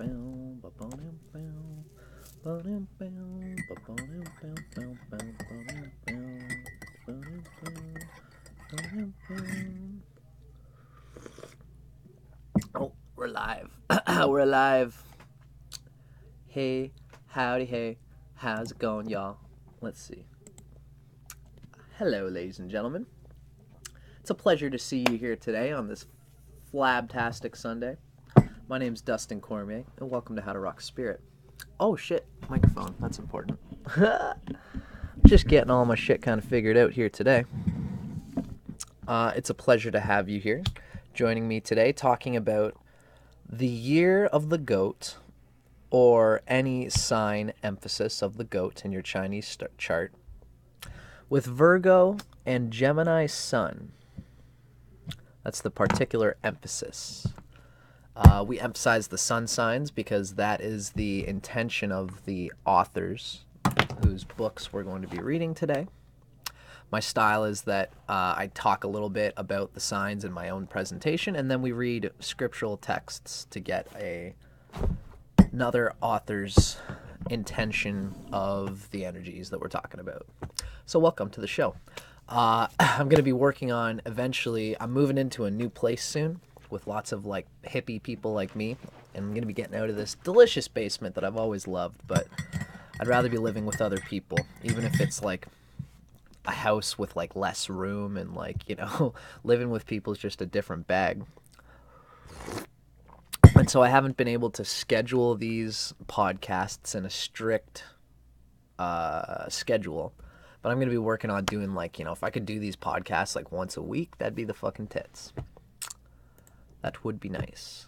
Oh, we're live. We're live. Hey, howdy, hey. How's it going, y'all? Let's see. Hello, ladies and gentlemen. It's a pleasure to see you here today on this flabtastic Sunday. My name's Dustin Cormier, and welcome to How to Rock Spirit. Oh, shit. Microphone. That's important. Just getting all my shit kind of figured out here today. It's a pleasure to have you here joining me today talking about the year of the goat, or any sign emphasis of the goat in your Chinese chart, with Virgo and Gemini sun. That's the particular emphasis. We emphasize the sun signs because that is the intention of the authors whose books we're going to be reading today. My style is that I talk a little bit about the signs in my own presentation, and then we read scriptural texts to get another author's intention of the energies that we're talking about. So welcome to the show. I'm going to be working on, eventually, I'm moving into a new place soon with lots of like hippie people like me, and I'm going to be getting out of this delicious basement that I've always loved, but I'd rather be living with other people, even if it's like a house with like less room, and like, you know, living with people is just a different bag. And so I haven't been able to schedule these podcasts in a strict schedule, but I'm going to be working on doing, like, you know, if I could do these podcasts like once a week, that'd be the fucking tits. That would be nice.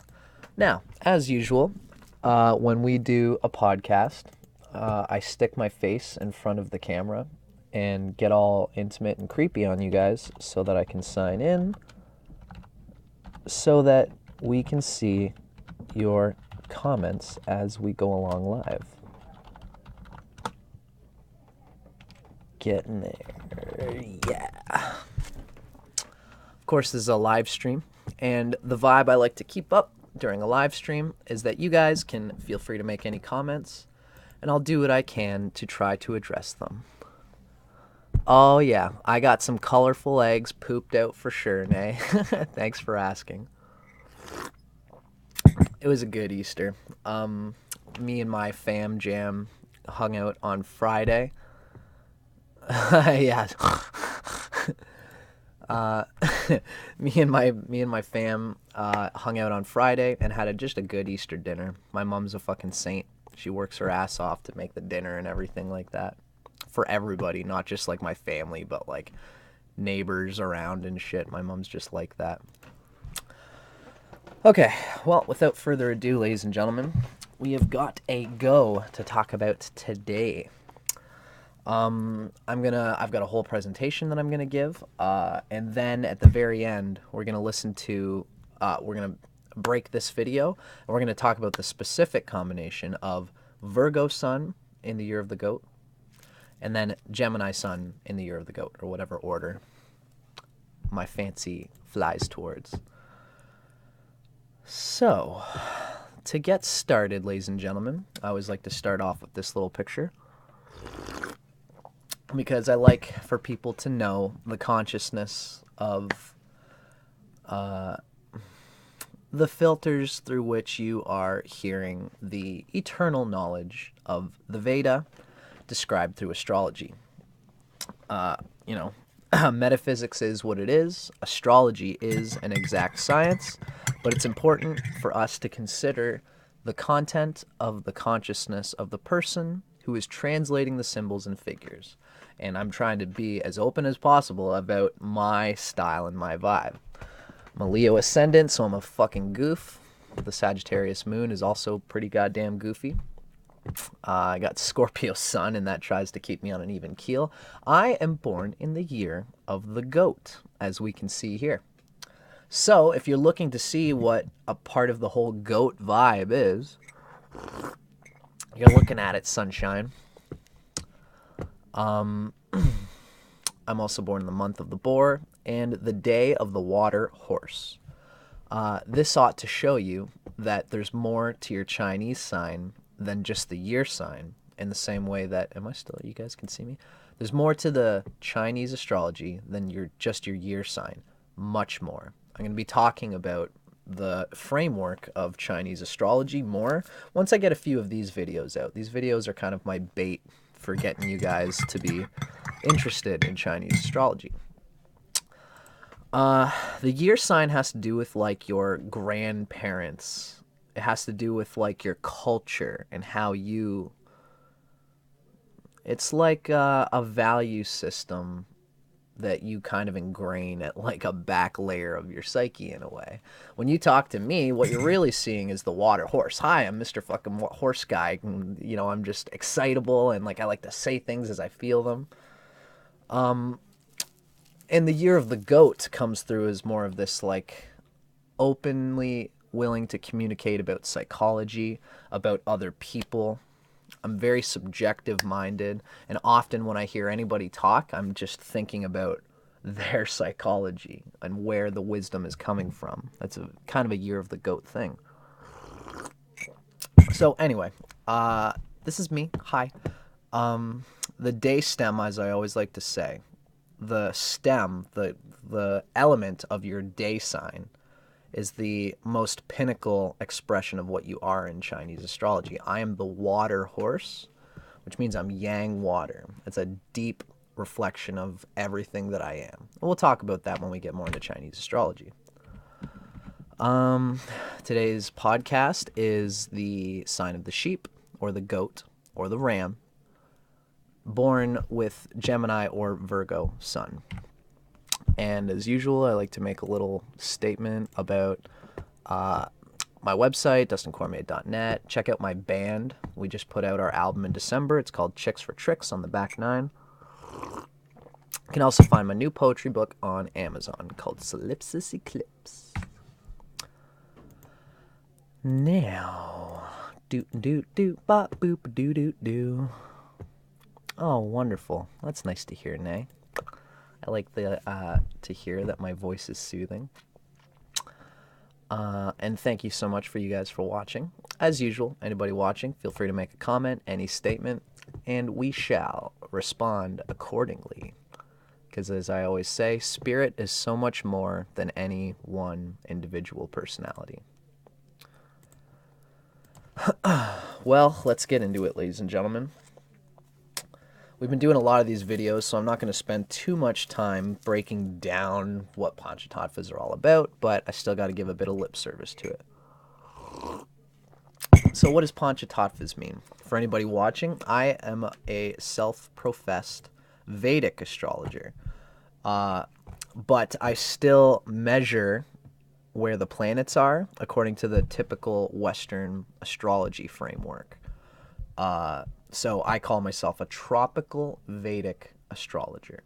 Now, as usual, when we do a podcast, I stick my face in front of the camera and get all intimate and creepy on you guys so that I can sign in, so that we can see your comments as we go along live. Getting there, yeah. Of course, this is a live stream, and the vibe I like to keep up during a live stream is that you guys can feel free to make any comments, and I'll do what I can to try to address them. Oh yeah, I got some colorful eggs pooped out for sure, Nay. Thanks for asking. It was a good Easter. Me and my fam jam hung out on Friday. Yeah. Me and my fam hung out on Friday and had just a good Easter dinner. My mom's a fucking saint. She works her ass off to make the dinner and everything like that for everybody, not just like my family, but like neighbors around and shit. My mom's just like that. Okay, well, without further ado, ladies and gentlemen, we have got a go to talk about today. I've got a whole presentation that I'm gonna give, and then at the very end, we're gonna break this video, and we're gonna talk about the specific combination of Virgo sun in the year of the goat, and then Gemini sun in the year of the goat, or whatever order my fancy flies towards. So, to get started, ladies and gentlemen, I always like to start off with this little picture, because I like for people to know the consciousness of the filters through which you are hearing the eternal knowledge of the Veda described through astrology. You know, metaphysics is what it is. Astrology is an exact science, but it's important for us to consider the content of the consciousness of the person who is translating the symbols and figures. And I'm trying to be as open as possible about my style and my vibe. I'm a Leo ascendant, so I'm a fucking goof. The Sagittarius moon is also pretty goddamn goofy. I got Scorpio sun, and that tries to keep me on an even keel. I am born in the year of the goat, as we can see here. So, if you're looking to see what a part of the whole goat vibe is, you're looking at it, sunshine. I'm also born in the month of the boar and the day of the water horse. This ought to show you that there's more to your Chinese sign than just the year sign, in the same way that, you guys can see me? There's more to the Chinese astrology than just your year sign. Much more. I'm going to be talking about the framework of Chinese astrology more once I get a few of these videos out. These videos are kind of my bait for getting you guys to be interested in Chinese astrology. The year sign has to do with like your grandparents. It has to do with like your culture and how you... It's like a value system that you kind of ingrain at like a back layer of your psyche in a way. When you talk to me, what you're really seeing is the water horse. Hi, I'm Mr. fucking horse guy. And, you know, I'm just excitable and like I like to say things as I feel them. And the year of the goat comes through as more of this like openly willing to communicate about psychology, about other people. I'm very subjective minded, and often when I hear anybody talk, I'm just thinking about their psychology and where the wisdom is coming from. That's a kind of a year of the goat thing. So anyway, this is me. Hi. The day stem, as I always like to say, the stem, the element of your day sign is the most pinnacle expression of what you are in Chinese astrology. I am the water horse, which means I'm yang water. It's a deep reflection of everything that I am. And we'll talk about that when we get more into Chinese astrology. Today's podcast is the sign of the sheep, or the goat, or the ram, born with Gemini or Virgo sun. And as usual, I like to make a little statement about my website, dustincormier.net. Check out my band. We just put out our album in December. It's called Chicks for Tricks on the back 9. You can also find my new poetry book on Amazon called Solipsis Eclipse. Now, bop boop doo. Oh, wonderful. That's nice to hear, Nay. I like to hear that my voice is soothing. And thank you so much for you guys for watching. As usual, anybody watching, feel free to make a comment, any statement, and we shall respond accordingly. Because as I always say, spirit is so much more than any one individual personality. Well, let's get into it, ladies and gentlemen. We've been doing a lot of these videos, so I'm not going to spend too much time breaking down what Pancha Tattvas are all about, but I still got to give a bit of lip service to it. So what does Pancha Tattvas mean? For anybody watching, I am a self-professed Vedic astrologer, but I still measure where the planets are according to the typical Western astrology framework. So I call myself a Tropical Vedic astrologer,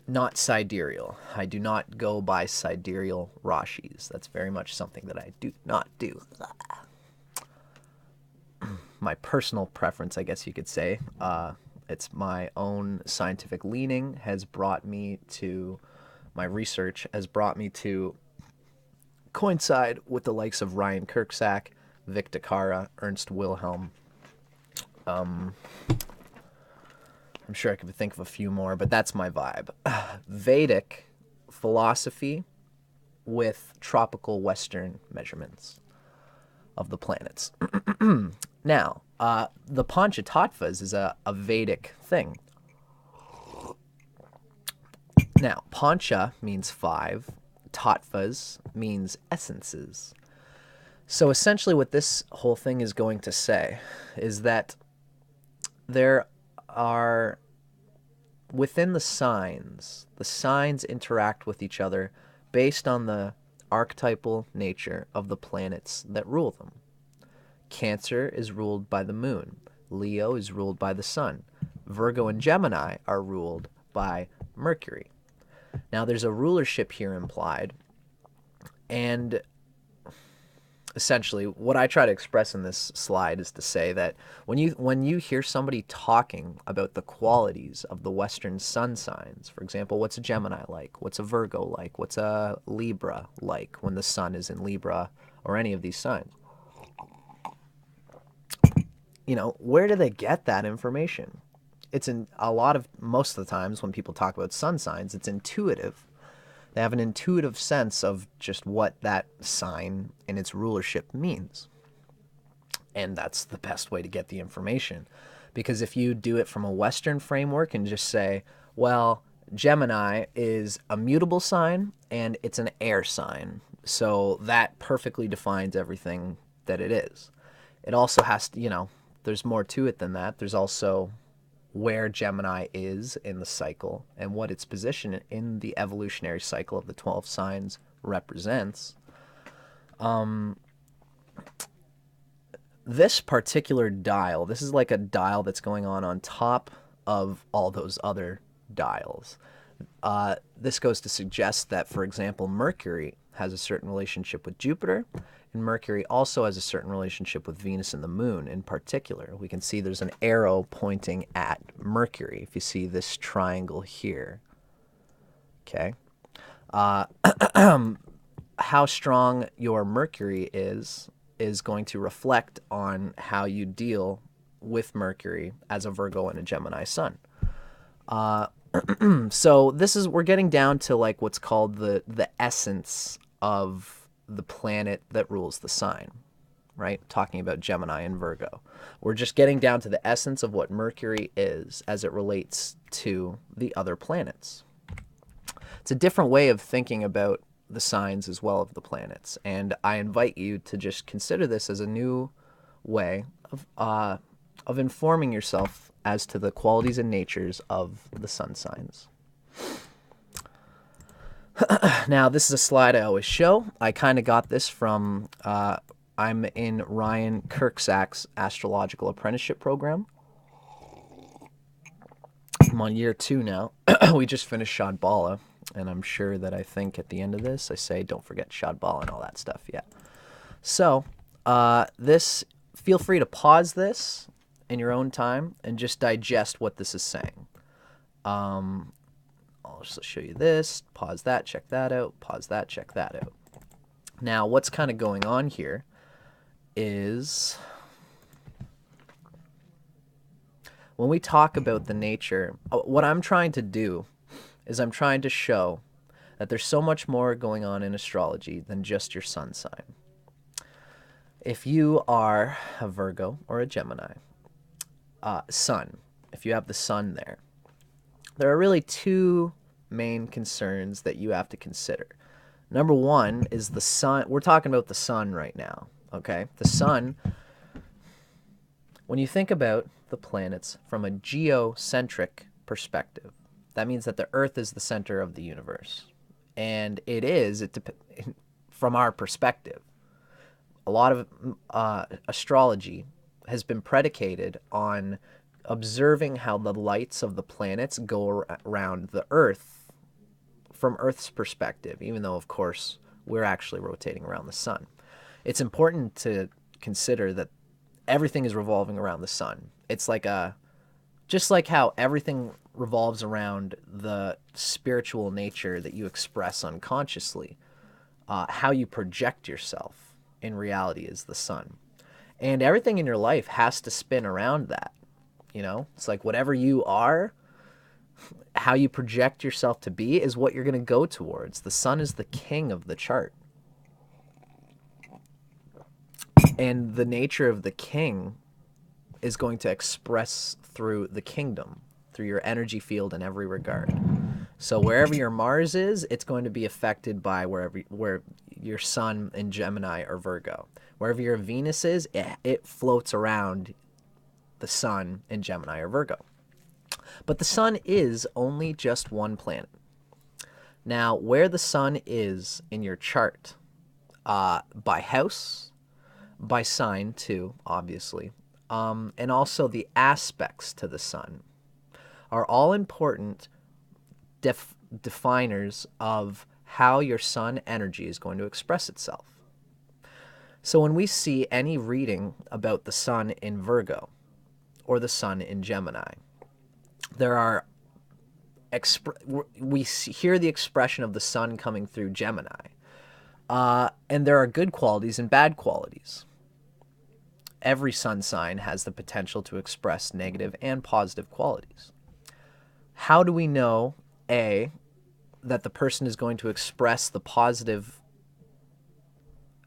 not sidereal. I do not go by sidereal Rashis. That's very much something that I do not do. My personal preference, I guess you could say, it's my own scientific leaning has brought me to, my research has brought me to coincide with the likes of Ryan Kirksack, Vic Dakara, Ernst Wilhelm. I'm sure I could think of a few more, but that's my vibe. Vedic philosophy with tropical Western measurements of the planets. Now, the Pancha Tattvas is a Vedic thing. Now, Pancha means 5. Tattvas means essences. So essentially what this whole thing is going to say is that there are, within the signs interact with each other based on the archetypal nature of the planets that rule them. Cancer is ruled by the moon. Leo is ruled by the sun. Virgo and Gemini are ruled by Mercury. Now there's a rulership here implied, and essentially, what I try to express in this slide is to say that when you hear somebody talking about the qualities of the Western sun signs, for example, what's a Gemini like? What's a Virgo like? What's a Libra like when the sun is in Libra or any of these signs? You know, where do they get that information? It's in most of the times when people talk about sun signs, it's intuitive. They have an intuitive sense of just what that sign and its rulership means. And that's the best way to get the information. Because if you do it from a Western framework and just say, well, Gemini is a mutable sign and it's an air sign, so that perfectly defines everything that it is. It also has to, you know, there's more to it than that. There's also where Gemini is in the cycle and what its position in the evolutionary cycle of the 12 signs represents. This particular dial, this is like a dial that's going on top of all those other dials. This goes to suggest that, for example, Mercury has a certain relationship with Jupiter, and Mercury also has a certain relationship with Venus and the Moon in particular. We can see there's an arrow pointing at Mercury if you see this triangle here. Okay. How strong your Mercury is going to reflect on how you deal with Mercury as a Virgo and a Gemini sun. So we're getting down to like what's called the essence of the planet that rules the sign, right? Talking about Gemini and Virgo. We're just getting down to the essence of what Mercury is as it relates to the other planets. It's a different way of thinking about the signs as well of the planets. And I invite you to just consider this as a new way of informing yourself as to the qualities and natures of the sun signs. Now, this is a slide I always show. I kind of got this from, I'm in Ryan Kirksack's Astrological Apprenticeship Program. I'm on year 2 now. We just finished Shadbala, and I'm sure that I think at the end of this, I say, don't forget Shadbala and all that stuff. Yeah. So, feel free to pause this in your own time and just digest what this is saying. I'll just show you this, pause that, check that out, pause that, check that out. Now, what's kind of going on here is when we talk about the nature, what I'm trying to do is I'm trying to show that there's so much more going on in astrology than just your sun sign. If you are a Virgo or a Gemini, sun, if you have the sun there are really 2 main concerns that you have to consider. Number 1 is the sun. We're talking about the sun right now, okay? The sun, when you think about the planets from a geocentric perspective, that means that the Earth is the center of the universe. And it is, from our perspective. A lot of astrology has been predicated on observing how the lights of the planets go around the Earth from Earth's perspective, even though, of course, we're actually rotating around the sun. It's important to consider that everything is revolving around the sun. It's like just like how everything revolves around the spiritual nature that you express unconsciously, how you project yourself in reality is the sun. And everything in your life has to spin around that. You know, it's like whatever you are, how you project yourself to be is what you're going to go towards. The sun is the king of the chart. And the nature of the king is going to express through the kingdom, through your energy field in every regard. So wherever your Mars is, it's going to be affected by where your sun in Gemini or Virgo. Wherever your Venus is, it floats around the sun in Gemini or Virgo. But the sun is only just one planet. Now, where the sun is in your chart, by house, by sign too, obviously, and also the aspects to the sun, are all important definers of how your sun energy is going to express itself. So when we see any reading about the sun in Virgo or the sun in Gemini, there are we hear the expression of the sun coming through Gemini, and there are good qualities and bad qualities. Every sun sign has the potential to express negative and positive qualities. How do we know, A, that the person is going to express the positive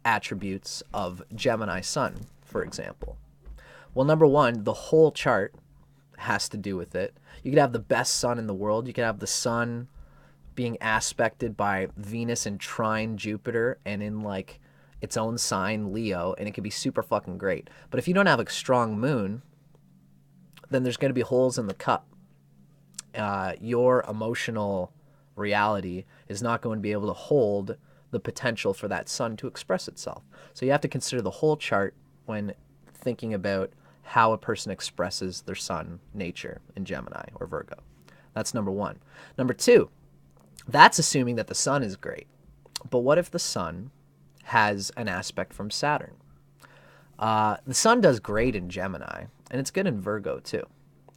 attributes of Gemini sun, for example? Well, number one, the whole chart has to do with it. You could have the best sun in the world. You could have the sun being aspected by Venus in trine Jupiter and in like its own sign, Leo, and it could be super fucking great. But if you don't have a strong moon, then there's going to be holes in the cup. Your emotional reality is not going to be able to hold the potential for that sun to express itself. So you have to consider the whole chart when thinking about how a person expresses their sun nature in Gemini or Virgo. That's number one. Number two, that's assuming that the sun is great. But what if the sun has an aspect from Saturn? The sun does great in Gemini, and it's good in Virgo too.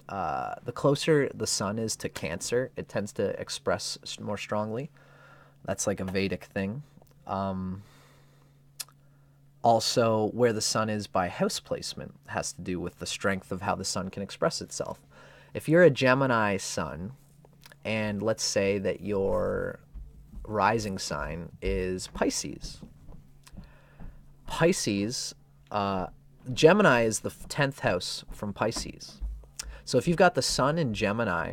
The closer the sun is to Cancer, it tends to express more strongly. That's like a Vedic thing. Also, where the sun is by house placement has to do with the strength of how the sun can express itself. If you're a Gemini sun, and let's say that your rising sign is Pisces. Gemini is the 10th house from Pisces. So if you've got the sun in Gemini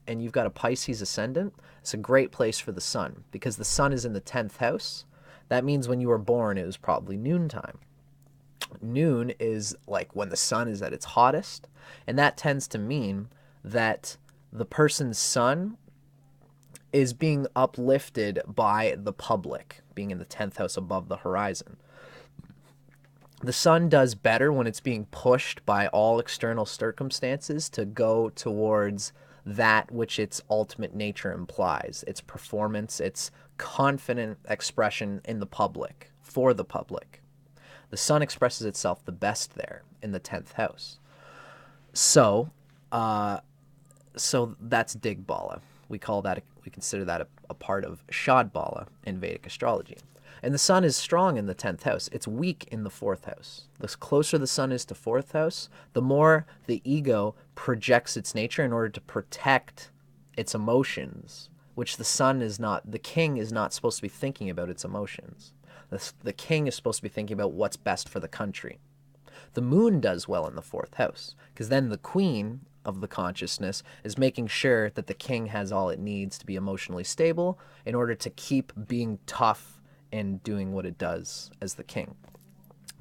and you've got a Pisces ascendant, it's a great place for the sun because the sun is in the 10th house. That means when you were born, it was probably noontime. Noon is like when the sun is at its hottest, and that tends to mean that the person's sun is being uplifted by the public, being in the 10th house above the horizon. The sun does better when it's being pushed by all external circumstances to go towards that which its ultimate nature implies, its performance, its confident expression in the public, for the public. The sun expresses itself the best there in the 10th house. So that's Digbala. We consider that a part of Shadbala in Vedic astrology. And the sun is strong in the 10th house. It's weak in the 4th house. The closer the sun is to 4th house, the more the ego projects its nature in order to protect its emotions, which the sun is not. The king is not supposed to be thinking about its emotions. The king is supposed to be thinking about what's best for the country. The moon does well in the 4th house, because then the queen of the consciousness is making sure that the king has all it needs to be emotionally stable in order to keep being tough and doing what it does as the king.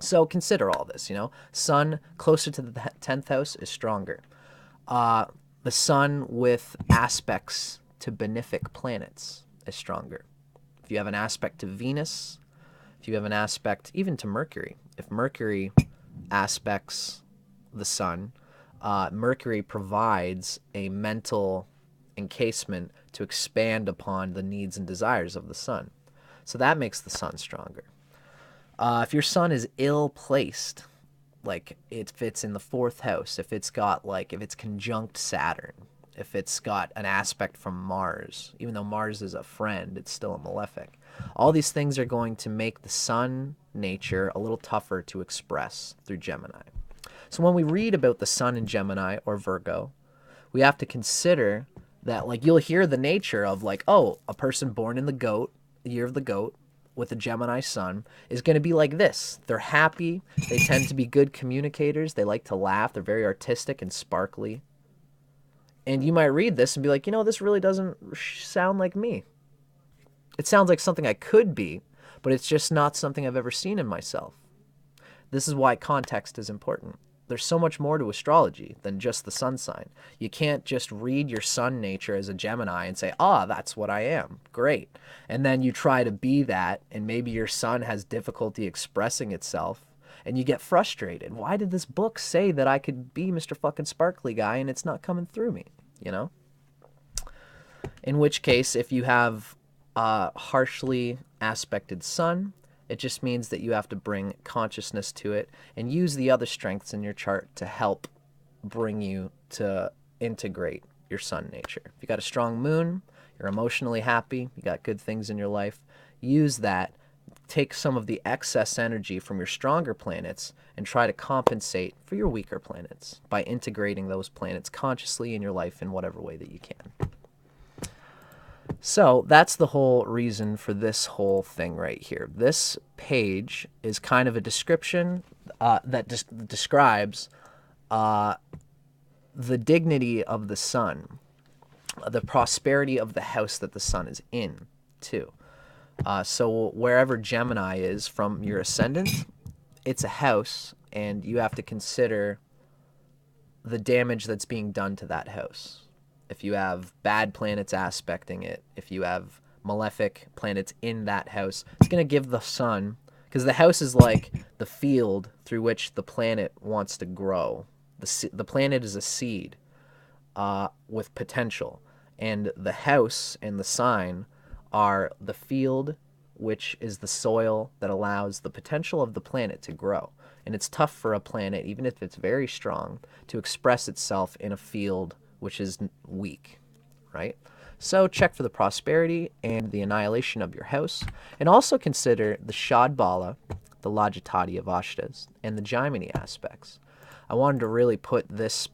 So consider all this, Sun closer to the 10th house is stronger. The sun with aspects to benefic planets is stronger. If you have an aspect to Venus, if you have an aspect even to Mercury, if Mercury aspects the sun, Mercury provides a mental encasement to expand upon the needs and desires of the sun. So that makes the sun stronger. If your sun is ill-placed, like if it's in the 4th house, if it's conjunct Saturn, if it's got an aspect from Mars, even though Mars is a friend, it's still a malefic. All these things are going to make the sun nature a little tougher to express through Gemini. So when we read about the sun in Gemini or Virgo, we have to consider that, like, you'll hear the nature of, like, oh, a person born in the year of the goat with a Gemini sun is going to be like this. They're happy. They tend to be good communicators. They like to laugh. They're very artistic and sparkly. And you might read this and be like, this really doesn't sound like me. It sounds like something I could be, but it's just not something I've ever seen in myself. This is why context is important. There's so much more to astrology than just the sun sign. You can't just read your sun nature as a Gemini and say, that's what I am. Great. And then you try to be that, and maybe your sun has difficulty expressing itself, and you get frustrated. Why did this book say that I could be Mr. fucking Sparkly Guy, and it's not coming through me, In which case, if you have a harshly aspected sun It just means that you have to bring consciousness to it and use the other strengths in your chart to help bring you to integrate your sun nature. If you got a strong moon, you're emotionally happy, you got good things in your life, use that. Take some of the excess energy from your stronger planets and try to compensate for your weaker planets by integrating those planets consciously in your life in whatever way that you can. So that's the whole reason for this whole thing right here. This page is kind of a description that describes the dignity of the sun, the prosperity of the house that the sun is in, too. So wherever Gemini is from your ascendant, it's a house, and you have to consider the damage that's being done to that house. If you have bad planets aspecting it, if you have malefic planets in that house, it's going to give the sun, because the house is like the field through which the planet wants to grow. The planet is a seed with potential, and the house and the sign are the field, which is the soil that allows the potential of the planet to grow. And it's tough for a planet, even if it's very strong, to express itself in a field which is weak, right? So check for the prosperity and the annihilation of your house, and also consider the Shadbala, the Lajatati of Ashtas, and the Gemini aspects. I wanted to really put this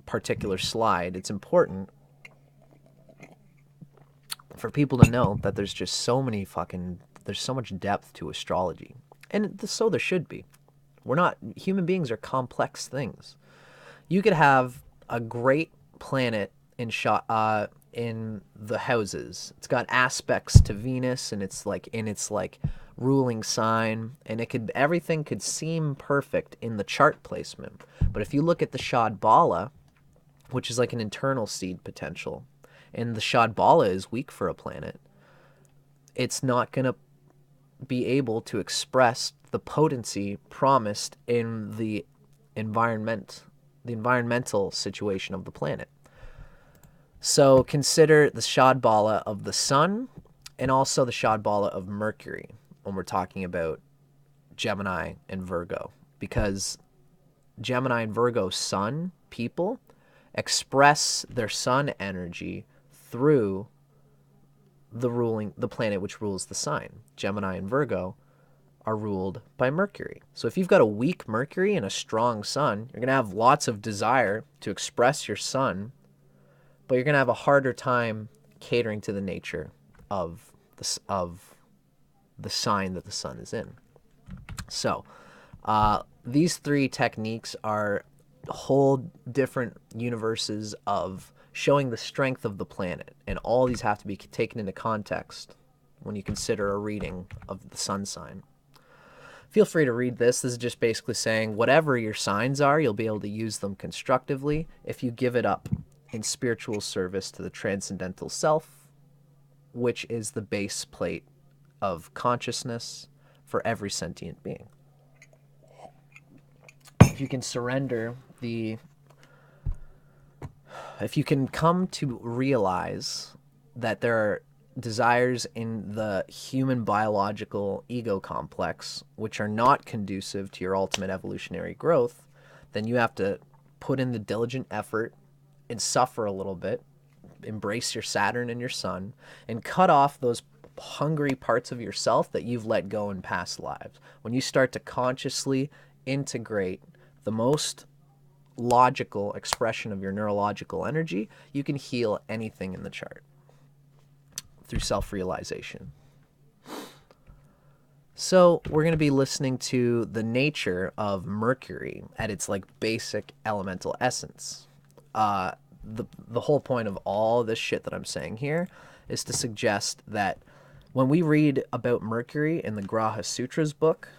particular slide. It's important for people to know that there's just so many there's so much depth to astrology. And so there should be. Human beings are complex things. You could have a great planet in the houses. It's got aspects to Venus, and it's like in its like ruling sign, and everything could seem perfect in the chart placement. But if you look at the Shadbala, which is like an internal seed potential, and the Shadbala is weak for a planet, it's not going to be able to express the potency promised in the environmental situation of the planet. So consider the Shadbala of the sun and also the Shadbala of Mercury when we're talking about Gemini and Virgo, because Gemini and Virgo sun people express their sun energy through the planet which rules the sign. Gemini and Virgo are ruled by Mercury. So if you've got a weak Mercury and a strong sun, you're going to have lots of desire to express your sun, but you're going to have a harder time catering to the nature of the sign that the sun is in. So these three techniques are whole different universes of showing the strength of the planet, and all these have to be taken into context when you consider a reading of the sun sign. Feel free to read this. This is just basically saying whatever your signs are, you'll be able to use them constructively if you give it up in spiritual service to the transcendental self, which is the base plate of consciousness for every sentient being. If you can if you can come to realize that there are desires in the human biological ego complex which are not conducive to your ultimate evolutionary growth, then you have to put in the diligent effort and suffer a little bit, embrace your Saturn and your Sun, and cut off those hungry parts of yourself that you've let go in past lives. When you start to consciously integrate the most logical expression of your neurological energy, you can heal anything in the chart through self-realization. So we're going to be listening to the nature of Mercury at its like basic elemental essence. The whole point of all this shit that I'm saying here is to suggest that when we read about Mercury in the Graha Sutras book,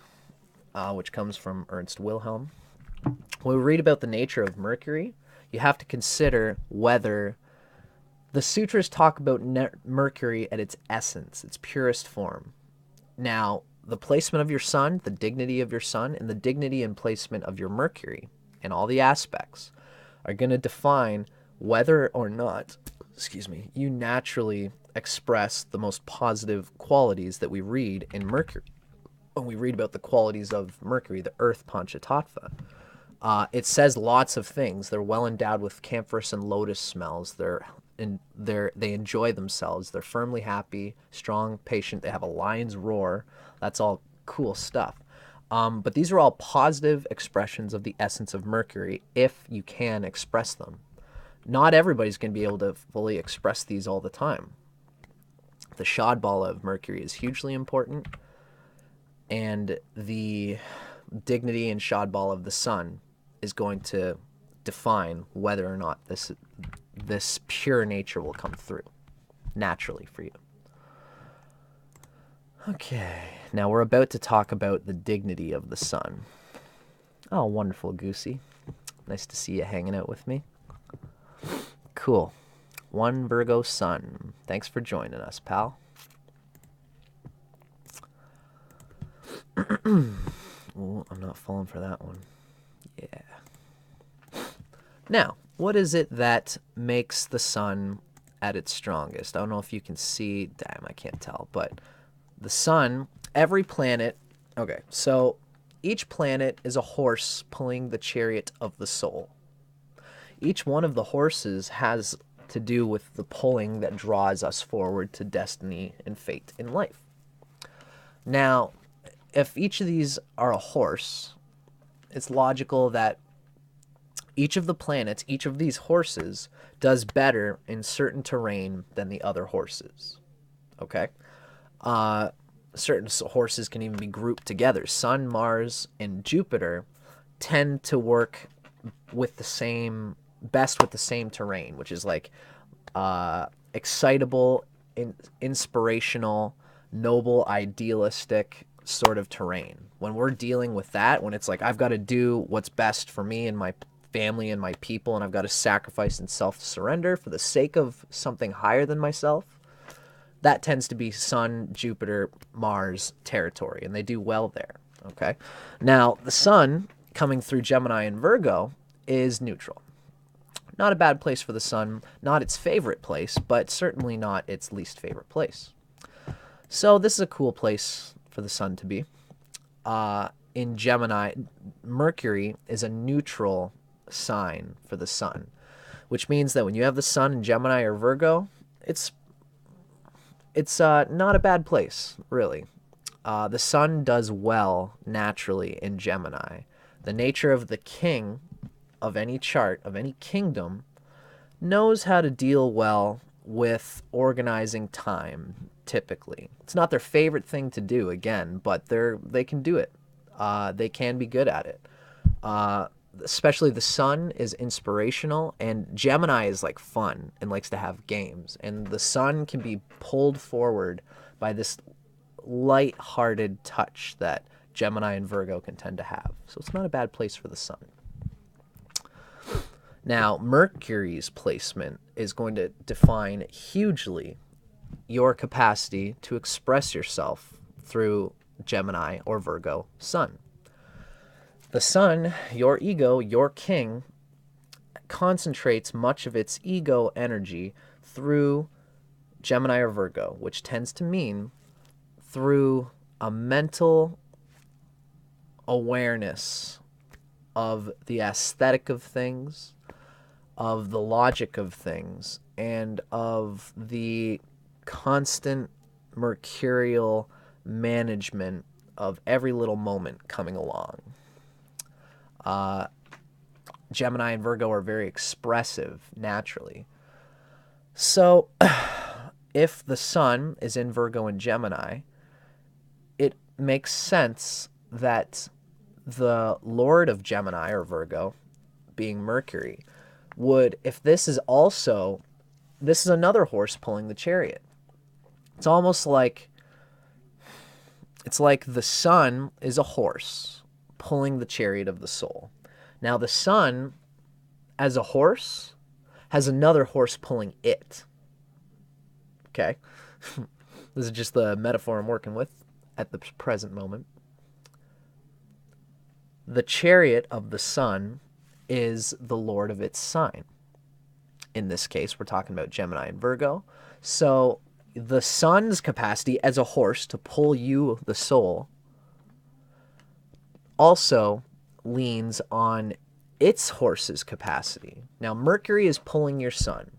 which comes from Ernst Wilhelm, when we read about the nature of Mercury, you have to consider whether the sutras talk about Mercury at its essence, its purest form. Now, the placement of your sun, the dignity of your sun, and the dignity and placement of your Mercury, and all the aspects, are going to define whether or not, you naturally express the most positive qualities that we read in Mercury. when we read about the qualities of Mercury, the Earth Pancha Tattva, it says lots of things. They're well endowed with camphorous and lotus smells. They enjoy themselves. They're firmly happy, strong, patient. They have a lion's roar. That's all cool stuff. But these are all positive expressions of the essence of Mercury if you can express them. Not everybody's going to be able to fully express these all the time. The Shadbala of Mercury is hugely important, and the dignity and Shadbala of the Sun is going to define whether or not this pure nature will come through naturally for you. Okay, now we're about to talk about the dignity of the Sun. Oh, wonderful, Goosey. Nice to see you hanging out with me. Cool. One Virgo Sun. Thanks for joining us, pal. Ooh, I'm not falling for that one. Yeah. Now, what is it that makes the Sun at its strongest? I don't know if you can see. Damn, I can't tell. But the Sun, every planet. Okay, so each planet is a horse pulling the chariot of the soul. Each one of the horses has to do with the pulling that draws us forward to destiny and fate in life. Now, if each of these are a horse, it's logical that each of the planets, each of these horses, does better in certain terrain than the other horses. Okay? Certain horses can even be grouped together. Sun, Mars, and Jupiter tend to work with the same terrain, which is like excitable, inspirational, noble, idealistic sort of terrain. When we're dealing with that, when it's like I've got to do what's best for me and my family and my people, and I've got to sacrifice and self-surrender for the sake of something higher than myself, that tends to be Sun, Jupiter, Mars territory, and they do well there. Okay? Now, the Sun coming through Gemini and Virgo is neutral. Not a bad place for the Sun, not its favorite place, but certainly not its least favorite place. So this is a cool place for the Sun to be. In Gemini, Mercury is a neutral sign for the Sun, which means that when you have the Sun in Gemini or Virgo, it's not a bad place, really. The Sun does well naturally in Gemini. The nature of the king of any chart, of any kingdom, knows how to deal well with organizing time, typically. It's not their favorite thing to do, again, but they can do it. They can be good at it. Especially the Sun is inspirational, and Gemini is like fun and likes to have games. And the Sun can be pulled forward by this light-hearted touch that Gemini and Virgo can tend to have. So it's not a bad place for the Sun. Now, Mercury's placement is going to define hugely your capacity to express yourself through Gemini or Virgo Sun. The Sun, your ego, your king, concentrates much of its ego energy through Gemini or Virgo, which tends to mean through a mental awareness of the aesthetic of things, of the logic of things, and of the constant mercurial management of every little moment coming along. Gemini and Virgo are very expressive naturally. So if the Sun is in Virgo and Gemini, it makes sense that the Lord of Gemini or Virgo, being Mercury, would, if this is another horse pulling the chariot. It's almost like, it's like the Sun is a horse pulling the chariot of the soul. Now the Sun, as a horse, has another horse pulling it. Okay? This is just the metaphor I'm working with at the present moment. The chariot of the Sun is the lord of its sign. In this case, we're talking about Gemini and Virgo. So the Sun's capacity as a horse to pull you, the soul, also leans on its horse's capacity. Now, Mercury is pulling your sun.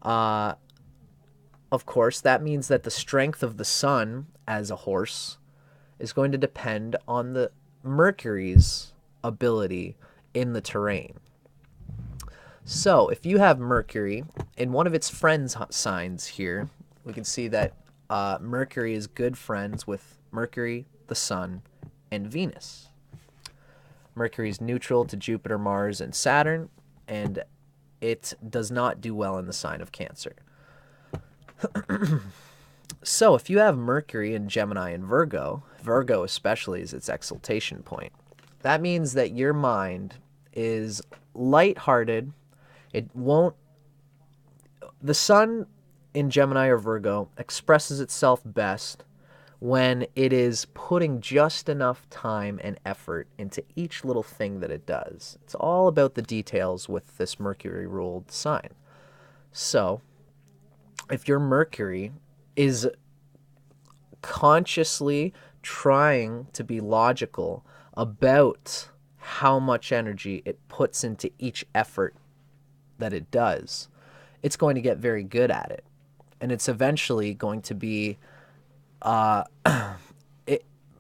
Of course, that means that the strength of the sun as a horse is going to depend on the Mercury's ability in the terrain. So if you have Mercury in one of its friends signs here, we can see that Mercury is good friends with Mercury, the Sun, and Venus. Mercury is neutral to Jupiter, Mars, and Saturn, and it does not do well in the sign of Cancer. So if you have Mercury in Gemini and Virgo, Virgo especially is its exaltation point, that means that your mind is lighthearted. It won't... The sun in Gemini or Virgo expresses itself best when it is putting just enough time and effort into each little thing that it does. It's all about the details with this Mercury-ruled sign. So if your Mercury is consciously trying to be logical about how much energy it puts into each effort that it does, it's going to get very good at it. And it's eventually going to be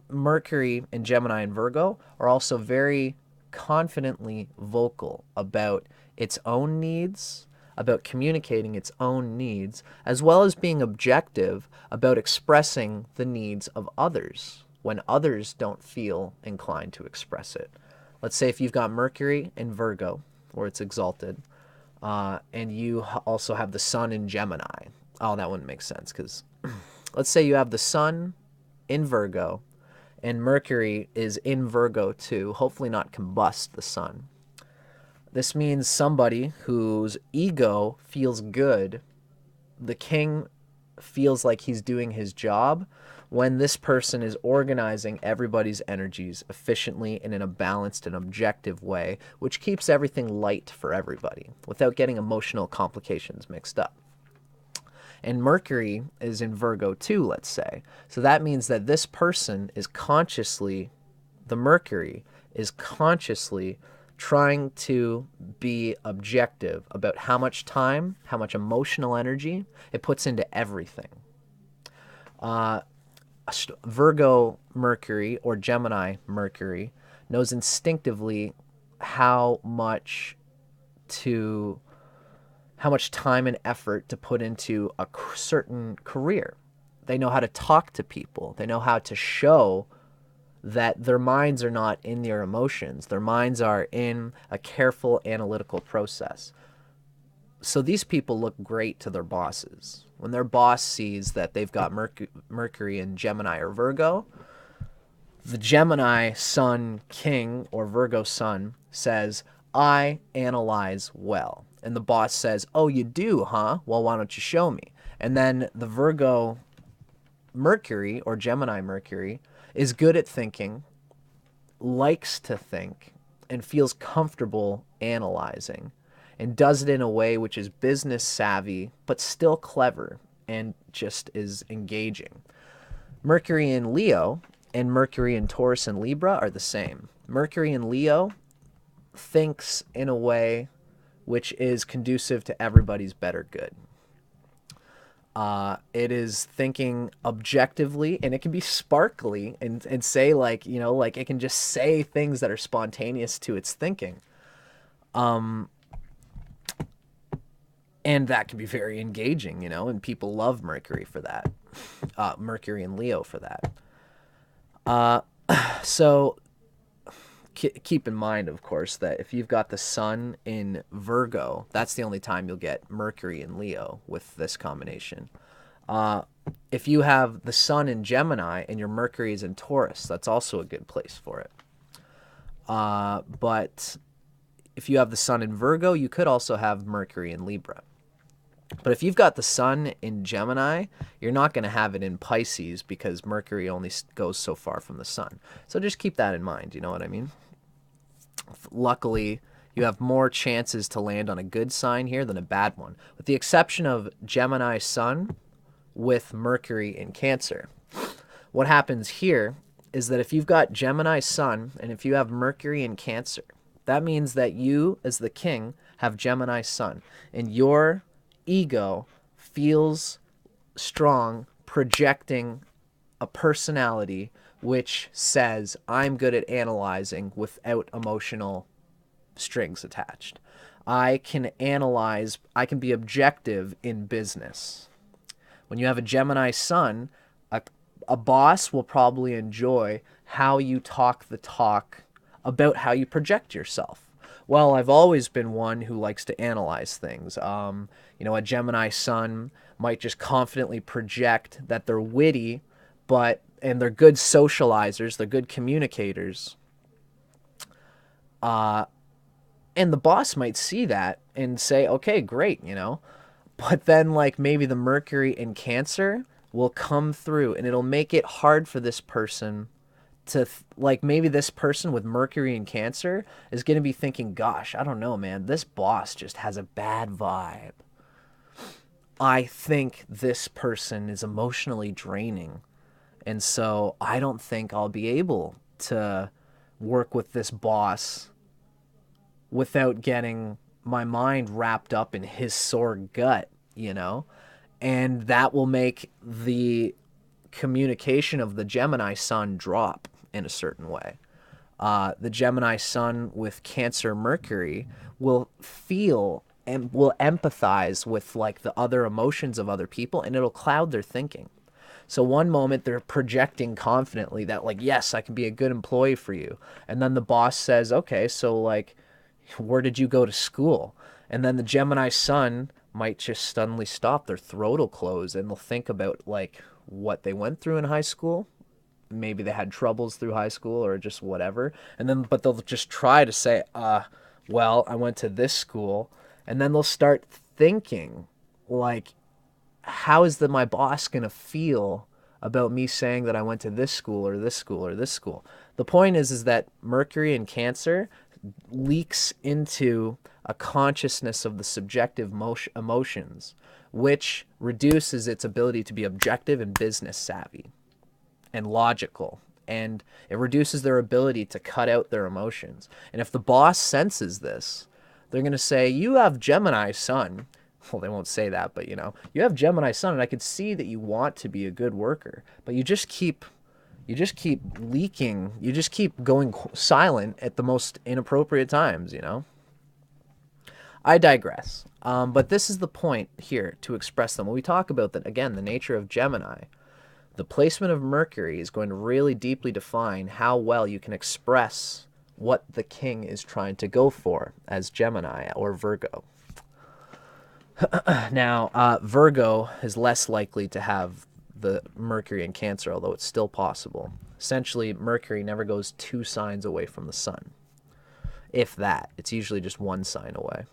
Mercury in Gemini and Virgo are also very confidently vocal about its own needs, about communicating its own needs, as well as being objective about expressing the needs of others when others don't feel inclined to express it. Let's say if you've got Mercury in Virgo, where it's exalted, and you also have the sun in Gemini. Oh, that wouldn't make sense, because let's say you have the sun in Virgo, and Mercury is in Virgo too, hopefully not combust the sun. This means somebody whose ego feels good, the king feels like he's doing his job when this person is organizing everybody's energies efficiently and in a balanced and objective way, which keeps everything light for everybody without getting emotional complications mixed up. And Mercury is in Virgo too, let's say. So that means that this person is consciously, the Mercury is consciously trying to be objective about how much time, how much emotional energy it puts into everything. Virgo Mercury or Gemini Mercury knows instinctively how much time and effort to put into a certain career. They know how to talk to people. They know how to show that their minds are not in their emotions. Their minds are in a careful analytical process. So these people look great to their bosses. When their boss sees that they've got Mercury in Gemini or Virgo, the Gemini Sun King or Virgo Sun says, I analyze well. And the boss says, oh, you do, huh? Well, why don't you show me? And then the Virgo Mercury or Gemini Mercury is good at thinking, likes to think, and feels comfortable analyzing, and does it in a way which is business savvy, but still clever and just is engaging. Mercury in Leo and Mercury in Taurus and Libra are the same. Mercury in Leo thinks in a way which is conducive to everybody's better good. It is thinking objectively, and it can be sparkly and say like, you know, like it can just say things that are spontaneous to its thinking. And that can be very engaging, you know, and people love Mercury for that. Mercury and Leo for that. So keep in mind, of course, that if you've got the sun in Virgo, that's the only time you'll get Mercury in Leo with this combination. If you have the sun in Gemini and your Mercury is in Taurus, that's also a good place for it. But if you have the sun in Virgo, you could also have Mercury in Libra. But if you've got the sun in Gemini, you're not going to have it in Pisces because Mercury only goes so far from the sun. So just keep that in mind, you know what I mean? Luckily, you have more chances to land on a good sign here than a bad one, with the exception of Gemini Sun with Mercury in Cancer. What happens here is that if you've got Gemini Sun and if you have Mercury in Cancer, that means that you, as the king, have Gemini Sun, and your ego feels strong, projecting a personality which says, I'm good at analyzing without emotional strings attached. I can analyze, I can be objective in business. When you have a Gemini Sun, a boss will probably enjoy how you talk the talk about how you project yourself. Well, I've always been one who likes to analyze things. You know, a Gemini Sun might just confidently project that they're witty, and they're good socializers, they're good communicators. And the boss might see that and say, okay, great, you know. But then, like, maybe the Mercury in Cancer will come through, and it'll make it hard for this person to, like, maybe this person with Mercury in Cancer is going to be thinking, gosh, I don't know, man, this boss just has a bad vibe. I think this person is emotionally draining, and so I don't think I'll be able to work with this boss without getting my mind wrapped up in his sore gut, you know? And that will make the communication of the Gemini Sun drop in a certain way. The Gemini Sun with Cancer Mercury will feel and will empathize with, like, the other emotions of other people, and it'll cloud their thinking. So one moment they're projecting confidently that, like, yes, I can be a good employee for you. And then the boss says, okay, so, like, where did you go to school? And then the Gemini Sun might just suddenly stop. Their throat will close, and they'll think about, like, what they went through in high school. Maybe they had troubles through high school or just whatever. And then, but they'll just try to say, well, I went to this school. And then they'll start thinking, like, how is my boss going to feel about me saying that I went to this school or this school or this school? The point is that Mercury in Cancer leaks into a consciousness of the subjective emotions, which reduces its ability to be objective and business savvy and logical. And it reduces their ability to cut out their emotions. And if the boss senses this, they're going to say, you have Gemini Sun. Well, they won't say that, but, you know, you have Gemini Sun, and I could see that you want to be a good worker, but you just keep leaking. You just keep going silent at the most inappropriate times, you know. I digress. But this is the point here to express them. When we talk about that, again, the nature of Gemini, the placement of Mercury is going to really deeply define how well you can express what the king is trying to go for as Gemini or Virgo. Now, Virgo is less likely to have the Mercury in Cancer, although it's still possible. Essentially, Mercury never goes 2 signs away from the sun. If that, it's usually just 1 sign away.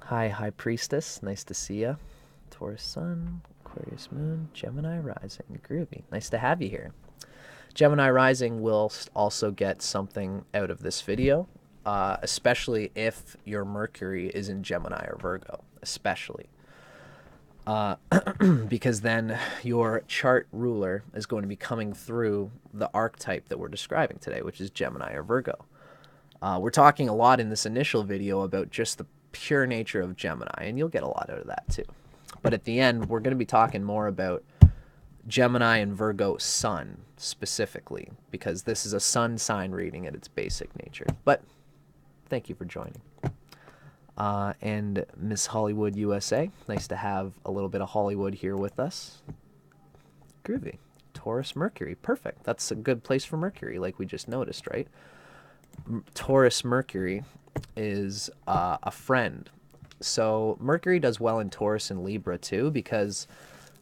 Hi, High Priestess. Nice to see ya. Taurus Sun, Aquarius Moon, Gemini Rising. Groovy. Nice to have you here. Gemini Rising will also get something out of this video, especially if your Mercury is in Gemini or Virgo, especially. Because then your chart ruler is going to be coming through the archetype that we're describing today, which is Gemini or Virgo. We're talking a lot in this initial video about just the pure nature of Gemini, and you'll get a lot out of that too. But at the end, we're going to be talking more about Gemini and Virgo Sun specifically, because this is a sun sign reading at its basic nature. But thank you for joining. And Miss Hollywood USA, nice to have a little bit of Hollywood here with us. Groovy. Taurus Mercury, perfect. That's a good place for Mercury, like we just noticed, right? Taurus Mercury is a friend. So Mercury does well in Taurus and Libra too, because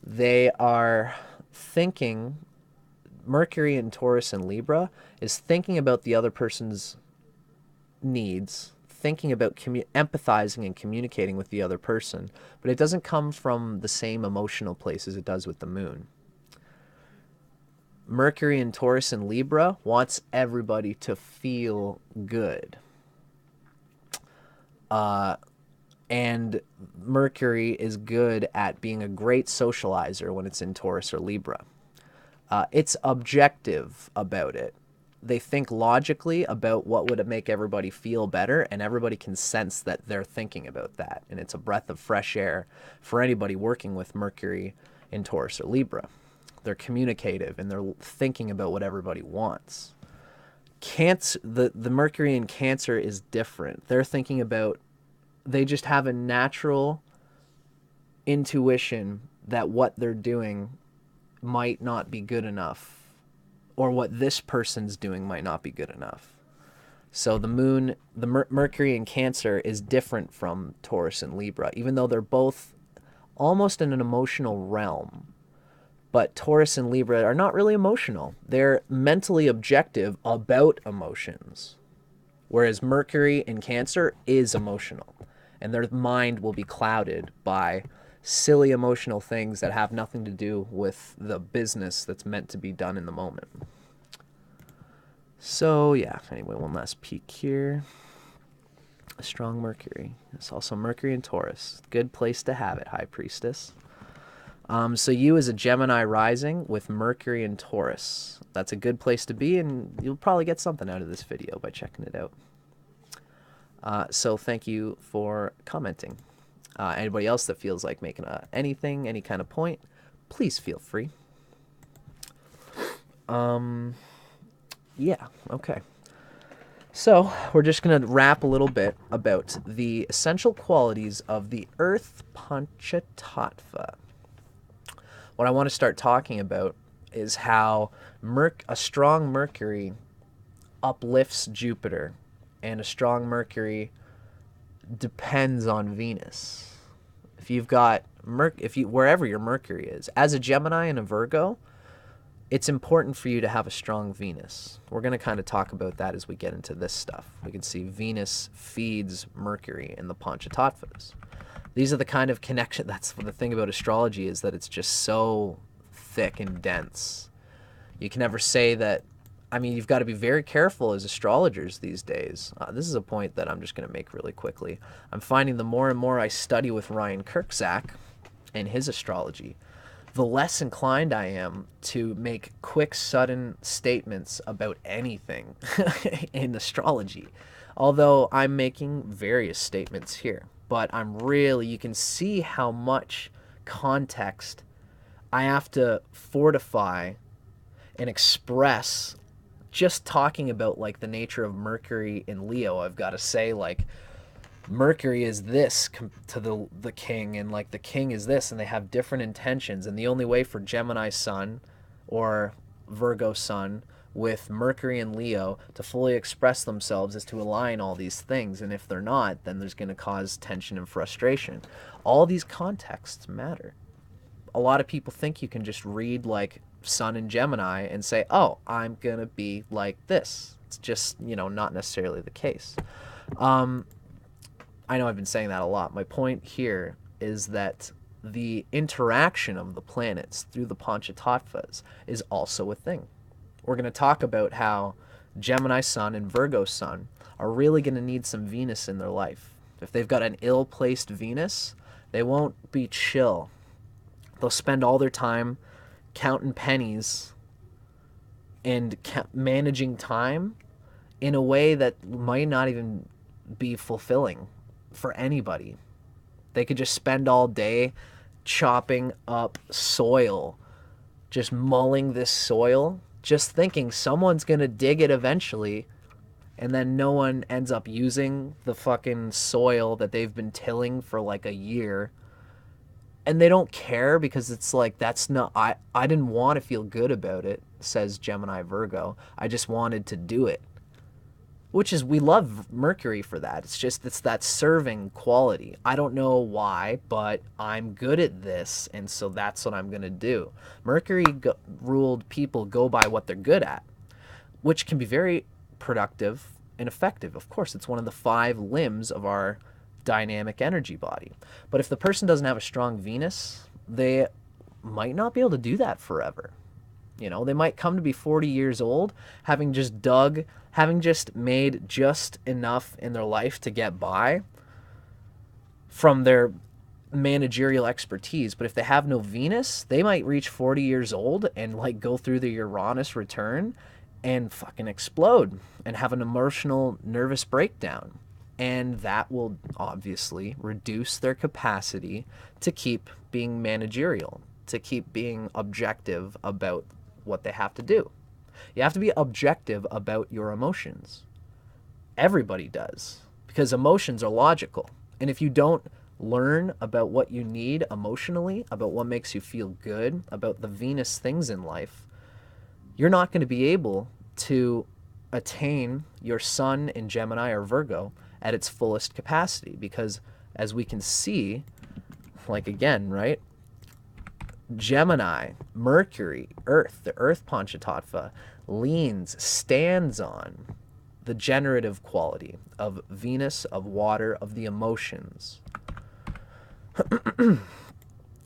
they are thinking, Mercury in Taurus and Libra is thinking about the other person's needs, thinking about empathizing and communicating with the other person, but it doesn't come from the same emotional place as it does with the moon. Mercury in Taurus and Libra wants everybody to feel good. And Mercury is good at being a great socializer when it's in Taurus or Libra. It's objective about it. They think logically about what would make everybody feel better, and everybody can sense that they're thinking about that. And it's a breath of fresh air for anybody working with Mercury in Taurus or Libra. They're communicative, and they're thinking about what everybody wants. Cancer, the Mercury in Cancer is different. They're thinking about, they just have a natural intuition that what they're doing might not be good enough, or what this person's doing might not be good enough. So the moon, the Mercury in Cancer is different from Taurus and Libra, even though they're both almost in an emotional realm. But Taurus and Libra are not really emotional. They're mentally objective about emotions. Whereas Mercury in Cancer is emotional. And their mind will be clouded by silly emotional things that have nothing to do with the business that's meant to be done in the moment. So yeah, anyway, one last peek here. A strong Mercury. It's also Mercury in Taurus. Good place to have it, High Priestess. So you as a Gemini rising with Mercury in Taurus. That's a good place to be, and you'll probably get something out of this video by checking it out. So thank you for commenting. Anybody else that feels like making anything, any kind of point, please feel free. Yeah, okay. So we're just going to wrap a little bit about the essential qualities of the Earth Pancha Tattva. What I want to start talking about is how a strong Mercury uplifts Jupiter, and a strong Mercury depends on Venus. If you've got wherever your Mercury is, as a Gemini and a Virgo, it's important for you to have a strong Venus. We're going to kind of talk about that as we get into this stuff. We can see Venus feeds Mercury in the Pancha Tattvas. These are the kind of connection. That's the thing about astrology, is that it's just so thick and dense. You can never say that. I mean, you've got to be very careful as astrologers these days. This is a point that I'm just going to make really quickly. I'm finding the more and more I study with Ryan Kirkzak and his astrology, the less inclined I am to make quick, sudden statements about anything in astrology. Although I'm making various statements here. But you can see how much context I have to fortify and express just talking about like the nature of Mercury in Leo. I've got to say like Mercury is this to the king, and like the king is this, and they have different intentions, and the only way for Gemini sun or Virgo sun with Mercury and Leo to fully express themselves is to align all these things, and if they're not, then there's going to cause tension and frustration. All these contexts matter. A lot of people think you can just read like Sun and Gemini and say, oh, I'm going to be like this. It's just, not necessarily the case. I know I've been saying that a lot. My point here is that the interaction of the planets through the Pancha Tattvas is also a thing. We're going to talk about how Gemini Sun and Virgo Sun are really going to need some Venus in their life. If they've got an ill-placed Venus, they won't be chill. They'll spend all their time counting pennies and managing time in a way that might not even be fulfilling for anybody. They could just spend all day chopping up soil, just mulling this soil, just thinking someone's going to dig it eventually, and then no one ends up using the fucking soil that they've been tilling for like a year. And they don't care because it's like, that's not, I didn't want to feel good about it, says Gemini Virgo. I just wanted to do it. Which is, we love Mercury for that. It's that serving quality. I don't know why, but I'm good at this, and so that's what I'm going to do. Mercury-ruled people go by what they're good at, which can be very productive and effective. Of course, it's one of the 5 limbs of our dynamic energy body. But if the person doesn't have a strong Venus, they might not be able to do that forever. They might come to be 40 years old, having just made just enough in their life to get by, from their managerial expertise. But if they have no Venus, they might reach 40 years old and like go through the Uranus return and fucking explode and have an emotional nervous breakdown. And that will obviously reduce their capacity to keep being managerial, to keep being objective about what they have to do. You have to be objective about your emotions. Everybody does, because emotions are logical. And if you don't learn about what you need emotionally, about what makes you feel good, about the Venus things in life, you're not going to be able to attain your sun in Gemini or Virgo at its fullest capacity. Because as we can see, like again, right? Gemini, Mercury, Earth, the Earth Pancha Tattva stands on the generative quality of Venus, of water, of the emotions.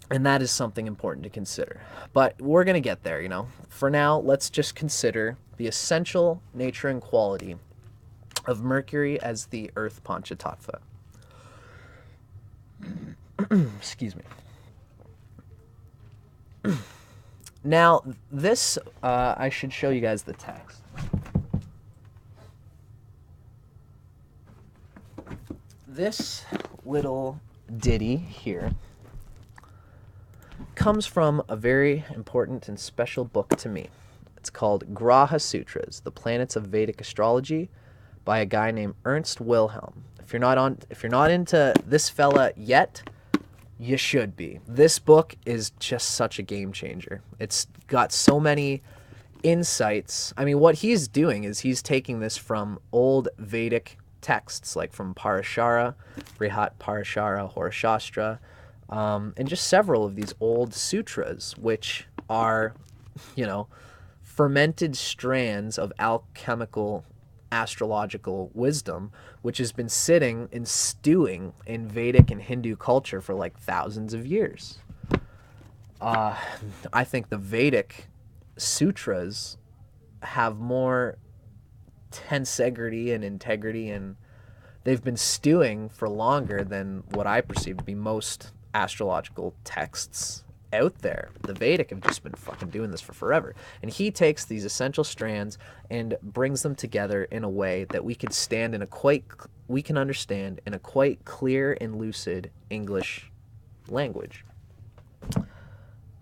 And that is something important to consider. But we're going to get there, you know. For now, let's just consider the essential nature and quality of Mercury as the Earth Pancha Tattva. Excuse me. Now, this, I should show you guys the text. This little ditty here comes from a very important and special book to me. It's called Graha Sutras, The Planets of Vedic Astrology, by a guy named Ernst Wilhelm. If you're not into this fella yet, you should be. This book is just such a game changer. It's got so many insights. I mean, what he's doing is he's taking this from old Vedic texts, like from Parashara, Brihat Parashara, Horashastra, and just several of these old sutras, which are, you know, fermented strands of alchemical astrological wisdom, which has been sitting and stewing in Vedic and Hindu culture for like thousands of years. I think the Vedic sutras have more tensegrity and integrity, and they've been stewing for longer than what I perceive to be most astrological texts out there. The Vedic have just been fucking doing this for forever. And he takes these essential strands and brings them together in a way that we can understand in a quite clear and lucid English language.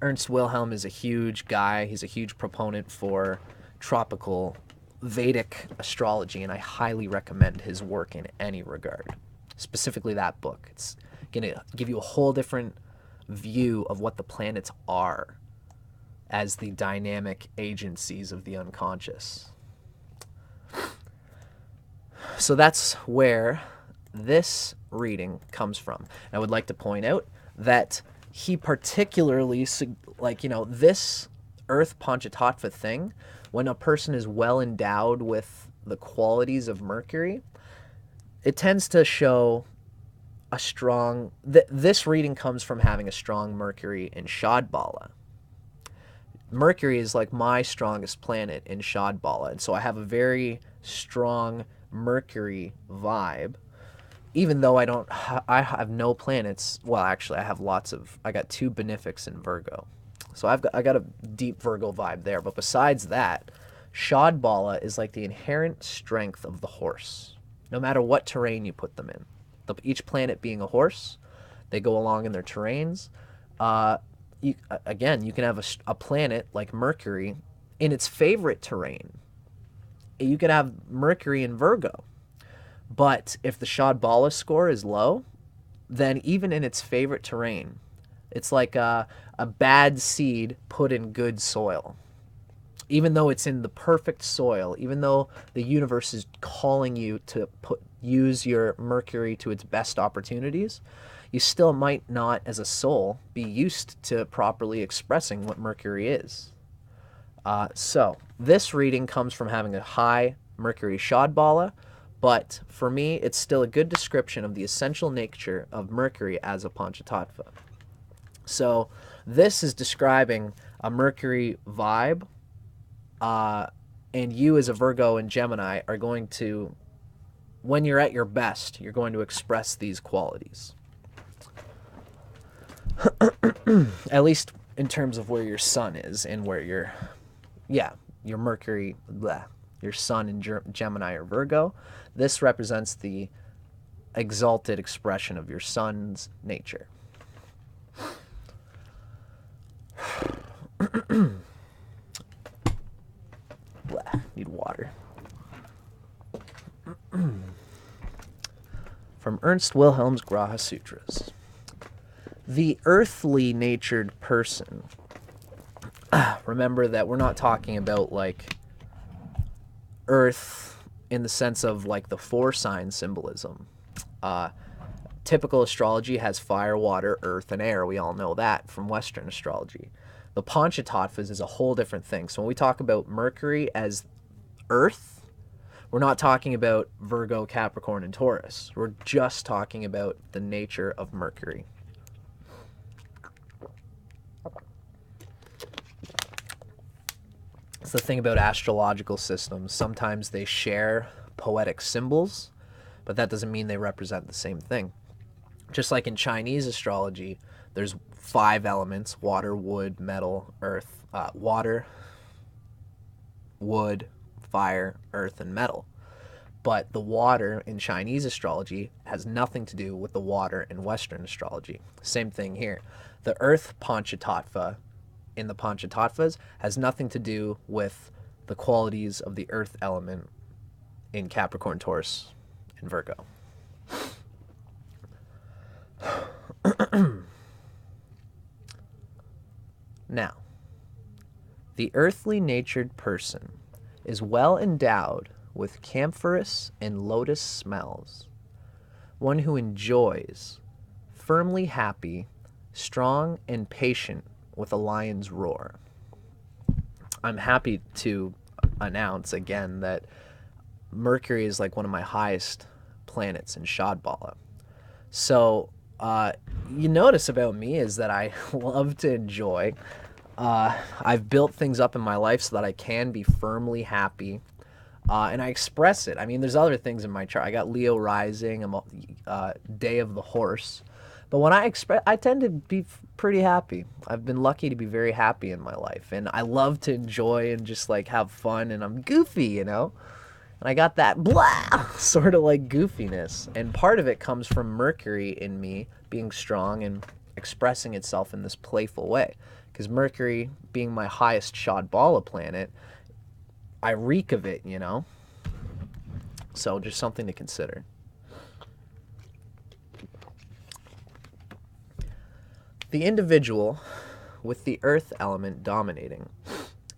Ernst Wilhelm is a huge guy. He's a huge proponent for tropical Vedic astrology, and I highly recommend his work in any regard. Specifically that book. It's going to give you a whole different view of what the planets are as the dynamic agencies of the unconscious. So that's where this reading comes from. I would like to point out that he particularly, like, you know, this Earth Pancha Tattva thing, when a person is well endowed with the qualities of Mercury, it tends to show a strong... this reading comes from having a strong Mercury in Shadbala. Mercury is like my strongest planet in Shadbala, and so I have a very strong Mercury vibe, even though I have no planets. Well, actually, I got 2 benefics in Virgo. So I got a deep Virgo vibe there. But besides that, Shadbala is like the inherent strength of the horse, no matter what terrain you put them in. Each planet being a horse, they go along in their terrains. You can have a planet like Mercury in its favorite terrain. You could have Mercury in Virgo. But if the Shadbala score is low, then even in its favorite terrain, it's like a bad seed put in good soil. Even though it's in the perfect soil, even though the universe is calling you to use your Mercury to its best opportunities, you still might not, as a soul, be used to properly expressing what Mercury is. So this reading comes from having a high Mercury Shadbala, but for me, it's still a good description of the essential nature of Mercury as a Pancha Tattva. So this is describing a Mercury vibe, and you as a Virgo and Gemini are going to, when you're at your best, you're going to express these qualities. At least in terms of where your sun is and where your Mercury, your sun in Gemini or Virgo. This represents the exalted expression of your sun's nature. Need water. From Ernst Wilhelm's Graha Sutras. The earthly natured person. Remember that we're not talking about like earth in the sense of like the 4 sign symbolism. Typical astrology has fire, water, earth, and air. We all know that from Western astrology. The Pancha Tattvas is a whole different thing. So when we talk about Mercury as earth, we're not talking about Virgo, Capricorn, and Taurus. We're just talking about the nature of Mercury. It's the thing about astrological systems. Sometimes they share poetic symbols, but that doesn't mean they represent the same thing. Just like in Chinese astrology, there's 5 elements: water, wood, metal, earth, water, wood, fire, earth, and metal. But the water in Chinese astrology has nothing to do with the water in Western astrology. Same thing here. The earth Pancha Tattva in the Pancha Tattvas has nothing to do with the qualities of the earth element in Capricorn, Taurus, and Virgo. Now, the earthly natured person is well endowed with camphorous and lotus smells, one who enjoys, firmly happy, strong and patient with a lion's roar. I'm happy to announce again that Mercury is like one of my highest planets in Shadbala. So you notice about me is that I love to enjoy. I've built things up in my life so that I can be firmly happy, and I express it. I mean, there's other things in my chart. I got Leo rising, I'm day of the horse. But when I tend to be pretty happy. I've been lucky to be very happy in my life, and I love to enjoy and just like have fun, and I'm goofy, you know? And I got that blah sort of like goofiness, and part of it comes from Mercury in me being strong and expressing itself in this playful way. Because Mercury being my highest Shadbala planet, I reek of it, you know? So just something to consider. The individual, with the earth element dominating,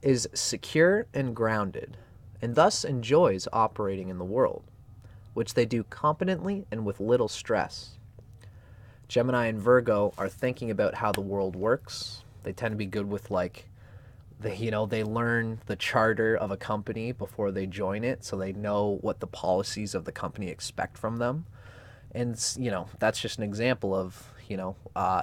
is secure and grounded, and thus enjoys operating in the world, which they do competently and with little stress. Gemini and Virgo are thinking about how the world works. They tend to be good with they learn the charter of a company before they join it, so they know what the policies of the company expect from them. And, that's just an example of,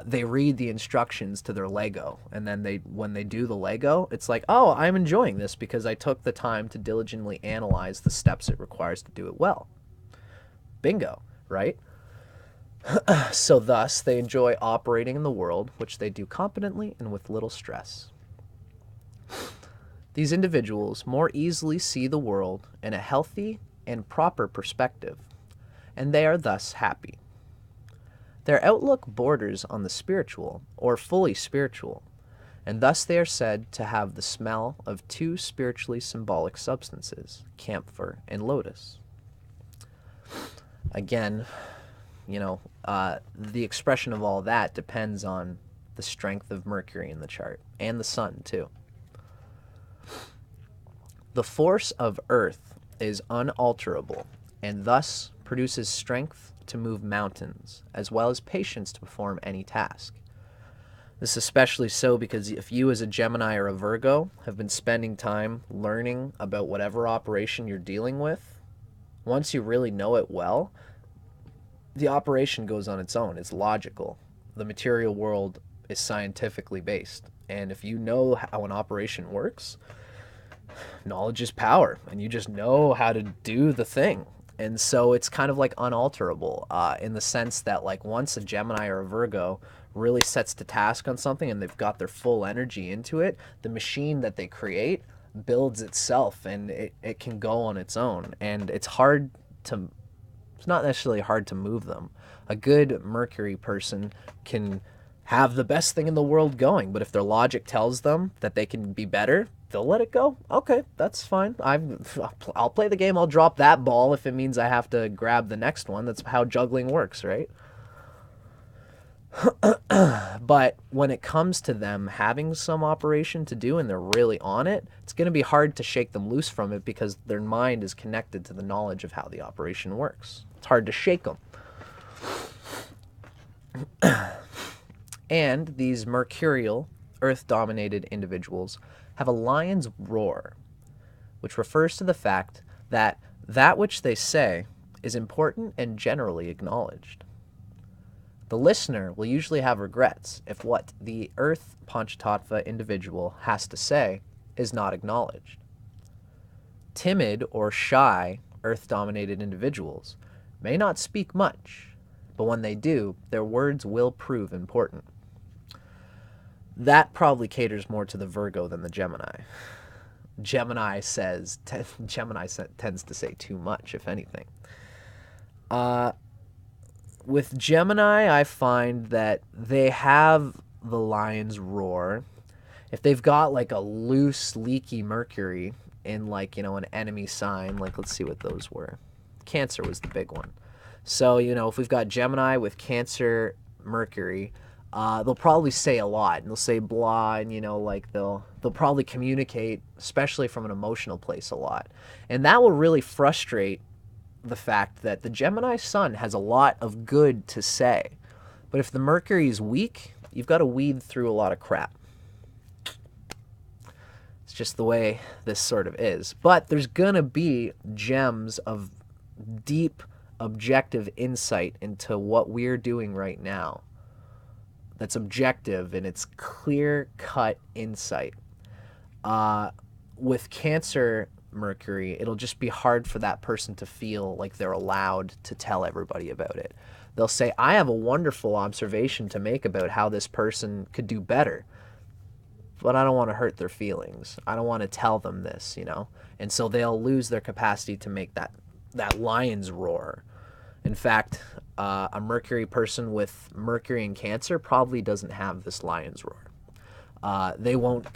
they read the instructions to their Lego, and then when they do the Lego, it's like, oh, I'm enjoying this because I took the time to diligently analyze the steps it requires to do it well. Bingo, right? So thus, they enjoy operating in the world, which they do competently and with little stress. These individuals more easily see the world in a healthy and proper perspective, and they are thus happy. Their outlook borders on the spiritual, or fully spiritual, and thus they are said to have the smell of 2 spiritually symbolic substances, camphor and lotus. Again, the expression of all that depends on the strength of Mercury in the chart, and the sun too. The force of Earth is unalterable, and thus produces strength to move mountains, as well as patience to perform any task. This is especially so because if you as a Gemini or a Virgo have been spending time learning about whatever operation you're dealing with, once you really know it well, the operation goes on its own. It's logical. The material world is scientifically based. And if you know how an operation works, knowledge is power, and you just know how to do the thing. And so it's kind of like unalterable in the sense that like once a Gemini or a Virgo really sets to task on something and they've got their full energy into it, the machine that they create builds itself, and it can go on its own. And it's not necessarily hard to move them. A good Mercury person can have the best thing in the world going, but if their logic tells them that they can be better, they'll let it go. Okay, that's fine. I'll play the game. I'll drop that ball if it means I have to grab the next one. That's how juggling works, right? But when it comes to them having some operation to do and they're really on it, it's going to be hard to shake them loose from it because their mind is connected to the knowledge of how the operation works. It's hard to shake them. And these mercurial, earth-dominated individuals have a lion's roar, which refers to the fact that which they say is important and generally acknowledged. The listener will usually have regrets if what the Earth Pancha Tattva individual has to say is not acknowledged. Timid or shy Earth-dominated individuals may not speak much, but when they do, their words will prove important. That probably caters more to the Virgo than the Gemini. Gemini tends to say too much, if anything. With Gemini, I find that they have the lion's roar. If they've got like a loose, leaky Mercury in like, an enemy sign, like let's see what those were. Cancer was the big one. So, if we've got Gemini with Cancer Mercury, they'll probably say a lot, and they'll say blah, and they'll probably communicate, especially from an emotional place, a lot. And that will really frustrate the fact that the Gemini sun has a lot of good to say. But if the Mercury is weak, you've got to weed through a lot of crap. It's just the way this sort of is. But there's gonna be gems of deep, objective insight into what we're doing right now. That's objective and it's clear-cut insight. With Cancer Mercury, it'll just be hard for that person to feel like they're allowed to tell everybody about it. They'll say, I have a wonderful observation to make about how this person could do better, but I don't want to hurt their feelings. I don't want to tell them this, And so they'll lose their capacity to make that lion's roar. In fact, a Mercury person with Mercury in Cancer probably doesn't have this lion's roar. They won't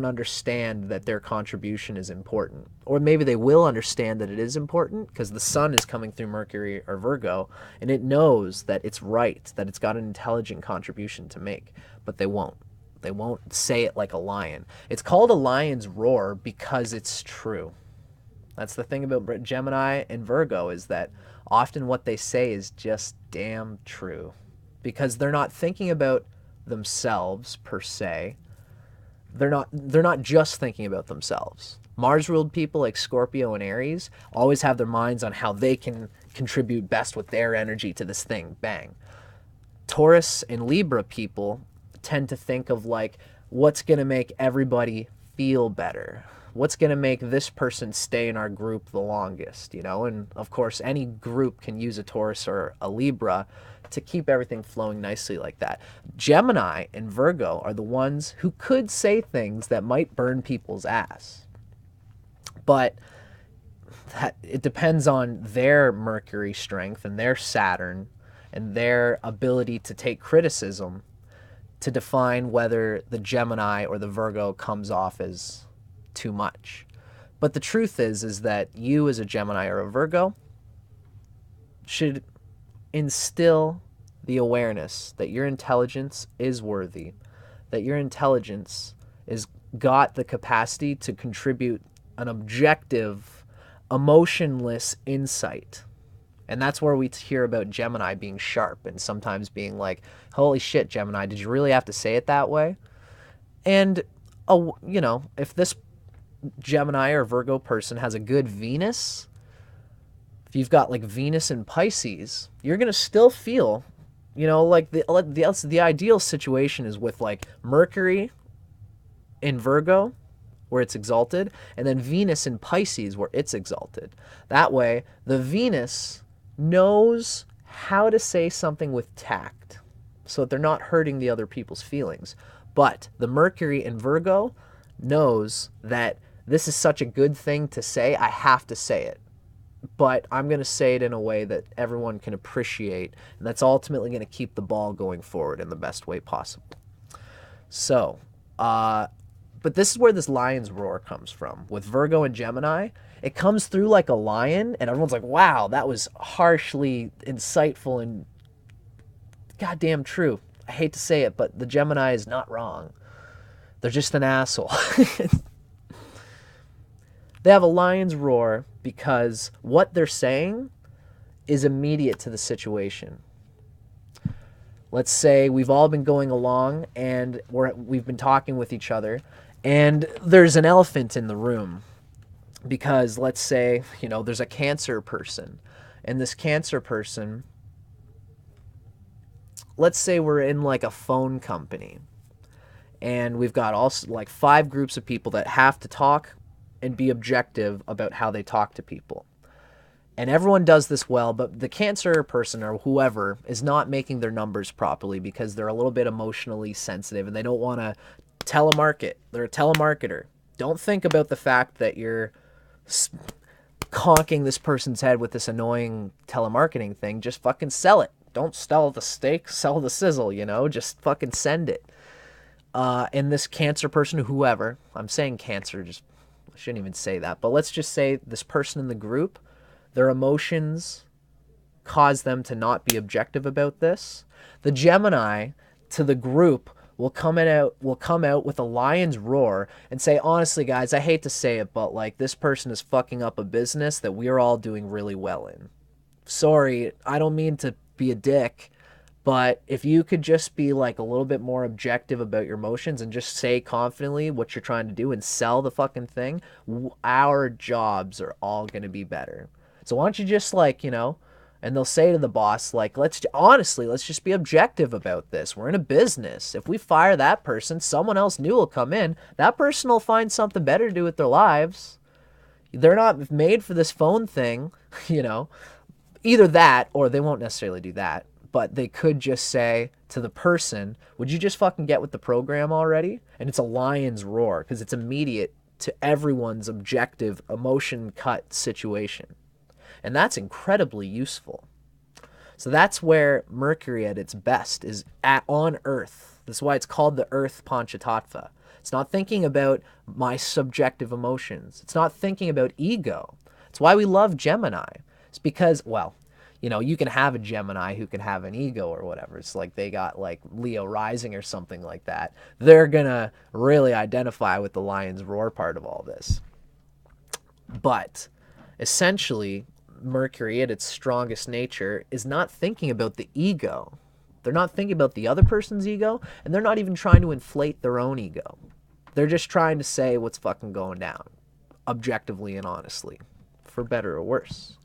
understand that their contribution is important. Or maybe they will understand that it is important because the sun is coming through Mercury or Virgo and it knows that it's right, that it's got an intelligent contribution to make, but they won't. They won't say it like a lion. It's called a lion's roar because it's true. That's the thing about Gemini and Virgo, is that often what they say is just damn true because they're not thinking about themselves per se. They're not just thinking about themselves. Mars-ruled people like Scorpio and Aries always have their minds on how they can contribute best with their energy to this thing. Bang. Taurus and Libra people tend to think of like, what's going to make everybody feel better? What's going to make this person stay in our group the longest, And of course, any group can use a Taurus or a Libra to keep everything flowing nicely like that. Gemini and Virgo are the ones who could say things that might burn people's ass. But it depends on their Mercury strength and their Saturn and their ability to take criticism to define whether the Gemini or the Virgo comes off as too much. But the truth is that you as a Gemini or a Virgo should instill the awareness that your intelligence is worthy, that your intelligence is got the capacity to contribute an objective, emotionless insight. And that's where we hear about Gemini being sharp and sometimes being like, holy shit, Gemini, did you really have to say it that way? And, if this Gemini or Virgo person has a good Venus, if you've got like Venus in Pisces, you're going to still feel, like the ideal situation is with like Mercury in Virgo where it's exalted and then Venus in Pisces where it's exalted. That way the Venus knows how to say something with tact so that they're not hurting the other people's feelings. But the Mercury in Virgo knows that this is such a good thing to say, I have to say it. But I'm going to say it in a way that everyone can appreciate, and that's ultimately going to keep the ball going forward in the best way possible. So, but this is where this lion's roar comes from. With Virgo and Gemini, it comes through like a lion, and everyone's like, wow, that was harshly insightful and goddamn true. I hate to say it, but the Gemini is not wrong. They're just an asshole. They have a lion's roar because what they're saying is immediate to the situation. Let's say we've all been going along and we've been talking with each other, and there's an elephant in the room because let's say, there's a Cancer person, and this Cancer person, let's say we're in like a phone company, and we've got also like 5 groups of people that have to talk and be objective about how they talk to people. And everyone does this well, but the Cancer person or whoever is not making their numbers properly because they're a little bit emotionally sensitive and they don't want to telemarket. They're a telemarketer. Don't think about the fact that you're conking this person's head with this annoying telemarketing thing. Just fucking sell it. Don't sell the steak, sell the sizzle, just fucking send it. And this Cancer person, whoever, I'm saying Cancer, I shouldn't even say that, but let's just say this person in the group, their emotions cause them to not be objective about this. The Gemini to the group will come out with a lion's roar and say, honestly, guys, I hate to say it, but like this person is fucking up a business that we're all doing really well in. Sorry, I don't mean to be a dick, but if you could just be like a little bit more objective about your emotions and just say confidently what you're trying to do and sell the fucking thing, our jobs are all going to be better. So why don't you just and they'll say to the boss, like, let's just be objective about this. We're in a business. If we fire that person, someone else new will come in. That person will find something better to do with their lives. They're not made for this phone thing, Either that, or they won't necessarily do that. But they could just say to the person, would you just fucking get with the program already? And it's a lion's roar because it's immediate to everyone's objective emotion cut situation. And that's incredibly useful. So that's where Mercury at its best is on Earth. This is why it's called the Earth Pancha Tattva. It's not thinking about my subjective emotions. It's not thinking about ego. It's why we love Gemini. It's because, you can have a Gemini who can have an ego or whatever. It's like they got like Leo rising or something like that. They're going to really identify with the lion's roar part of all this. But essentially, Mercury at its strongest nature is not thinking about the ego. They're not thinking about the other person's ego, and they're not even trying to inflate their own ego. They're just trying to say what's fucking going down, objectively and honestly, for better or worse.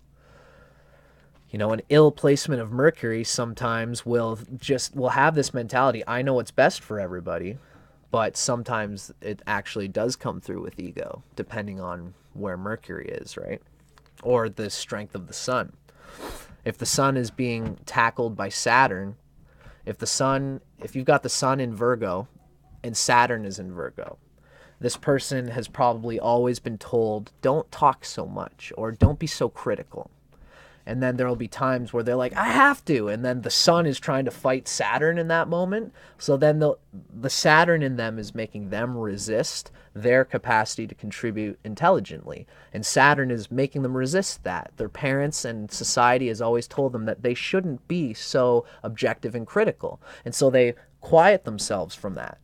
An ill placement of Mercury sometimes will have this mentality, I know what's best for everybody, but sometimes it actually does come through with ego, depending on where Mercury is, right? Or the strength of the sun. If the sun is being tackled by Saturn, if you've got the sun in Virgo and Saturn is in Virgo, this person has probably always been told, don't talk so much or don't be so critical. And then there will be times where they're like, I have to. And then the sun is trying to fight Saturn in that moment. So then the Saturn in them is making them resist their capacity to contribute intelligently. And Saturn is making them resist that. Their parents and society has always told them that they shouldn't be so objective and critical. And so they quiet themselves from that.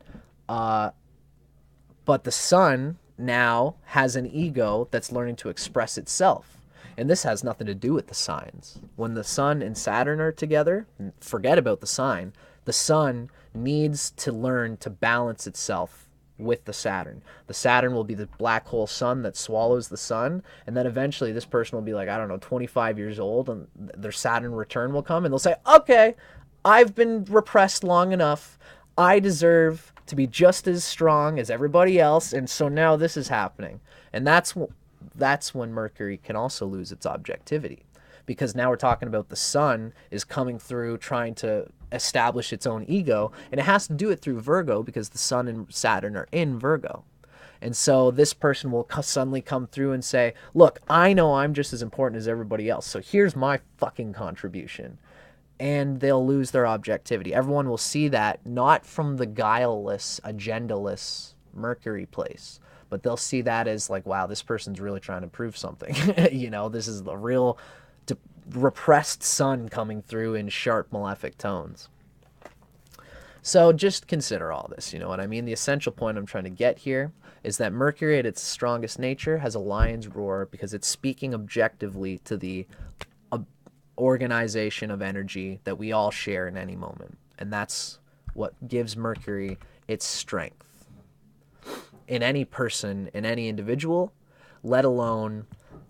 But the sun now has an ego that's learning to express itself. And this has nothing to do with the signs. When the sun and Saturn are together, forget about the sign. The sun needs to learn to balance itself with the Saturn. The Saturn will be the black hole sun that swallows the sun. And then eventually this person will be like, 25 years old, and their Saturn return will come. And they'll say, okay, I've been repressed long enough. I deserve to be just as strong as everybody else. And so now this is happening. And that's when Mercury can also lose its objectivity, because now we're talking about the sun is coming through trying to establish its own ego, and it has to do it through Virgo because the sun and Saturn are in Virgo. And so this person will suddenly come through and say, look, I know I'm just as important as everybody else, so here's my fucking contribution. And they'll lose their objectivity. Everyone will see that not from the guileless, agendaless Mercury place, but they'll see that as like, wow, this person's really trying to prove something. You know, this is the real repressed sun coming through in sharp malefic tones. So just consider all this, you know what I mean? The essential point I'm trying to get here is that Mercury at its strongest nature has a lion's roar because it's speaking objectively to the organization of energy that we all share in any moment. And that's what gives Mercury its strength in any person, in any individual, let alone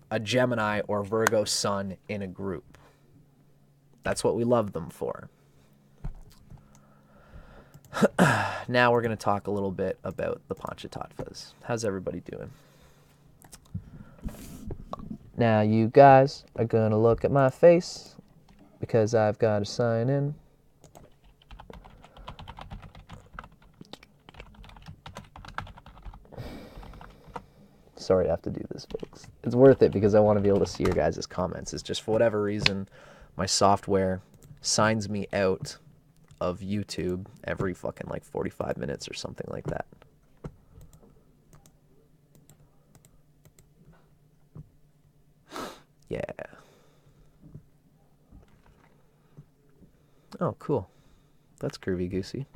a Gemini or Virgo sun in a group. That's what we love them for. Now we're going to talk a little bit about the Pancha Tattvas. How's everybody doing? Now you guys are going to look at my face because I've got to sign in. Sorry I have to do this, folks. It's worth it because I want to be able to see your guys' comments. It's just for whatever reason, my software signs me out of YouTube every fucking like 45 minutes or something like that. Yeah. Oh, cool. That's groovy goosey.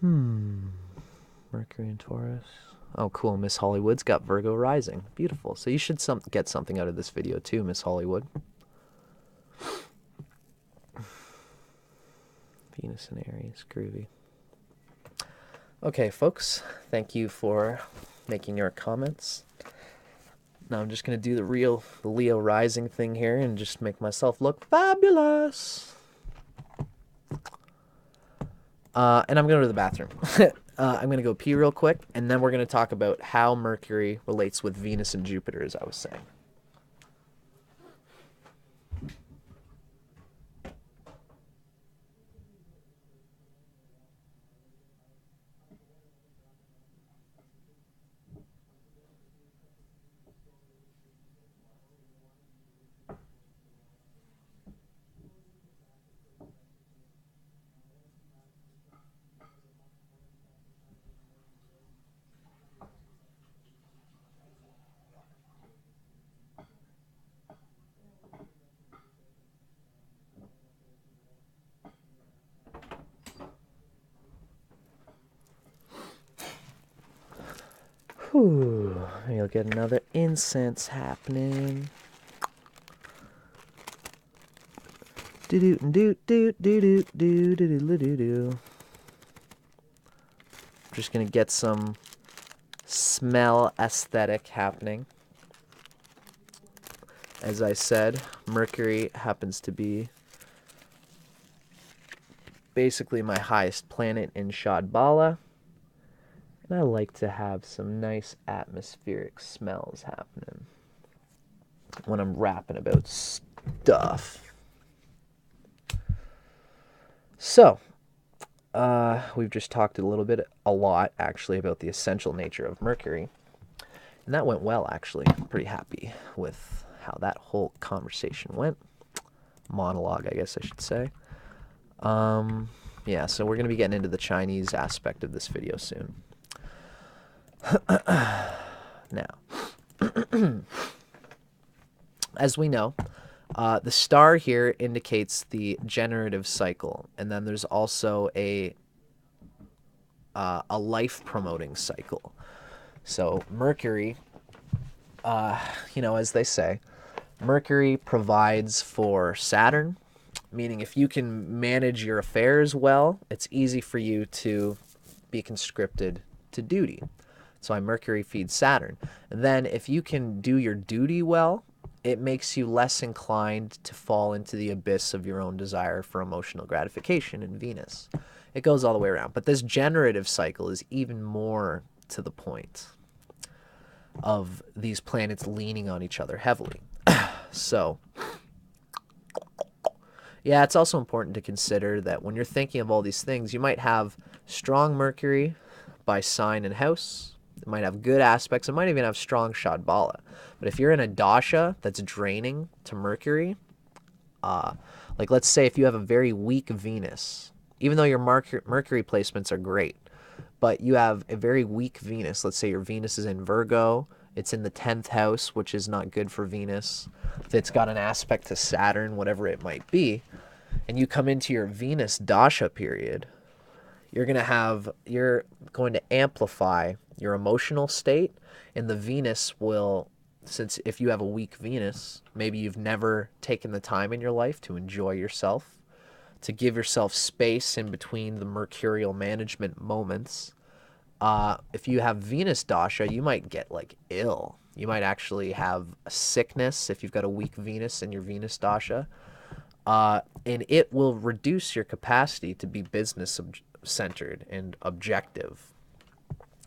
Mercury and Taurus. Oh, cool. Miss Hollywood's got Virgo rising. Beautiful. So you should get something out of this video too, Miss Hollywood. Venus and Aries. Groovy. Okay, folks. Thank you for making your comments. Now I'm just going to do the Leo rising thing here and just make myself look fabulous. And I'm going to go to the bathroom. I'm going to go pee real quick, and then we're going to talk about how Mercury relates with Venus and Jupiter, as I was saying. Whew, you'll get another incense happening. Just gonna get some smell aesthetic happening. As I said, Mercury happens to be basically my highest planet in Shadbala. And I like to have some nice atmospheric smells happening when I'm rapping about stuff. So, we've just talked a lot, actually, about the essential nature of Mercury. And that went well, actually. I'm pretty happy with how that whole conversation went. Monologue, I guess I should say. Yeah, so we're going to be getting into the Chinese aspect of this video soon. Now, as we know, the star here indicates the generative cycle, and then there's also a life-promoting cycle. So Mercury, you know, as they say, Mercury provides for Saturn, meaning if you can manage your affairs well, it's easy for you to be conscripted to duty. That's why Mercury feeds Saturn. And then if you can do your duty well, it makes you less inclined to fall into the abyss of your own desire for emotional gratification in Venus. It goes all the way around. But this generative cycle is even more to the point of these planets leaning on each other heavily. So, yeah, it's also important to consider that when you're thinking of all these things, you might have strong Mercury by sign and house. It might have good aspects. It might even have strong Shadbala. But if you're in a Dasha that's draining to Mercury, like let's say if you have a very weak Venus, even though your Mercury placements are great, but you have a very weak Venus. Let's say your Venus is in Virgo. It's in the 10th house, which is not good for Venus. If it's got an aspect to Saturn, whatever it might be, and you come into your Venus Dasha period, you're going to amplify your emotional state, and the Venus will, since if you have a weak Venus, maybe you've never taken the time in your life to enjoy yourself, to give yourself space in between the mercurial management moments. If you have Venus Dasha, you might get like ill. You might actually have a sickness if you've got a weak Venus in your Venus Dasha. And it will reduce your capacity to be business centered and objective.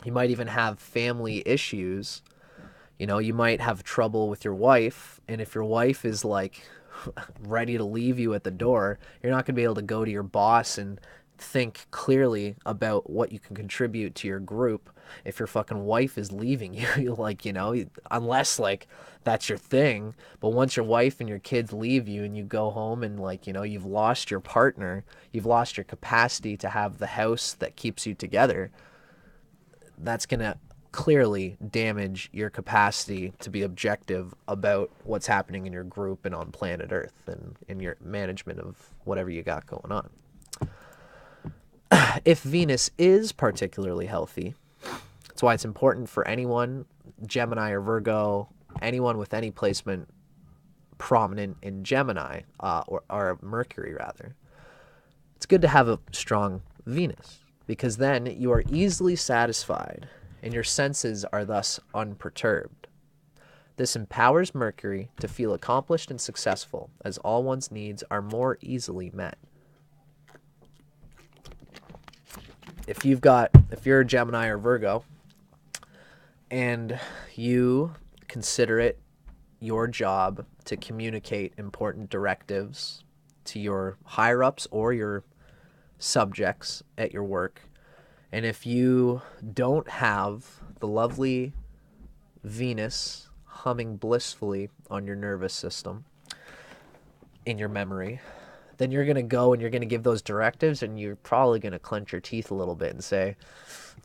You might even have family issues. You know, you might have trouble with your wife, and if your wife is like ready to leave you at the door, you're not going to be able to go to your boss and think clearly about what you can contribute to your group if your fucking wife is leaving you. Like, you know, unless like that's your thing. But once your wife and your kids leave you and you go home and like, you know, you've lost your partner, you've lost your capacity to have the house that keeps you together, that's going to clearly damage your capacity to be objective about what's happening in your group and on planet Earth and in your management of whatever you got going on. If Venus is particularly healthy, that's why it's important for anyone, Gemini or Virgo, anyone with any placement prominent in Gemini, or Mercury rather. It's good to have a strong Venus, because then you are easily satisfied and your senses are thus unperturbed. This empowers Mercury to feel accomplished and successful, as all one's needs are more easily met. If you're a Gemini or Virgo and you consider it your job to communicate important directives to your higher ups or your subjects at your work, and if you don't have the lovely Venus humming blissfully on your nervous system in your memory, then you're going to go and you're going to give those directives, and you're probably going to clench your teeth a little bit and say,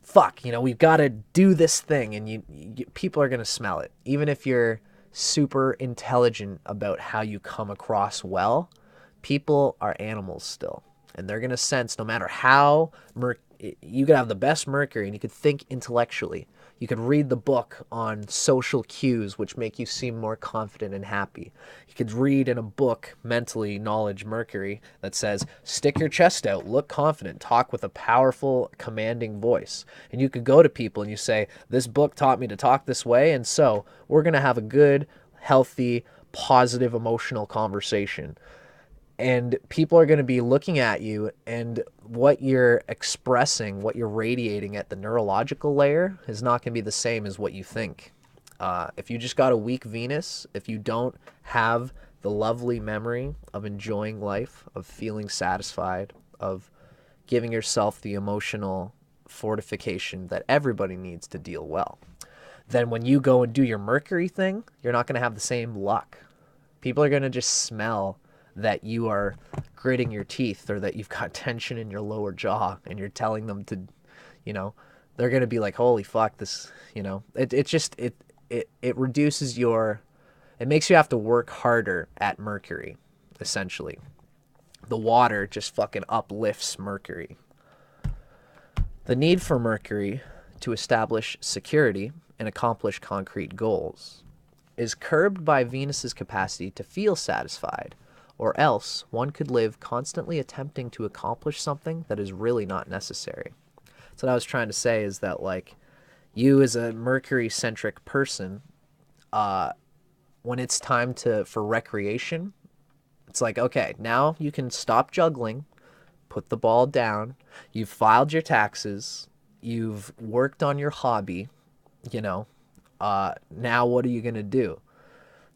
fuck, you know, we've got to do this thing. And people are going to smell it. Even if you're super intelligent about how you come across well, people are animals still. And they're going to sense, no matter how you could have the best Mercury and you could think intellectually. You could read the book on social cues, which make you seem more confident and happy. You could read in a book, mentally, knowledge Mercury, that says, stick your chest out, look confident, talk with a powerful, commanding voice. And you could go to people and you say, this book taught me to talk this way, and so we're going to have a good, healthy, positive, emotional conversation. And people are going to be looking at you, and what you're expressing, what you're radiating at the neurological layer is not going to be the same as what you think. If you just got a weak Venus, if you don't have the lovely memory of enjoying life, of feeling satisfied, of giving yourself the emotional fortification that everybody needs to deal well, then when you go and do your Mercury thing, you're not going to have the same luck. People are going to just smell that you are gritting your teeth, or that you've got tension in your lower jaw, and you're telling them to, you know, they're going to be like, holy fuck, this, you know, it reduces it makes you have to work harder at Mercury, essentially. The water just fucking uplifts Mercury. The need for Mercury to establish security and accomplish concrete goals is curbed by Venus's capacity to feel satisfied, or else one could live constantly attempting to accomplish something that is really not necessary. So what I was trying to say is that, like, you as a Mercury-centric person, when it's time for recreation, it's like, okay, now you can stop juggling, put the ball down, you've filed your taxes, you've worked on your hobby, you know, now what are you going to do?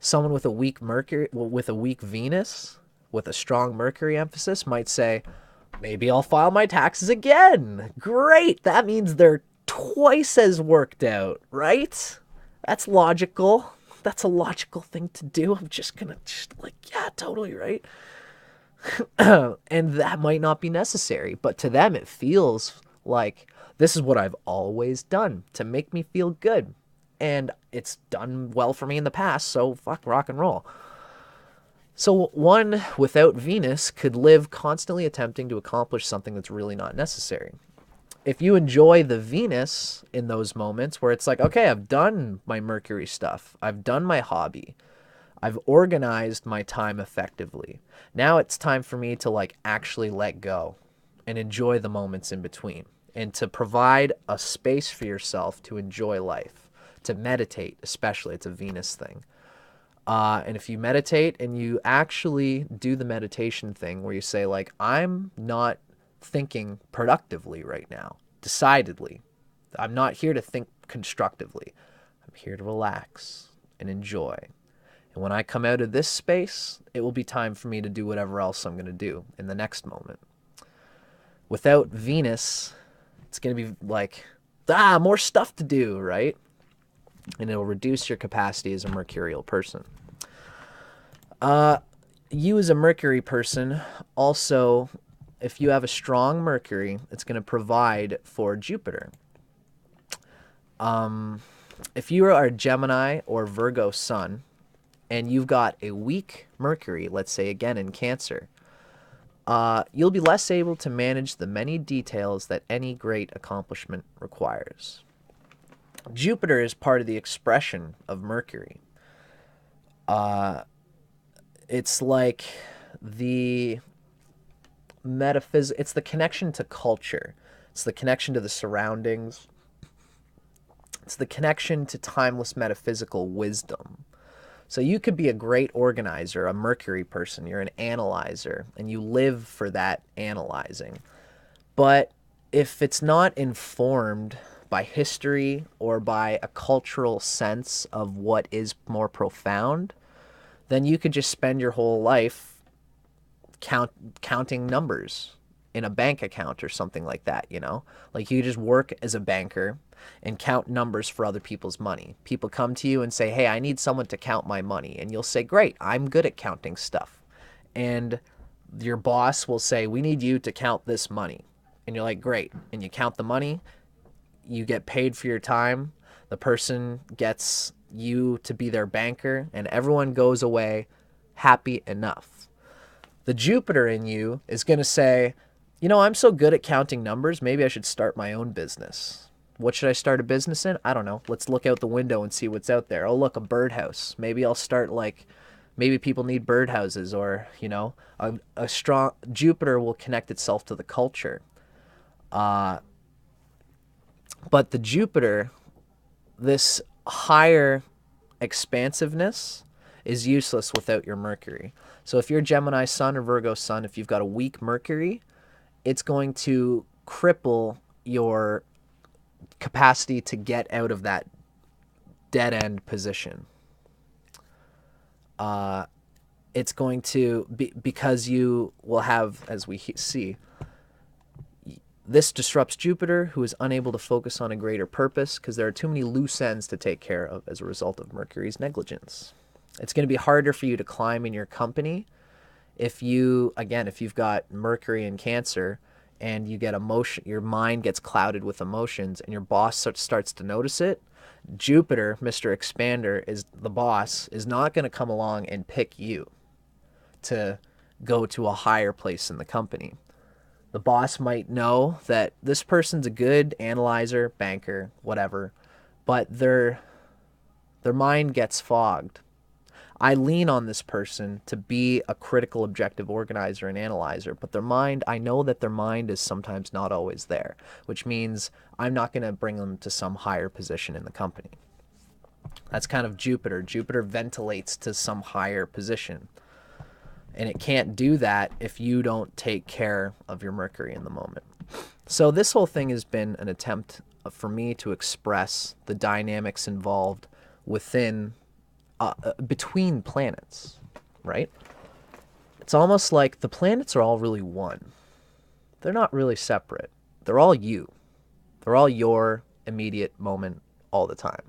Someone with a weak Mercury, with a weak Venus, with a strong Mercury emphasis might say, maybe I'll file my taxes again. Great. That means they're twice as worked out, right? That's logical. That's a logical thing to do. I'm just gonna yeah, totally, right? And that might not be necessary, but to them it feels like this is what I've always done to make me feel good. And it's done well for me in the past, so fuck rock and roll. So one without Venus could live constantly attempting to accomplish something that's really not necessary. If you enjoy the Venus in those moments where it's like, okay, I've done my Mercury stuff, I've done my hobby, I've organized my time effectively. Now it's time for me to like actually let go and enjoy the moments in between and to provide a space for yourself to enjoy life, to meditate, especially. It's a Venus thing. And if you meditate and you actually do the meditation thing where you say like, I'm not thinking productively right now, decidedly. I'm not here to think constructively. I'm here to relax and enjoy. And when I come out of this space, it will be time for me to do whatever else I'm going to do in the next moment. Without Venus, it's going to be like, more stuff to do, right? And it'll reduce your capacity as a mercurial person. You as a Mercury person, also, if you have a strong Mercury, it's going to provide for Jupiter. If you are a Gemini or Virgo sun, and you've got a weak Mercury, let's say again in Cancer, you'll be less able to manage the many details that any great accomplishment requires. Jupiter is part of the expression of Mercury. It's like the it's the connection to culture. It's the connection to the surroundings. It's the connection to timeless metaphysical wisdom. So you could be a great organizer, a Mercury person. You're an analyzer, and you live for that analyzing. But if it's not informed by history or by a cultural sense of what is more profound, then you could just spend your whole life counting numbers in a bank account or something like that, you know? Like you just work as a banker and count numbers for other people's money. People come to you and say, hey, I need someone to count my money. And you'll say, great, I'm good at counting stuff. And your boss will say, we need you to count this money. And you're like, great. And you count the money. You get paid for your time. The person gets you to be their banker, and everyone goes away happy enough. The Jupiter in you is going to say, you know, I'm so good at counting numbers, maybe I should start my own business. What should I start a business in? I don't know. Let's look out the window and see what's out there. Oh, look, a birdhouse. Maybe I'll start maybe people need birdhouses, or, you know, a strong Jupiter will connect itself to the culture. But the Jupiter, this higher expansiveness, is useless without your Mercury. So if you're Gemini sun or Virgo sun, if you've got a weak Mercury, it's going to cripple your capacity to get out of that dead end position. It's going to be, because you will have, as we see, this disrupts Jupiter, who is unable to focus on a greater purpose because there are too many loose ends to take care of as a result of Mercury's negligence. It's going to be harder for you to climb in your company if you've got Mercury in Cancer and you get emotion, your mind gets clouded with emotions and your boss starts to notice it. Jupiter, Mr. Expander, is the boss, is not going to come along and pick you to go to a higher place in the company. The boss might know that this person's a good analyzer, banker, whatever, but their mind gets fogged. I lean on this person to be a critical, objective organizer and analyzer, but I know that their mind is sometimes not always there, which means I'm not going to bring them to some higher position in the company. That's kind of Jupiter. Jupiter ventilates to some higher position. And it can't do that if you don't take care of your Mercury in the moment. So this whole thing has been an attempt for me to express the dynamics involved within between planets, right? It's almost like the planets are all really one. They're not really separate. They're all you. They're all your immediate moment all the time.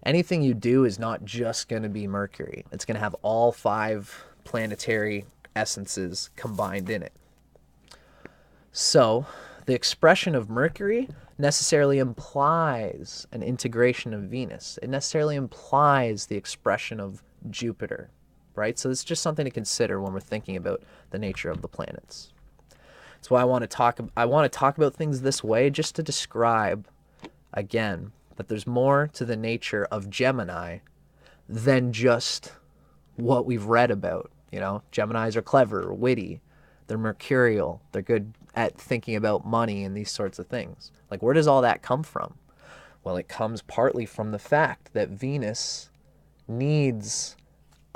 Anything you do is not just going to be Mercury. It's going to have all 5 planetary essences combined in it. So the expression of Mercury necessarily implies an integration of Venus. It necessarily implies the expression of Jupiter, right? So it's just something to consider when we're thinking about the nature of the planets. That's why I want to talk about things this way, just to describe, again, that there's more to the nature of Gemini than just what we've read about. You know, Geminis are clever, witty, they're mercurial, they're good at thinking about money and these sorts of things. Like, where does all that come from? Well, it comes partly from the fact that Venus needs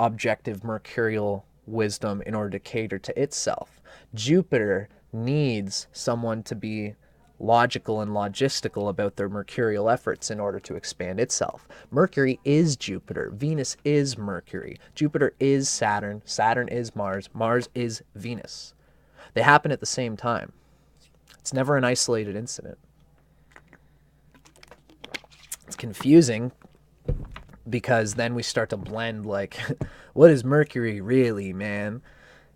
objective mercurial wisdom in order to cater to itself. Jupiter needs someone to be logical and logistical about their mercurial efforts in order to expand itself. Mercury is Jupiter. Venus is Mercury. Jupiter is Saturn. Saturn is Mars. Mars is Venus. They happen at the same time. It's never an isolated incident. It's confusing because then we start to blend, like, what is Mercury really, man?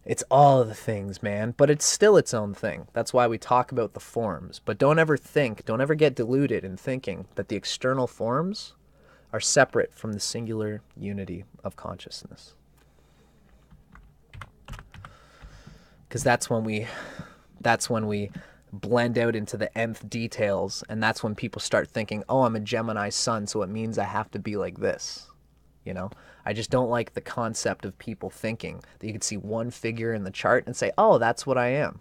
It's all of the things, man, but it's still its own thing. That's why we talk about the forms. But don't ever get deluded in thinking that the external forms are separate from the singular unity of consciousness. Because that's when we blend out into the nth details, and that's when people start thinking, oh, I'm a Gemini sun, so it means I have to be like this. You know, I just don't like the concept of people thinking that you could see one figure in the chart and say, oh, that's what I am.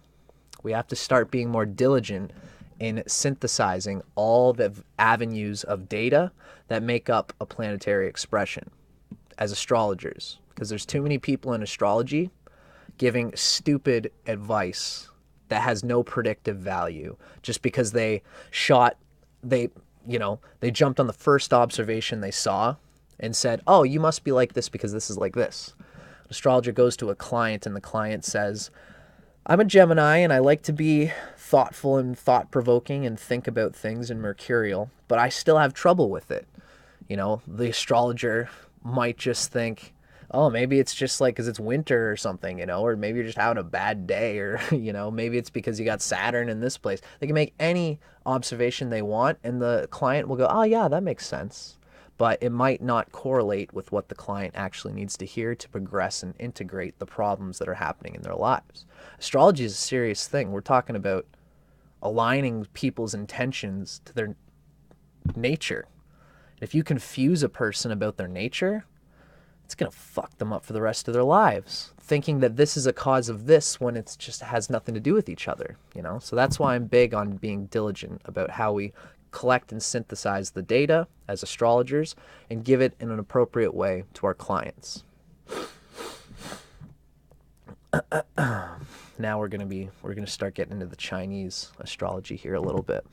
We have to start being more diligent in synthesizing all the avenues of data that make up a planetary expression as astrologers, because there's too many people in astrology giving stupid advice that has no predictive value just because they jumped on the first observation they saw and said, oh, you must be like this because this is like this. An astrologer goes to a client and the client says, I'm a Gemini and I like to be thoughtful and thought-provoking and think about things in mercurial, but I still have trouble with it. You know, the astrologer might just think, oh, maybe it's just like because it's winter or something, you know, or maybe you're just having a bad day, or, you know, maybe it's because you got Saturn in this place. They can make any observation they want and the client will go, oh, yeah, that makes sense. But it might not correlate with what the client actually needs to hear to progress and integrate the problems that are happening in their lives. Astrology is a serious thing. We're talking about aligning people's intentions to their nature. If you confuse a person about their nature, it's going to fuck them up for the rest of their lives, thinking that this is a cause of this when it just has nothing to do with each other, you know? So that's why I'm big on being diligent about how we collect and synthesize the data as astrologers and give it in an appropriate way to our clients. Now we're going to start getting into the Chinese astrology here a little bit.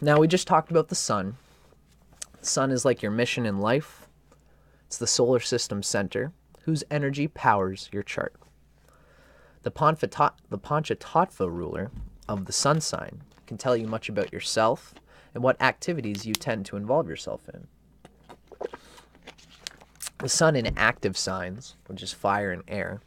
Now we just talked about the sun. The sun is like your mission in life. It's the solar system center whose energy powers your chart. The Pancha Tattva ruler of the sun sign can tell you much about yourself and what activities you tend to involve yourself in. The sun in active signs, which is fire and air,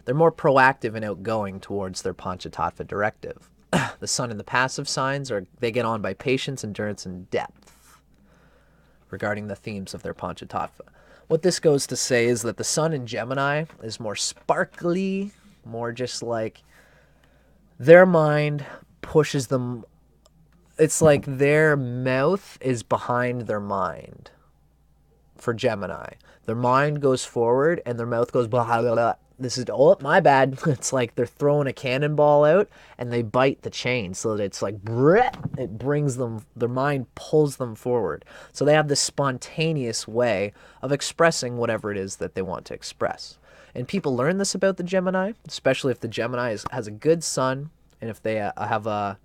they're more proactive and outgoing towards their Pancha Tattva directive. The sun in the passive signs, they get on by patience, endurance, and depth regarding the themes of their Pancha Tattva. What this goes to say is that the sun in Gemini is more sparkly, more just like their mind pushes them. It's like their mouth is behind their mind for Gemini. Their mind goes forward and their mouth goes blah, blah, blah. This is, oh, my bad. It's like they're throwing a cannonball out and they bite the chain so that it's like, it brings them, their mind pulls them forward. So they have this spontaneous way of expressing whatever it is that they want to express. And people learn this about the Gemini, especially if the Gemini has a good sun and if they have a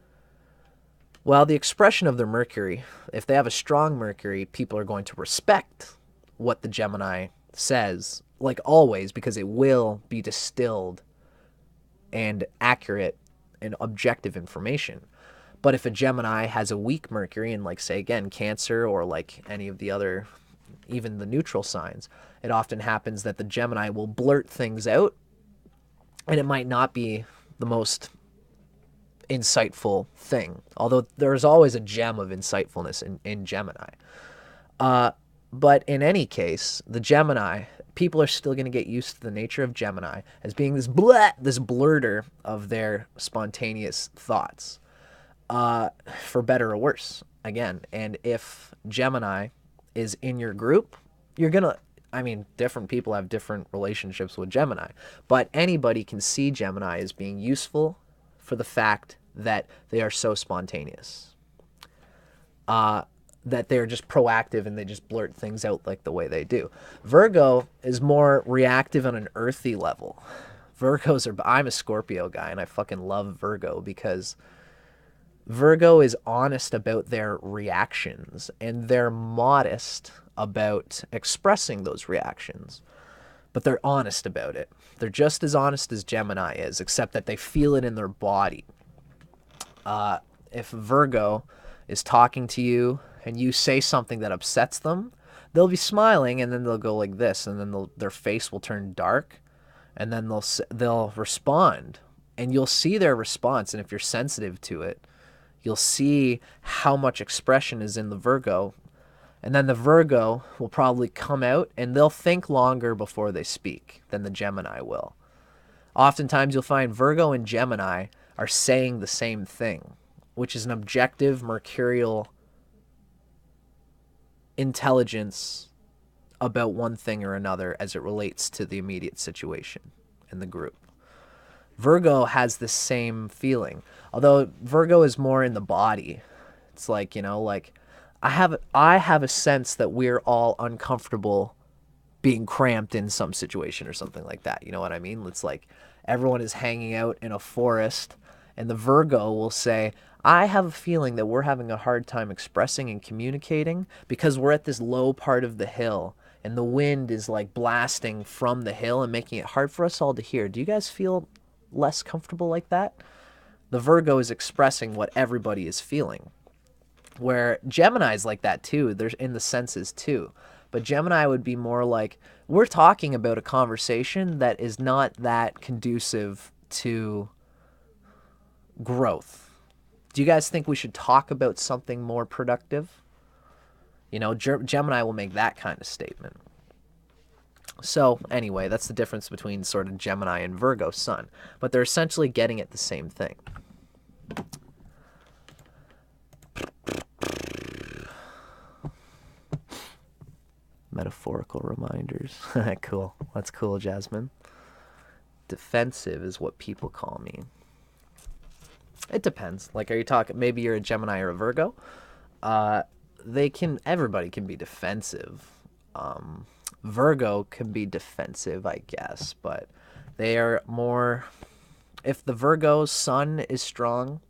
Well, the expression of their Mercury, if they have a strong Mercury, people are going to respect what the Gemini says, like always, because it will be distilled and accurate and objective information. But if a Gemini has a weak Mercury in, like, say, again, Cancer or like any of the other, even the neutral signs, it often happens that the Gemini will blurt things out, and it might not be the most insightful thing, although there's always a gem of insightfulness in Gemini. But in any case, the Gemini, people are still going to get used to the nature of Gemini as being this blurter of their spontaneous thoughts, for better or worse, again. And if Gemini is in your group, you're going to, I mean, different people have different relationships with Gemini, but anybody can see Gemini as being useful for the fact that they are so spontaneous, that they're just proactive and they just blurt things out like the way they do. Virgo is more reactive on an earthy level. I'm a Scorpio guy, and I fucking love Virgo because Virgo is honest about their reactions, and they're modest about expressing those reactions, but they're honest about it. They're just as honest as Gemini is, except that they feel it in their body. If Virgo is talking to you and you say something that upsets them, they'll be smiling, and then they'll go like this, and then their face will turn dark, and then they'll respond, and you'll see their response. And if you're sensitive to it, you'll see how much expression is in the Virgo, and then the Virgo will probably come out, and they'll think longer before they speak than the Gemini will. Oftentimes you'll find Virgo and Gemini are saying the same thing, which is an objective mercurial intelligence about one thing or another as it relates to the immediate situation in the group. Virgo has the same feeling, although Virgo is more in the body. It's like, like I have a sense that we're all uncomfortable being cramped in some situation or something like that. You know what I mean? It's like everyone is hanging out in a forest, and the Virgo will say, I have a feeling that we're having a hard time expressing and communicating because we're at this low part of the hill, and the wind is like blasting from the hill and making it hard for us all to hear. Do you guys feel less comfortable like that? The Virgo is expressing what everybody is feeling, where Gemini is like that too. There's in the senses too. But Gemini would be more like, we're talking about a conversation that is not that conducive to growth. Do you guys think we should talk about something more productive? Gemini will make that kind of statement. So anyway, that's the difference between sort of Gemini and Virgo sun. But they're essentially getting at the same thing. Metaphorical reminders. Cool. That's cool, Jasmine. Defensive is what people call me. It depends. Like, are you talking, maybe you're a Gemini or a Virgo? Everybody can be defensive. Virgo can be defensive, I guess, but they are more, if the Virgo sun is strong,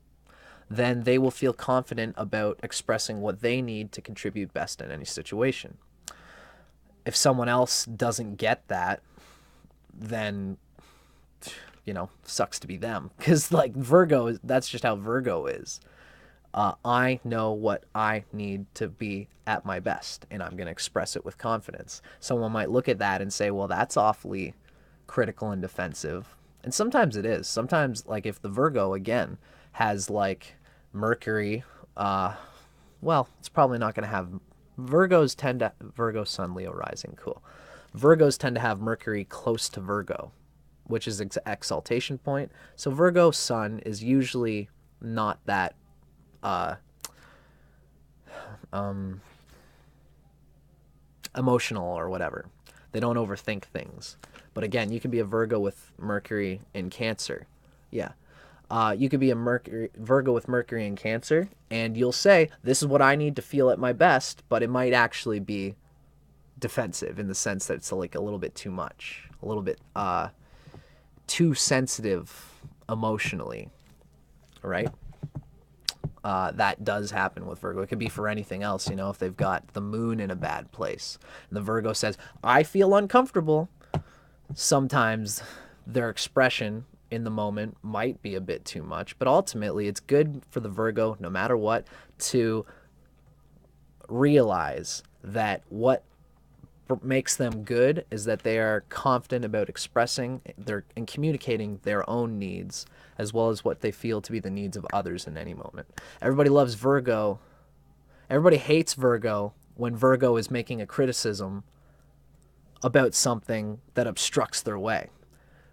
then they will feel confident about expressing what they need to contribute best in any situation. If someone else doesn't get that, then, sucks to be them. Because, like, Virgo, that's just how Virgo is. I know what I need to be at my best, and I'm going to express it with confidence. Someone might look at that and say, well, that's awfully critical and defensive. And sometimes it is. Sometimes, like, if the Virgo, again, has, like, Mercury, it's probably not going to have... Virgo sun, Leo rising, cool. Virgos tend to have Mercury close to Virgo, which is exaltation point. So Virgo sun is usually not that emotional or whatever. They don't overthink things. But again, you can be a Virgo with Mercury in Cancer. Yeah. You could be a Virgo with Mercury in Cancer, and you'll say, this is what I need to feel at my best, but it might actually be defensive in the sense that it's like a little bit too much, a little bit too sensitive emotionally, right? that does happen with Virgo. It could be for anything else, you know, if they've got the moon in a bad place. And the Virgo says, I feel uncomfortable. Sometimes their expression in the moment might be a bit too much, but ultimately it's good for the Virgo, no matter what, to realize that what makes them good is that they are confident about expressing and communicating their own needs, as well as what they feel to be the needs of others in any moment. Everybody loves Virgo. Everybody hates Virgo when Virgo is making a criticism about something that obstructs their way.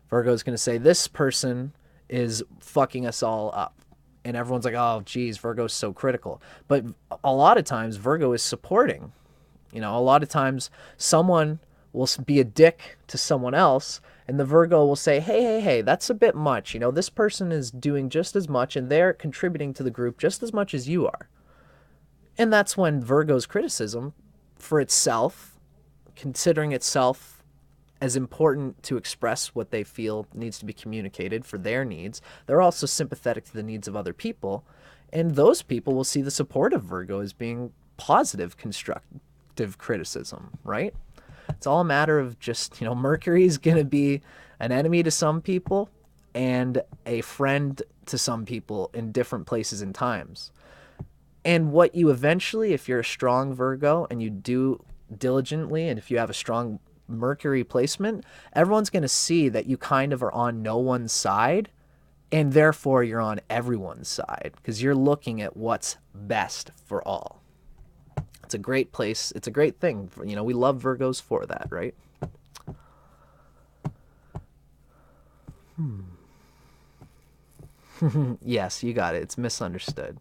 Virgo is going to say, this person is fucking us all up. And everyone's like, oh, geez, Virgo's so critical. But a lot of times Virgo is supporting. You know, a lot of times someone will be a dick to someone else, and the Virgo will say, hey, that's a bit much. You know, this person is doing just as much, and they're contributing to the group just as much as you are. And that's when Virgo's criticism for itself, considering itself as important to express what they feel needs to be communicated for their needs, they're also sympathetic to the needs of other people. And those people will see the support of Virgo as being positive, constructive criticism, right? It's all a matter of just, you know, Mercury is going to be an enemy to some people and a friend to some people in different places and times. And what you eventually, if you're a strong Virgo and you do diligently, and if you have a strong Mercury placement, everyone's going to see that you kind of are on no one's side, and therefore you're on everyone's side because you're looking at what's best for all. It's a great place. It's a great thing. You know, we love Virgos for that, right? Yes, you got it. It's misunderstood.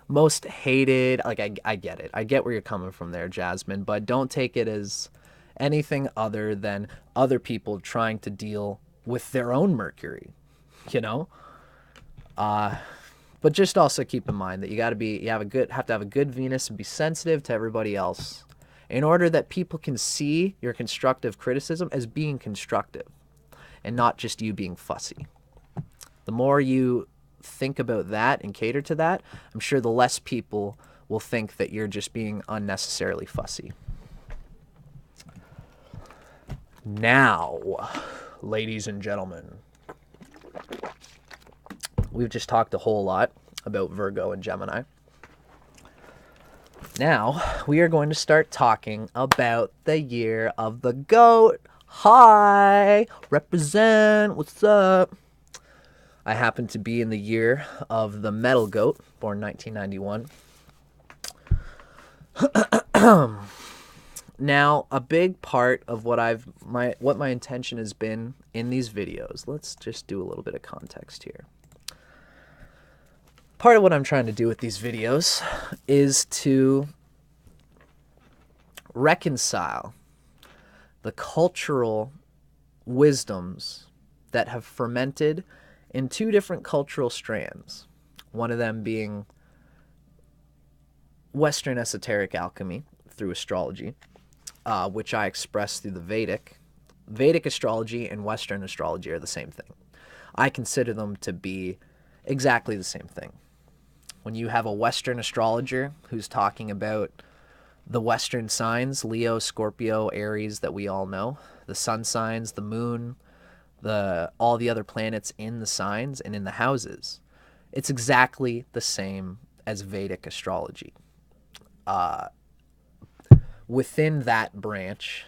Most hated, like I get it. I get where you're coming from there, Jasmine, but don't take it as anything other than other people trying to deal with their own Mercury, you know? But just also keep in mind that you have to have a good Venus and be sensitive to everybody else in order that people can see your constructive criticism as being constructive and not just you being fussy. The more you think about that and cater to that, I'm sure the less people will think that you're just being unnecessarily fussy. Now, ladies and gentlemen, we've just talked a whole lot about Virgo and Gemini. Now, we are going to start talking about the year of the goat. Hi! Represent! What's up? I happen to be in the year of the metal goat, born 1991. Now, a big part of what my intention has been in these videos, let's just do a little bit of context here. Part of what I'm trying to do with these videos is to reconcile the cultural wisdoms that have fermented in two different cultural strands. One of them being Western esoteric alchemy through astrology, which I express through the Vedic. Vedic astrology and Western astrology are the same thing. I consider them to be exactly the same thing. When you have a Western astrologer who's talking about the Western signs, Leo, Scorpio, Aries, that we all know, the sun signs, the moon, all the other planets in the signs and in the houses, it's exactly the same as Vedic astrology. Within that branch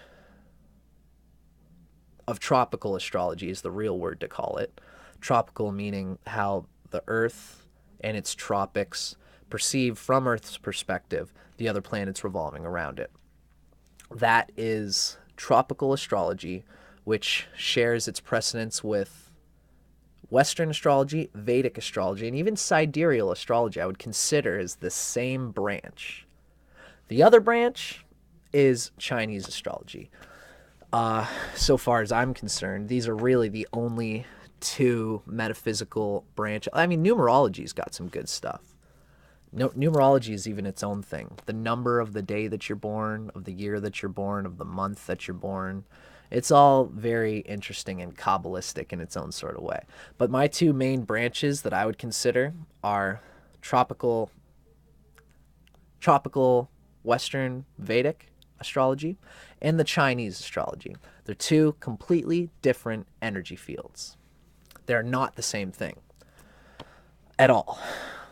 of tropical astrology is the real word to call it. Tropical meaning how the Earth and its tropics perceive from Earth's perspective the other planets revolving around it. That is tropical astrology, which shares its precedence with Western astrology, Vedic astrology, and even sidereal astrology I would consider as the same branch. The other branch is Chinese astrology. So far as I'm concerned, these are really the only two metaphysical branches. I mean, numerology's got some good stuff. Numerology is even its own thing. The number of the day that you're born, of the year that you're born, of the month that you're born. It's all very interesting and Kabbalistic in its own sort of way. But my two main branches that I would consider are tropical Tropical Western Vedic Astrology, and the Chinese Astrology. They're two completely different energy fields. They're not the same thing at all.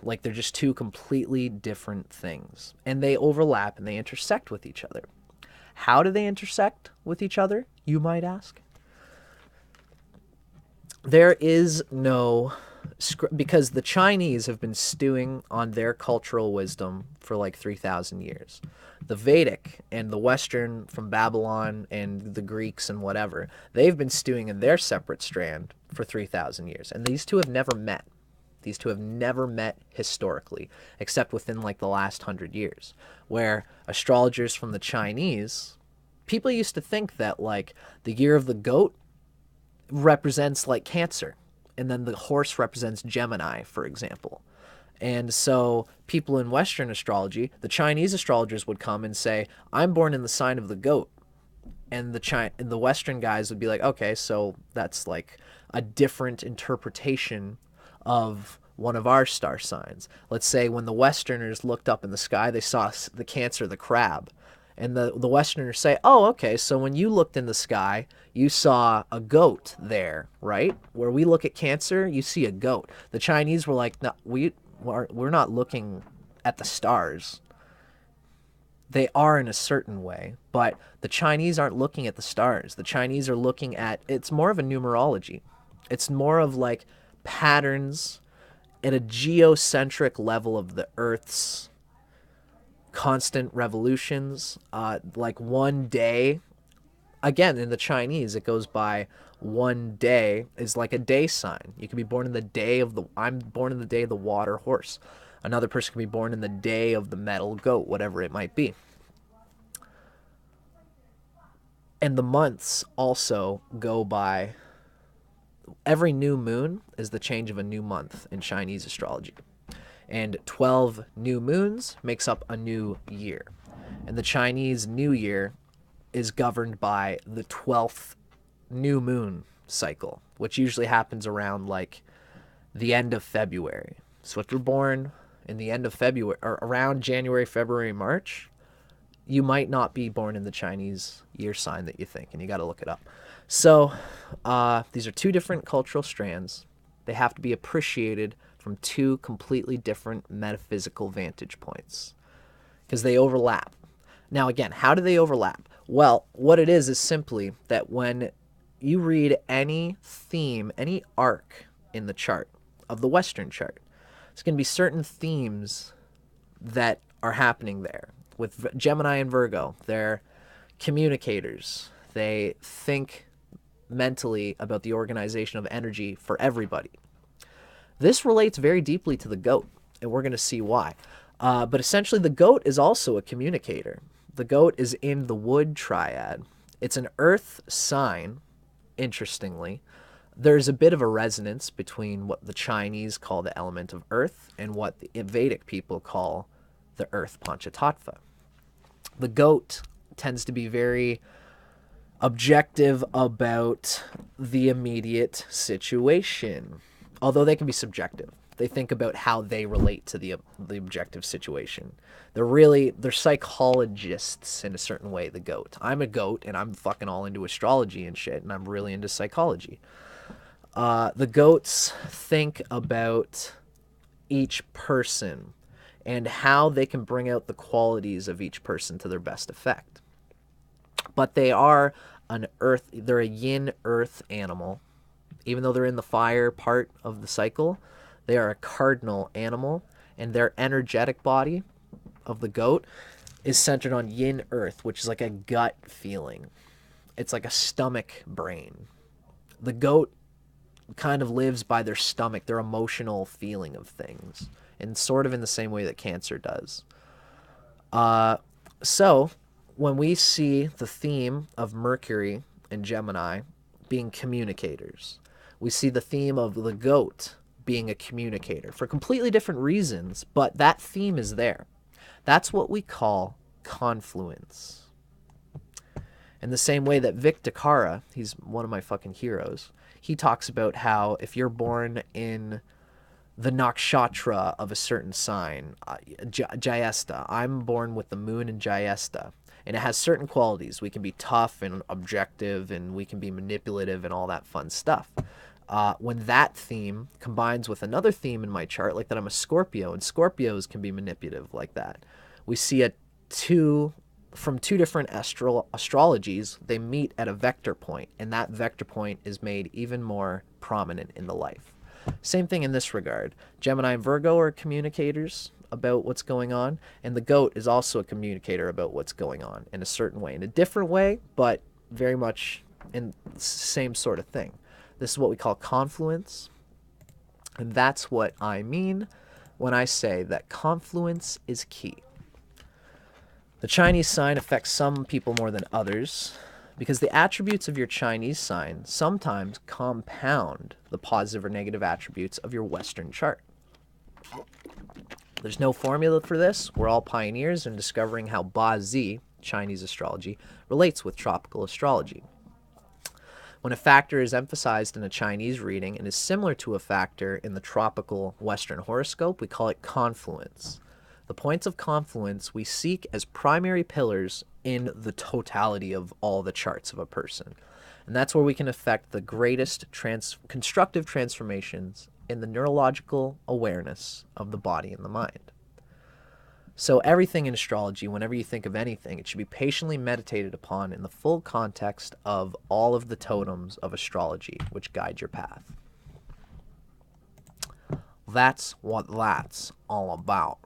Like, they're just two completely different things. And they overlap and they intersect with each other. How do they intersect with each other, you might ask? There is no... because the Chinese have been stewing on their cultural wisdom for like 3,000 years. The Vedic and the Western from Babylon and the Greeks and whatever, they've been stewing in their separate strand for 3,000 years. And these two have never met. These two have never met historically, except within like the last 100 years, where astrologers from the Chinese, people used to think that like the year of the goat represents like Cancer, and then the horse represents Gemini, for example. And so people in Western astrology, the Chinese astrologers would come and say, I'm born in the sign of the goat. And the Western guys would be like, okay, so that's like a different interpretation of one of our star signs. Let's say when the Westerners looked up in the sky, they saw the Cancer, the crab. And the Westerners say, oh, okay, so when you looked in the sky, you saw a goat there, right? Where we look at Cancer, you see a goat. The Chinese were like, no, we're not looking at the stars. They are in a certain way, but the Chinese aren't looking at the stars. The Chinese are looking at, it's more of a numerology. It's more of like patterns at a geocentric level of the Earth's constant revolutions. Like one day, again, in the Chinese, it goes by one day is like a day sign. You can be born in the day of I'm born in the day of the water horse. Another person can be born in the day of the metal goat, whatever it might be. And the months also go by, every new moon is the change of a new month in Chinese astrology. And 12 new moons makes up a new year. And the Chinese New Year is governed by the 12th new moon cycle, which usually happens around like the end of February. So if you're born in the end of February or around January, February, March, you might not be born in the Chinese year sign that you think, and you got to look it up. So these are two different cultural strands. They have to be appreciated from two completely different metaphysical vantage points because they overlap. Now, again, how do they overlap? Well, what it is simply that when you read any theme, any arc in the chart of the Western chart, there's going to be certain themes that are happening there. With Gemini and Virgo, they're communicators. They think mentally about the organization of energy for everybody. This relates very deeply to the goat, and we're going to see why. But essentially, the goat is also a communicator. The goat is in the wood triad. It's an earth sign, interestingly. There's a bit of a resonance between what the Chinese call the element of earth and what the Vedic people call the earth Pancha Tattva. The goat tends to be very objective about the immediate situation, although they can be subjective. They think about how they relate to the objective situation. They're psychologists in a certain way, the goat. I'm a goat, and I'm fucking all into astrology and shit, and I'm really into psychology. The goats think about each person and how they can bring out the qualities of each person to their best effect. But they are they're a yin earth animal. Even though they're in the fire part of the cycle, they are a cardinal animal, and their energetic body of the goat is centered on yin earth, which is like a gut feeling. It's like a stomach brain. The goat kind of lives by their stomach, their emotional feeling of things, and sort of in the same way that Cancer does. So when we see the theme of Mercury and Gemini being communicators, we see the theme of the goat being a communicator for completely different reasons, but that theme is there. That's what we call confluence. In the same way that Vic DeCara, he's one of my fucking heroes, he talks about how if you're born in the nakshatra of a certain sign, Jayesta. I'm born with the moon in Jayesta. And it has certain qualities. We can be tough and objective, and we can be manipulative and all that fun stuff. When that theme combines with another theme in my chart, like that I'm a Scorpio, and Scorpios can be manipulative like that. We see from two different astrologies, they meet at a vector point, and that vector point is made even more prominent in the life. Same thing in this regard. Gemini and Virgo are communicators about what's going on, and the goat is also a communicator about what's going on in a certain way, in a different way, but very much in the same sort of thing. This is what we call confluence, and that's what I mean when I say that confluence is key. The Chinese sign affects some people more than others because the attributes of your Chinese sign sometimes compound the positive or negative attributes of your Western chart. There's no formula for this. We're all pioneers in discovering how Ba-Zi, Chinese astrology, relates with tropical astrology. When a factor is emphasized in a Chinese reading and is similar to a factor in the tropical Western horoscope, we call it confluence. The points of confluence we seek as primary pillars in the totality of all the charts of a person. And that's where we can affect the greatest constructive transformations in the neurological awareness of the body and the mind. So everything in astrology, whenever you think of anything, it should be patiently meditated upon in the full context of all of the totems of astrology which guide your path. That's what that's all about.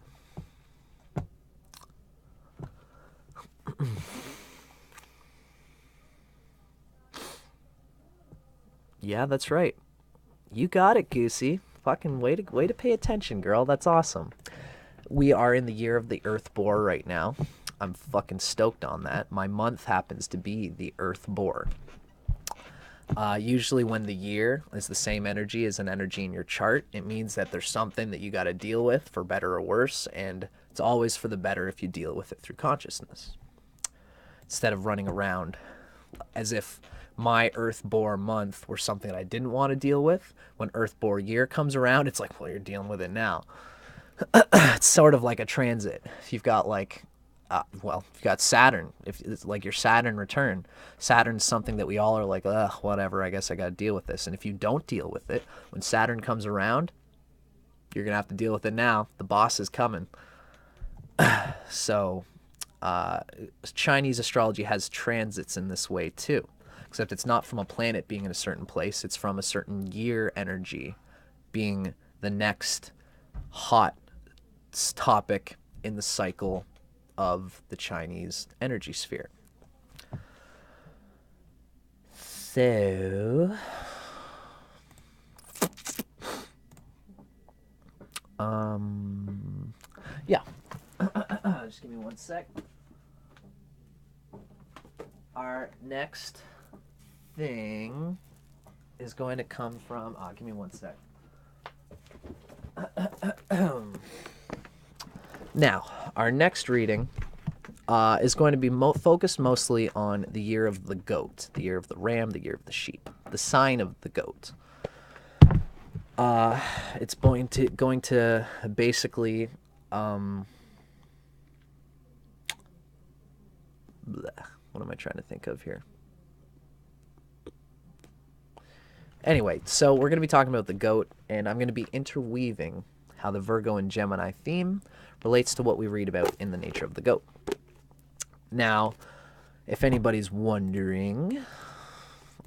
Yeah, that's right. You got it, Goosey. Fucking way to pay attention, girl. That's awesome. We are in the year of the Earth Boar right now. I'm fucking stoked on that. My month happens to be the Earth Boar. Usually when the year is the same energy as an energy in your chart, it means that there's something that you got to deal with for better or worse, and it's always for the better if you deal with it through consciousness. Instead of running around as if my Earth Boar month were something that I didn't want to deal with. When Earth Boar year comes around, it's like, well, you're dealing with it now. It's sort of like a transit. If you've got like, if you've got Saturn, if it's like your Saturn return, Saturn's something that we all are like, ugh, whatever, I guess I got to deal with this. And if you don't deal with it, when Saturn comes around, you're going to have to deal with it now. The boss is coming. So Chinese astrology has transits in this way too, except it's not from a planet being in a certain place. It's from a certain year energy being the next hot topic in the cycle of the Chinese energy sphere. So, yeah. Just give me one sec. Our next thing is going to come from, give me one sec. Now, our next reading is going to be focused mostly on the year of the goat, the year of the ram, the year of the sheep, the sign of the goat. It's going to basically what am I trying to think of here? Anyway, so we're going to be talking about the goat, and I'm going to be interweaving how the Virgo and Gemini theme relates to what we read about in the nature of the goat. Now, if anybody's wondering,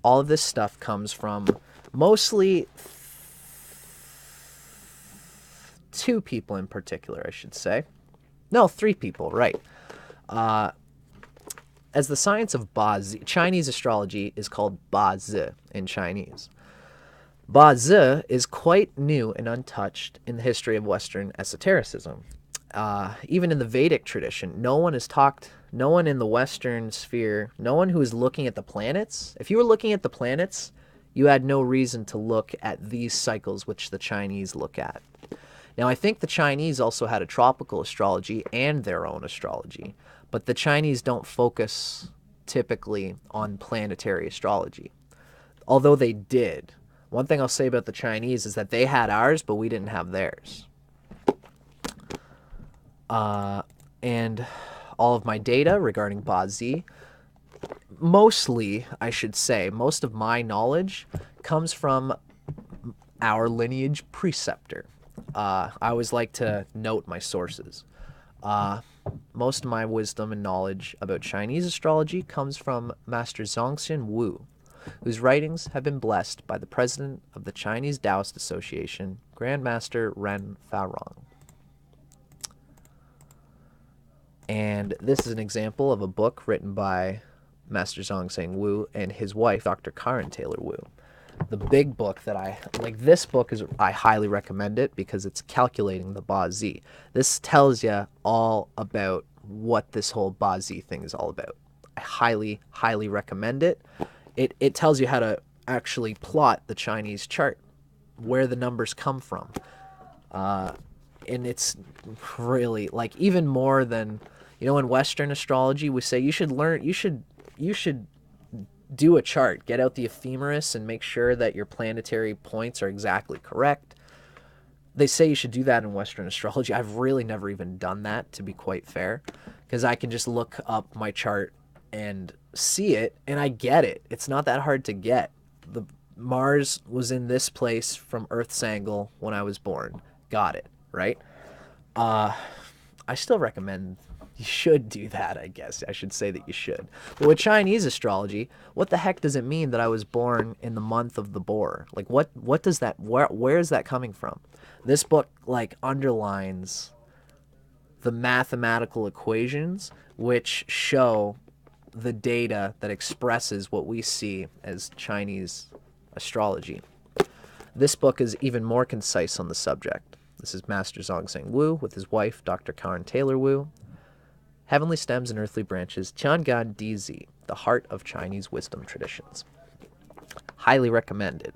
all of this stuff comes from mostly two people in particular, I should say. No, three people, right. As the science of Ba-Zi, Chinese astrology is called Ba-Zi in Chinese. Ba-Zi is quite new and untouched in the history of Western esotericism. Even in the Vedic tradition, no one in the Western sphere, no one who is looking at the planets, if you were looking at the planets, you had no reason to look at these cycles which the Chinese look at. Now, I think the Chinese also had a tropical astrology and their own astrology, but the Chinese don't focus typically on planetary astrology, although they did. One thing I'll say about the Chinese is that they had ours, but we didn't have theirs. And all of my data regarding Ba Zi, mostly, I should say, most of my knowledge comes from our lineage preceptor. I always like to note my sources. Most of my wisdom and knowledge about Chinese astrology comes from Master Zongxian Wu, whose writings have been blessed by the president of the Chinese Taoist Association, Grandmaster Ren Farong. And this is an example of a book written by Master Zongxian Wu and his wife, Dr. Karen Taylor Wu. The big book that I like, this book is, I highly recommend it because it's calculating the Ba Zi. This tells you all about what this whole Ba Zi thing is all about. I highly, highly recommend it. It tells you how to actually plot the Chinese chart, where the numbers come from. And it's really, like, even more than, you know, in Western astrology, we say you should learn, you should do a chart, get out the ephemeris and make sure that your planetary points are exactly correct. They say you should do that in Western astrology. I've really never even done that, to be quite fair, because I can just look up my chart and see it, and I get it. It's not that hard to get. The Mars was in this place from Earth's angle when I was born. Got it, right? I still recommend you should do that, I guess. I should say that you should. But with Chinese astrology, what the heck does it mean that I was born in the month of the boar? Like, what does that, where is that coming from? This book, like, underlines the mathematical equations which show the data that expresses what we see as Chinese astrology. This book is even more concise on the subject. This is Master Zongxian Wu with his wife, Dr. Karen Taylor Wu. Heavenly Stems and Earthly Branches, Tiangan Dizi, the Heart of Chinese Wisdom Traditions. Highly recommended.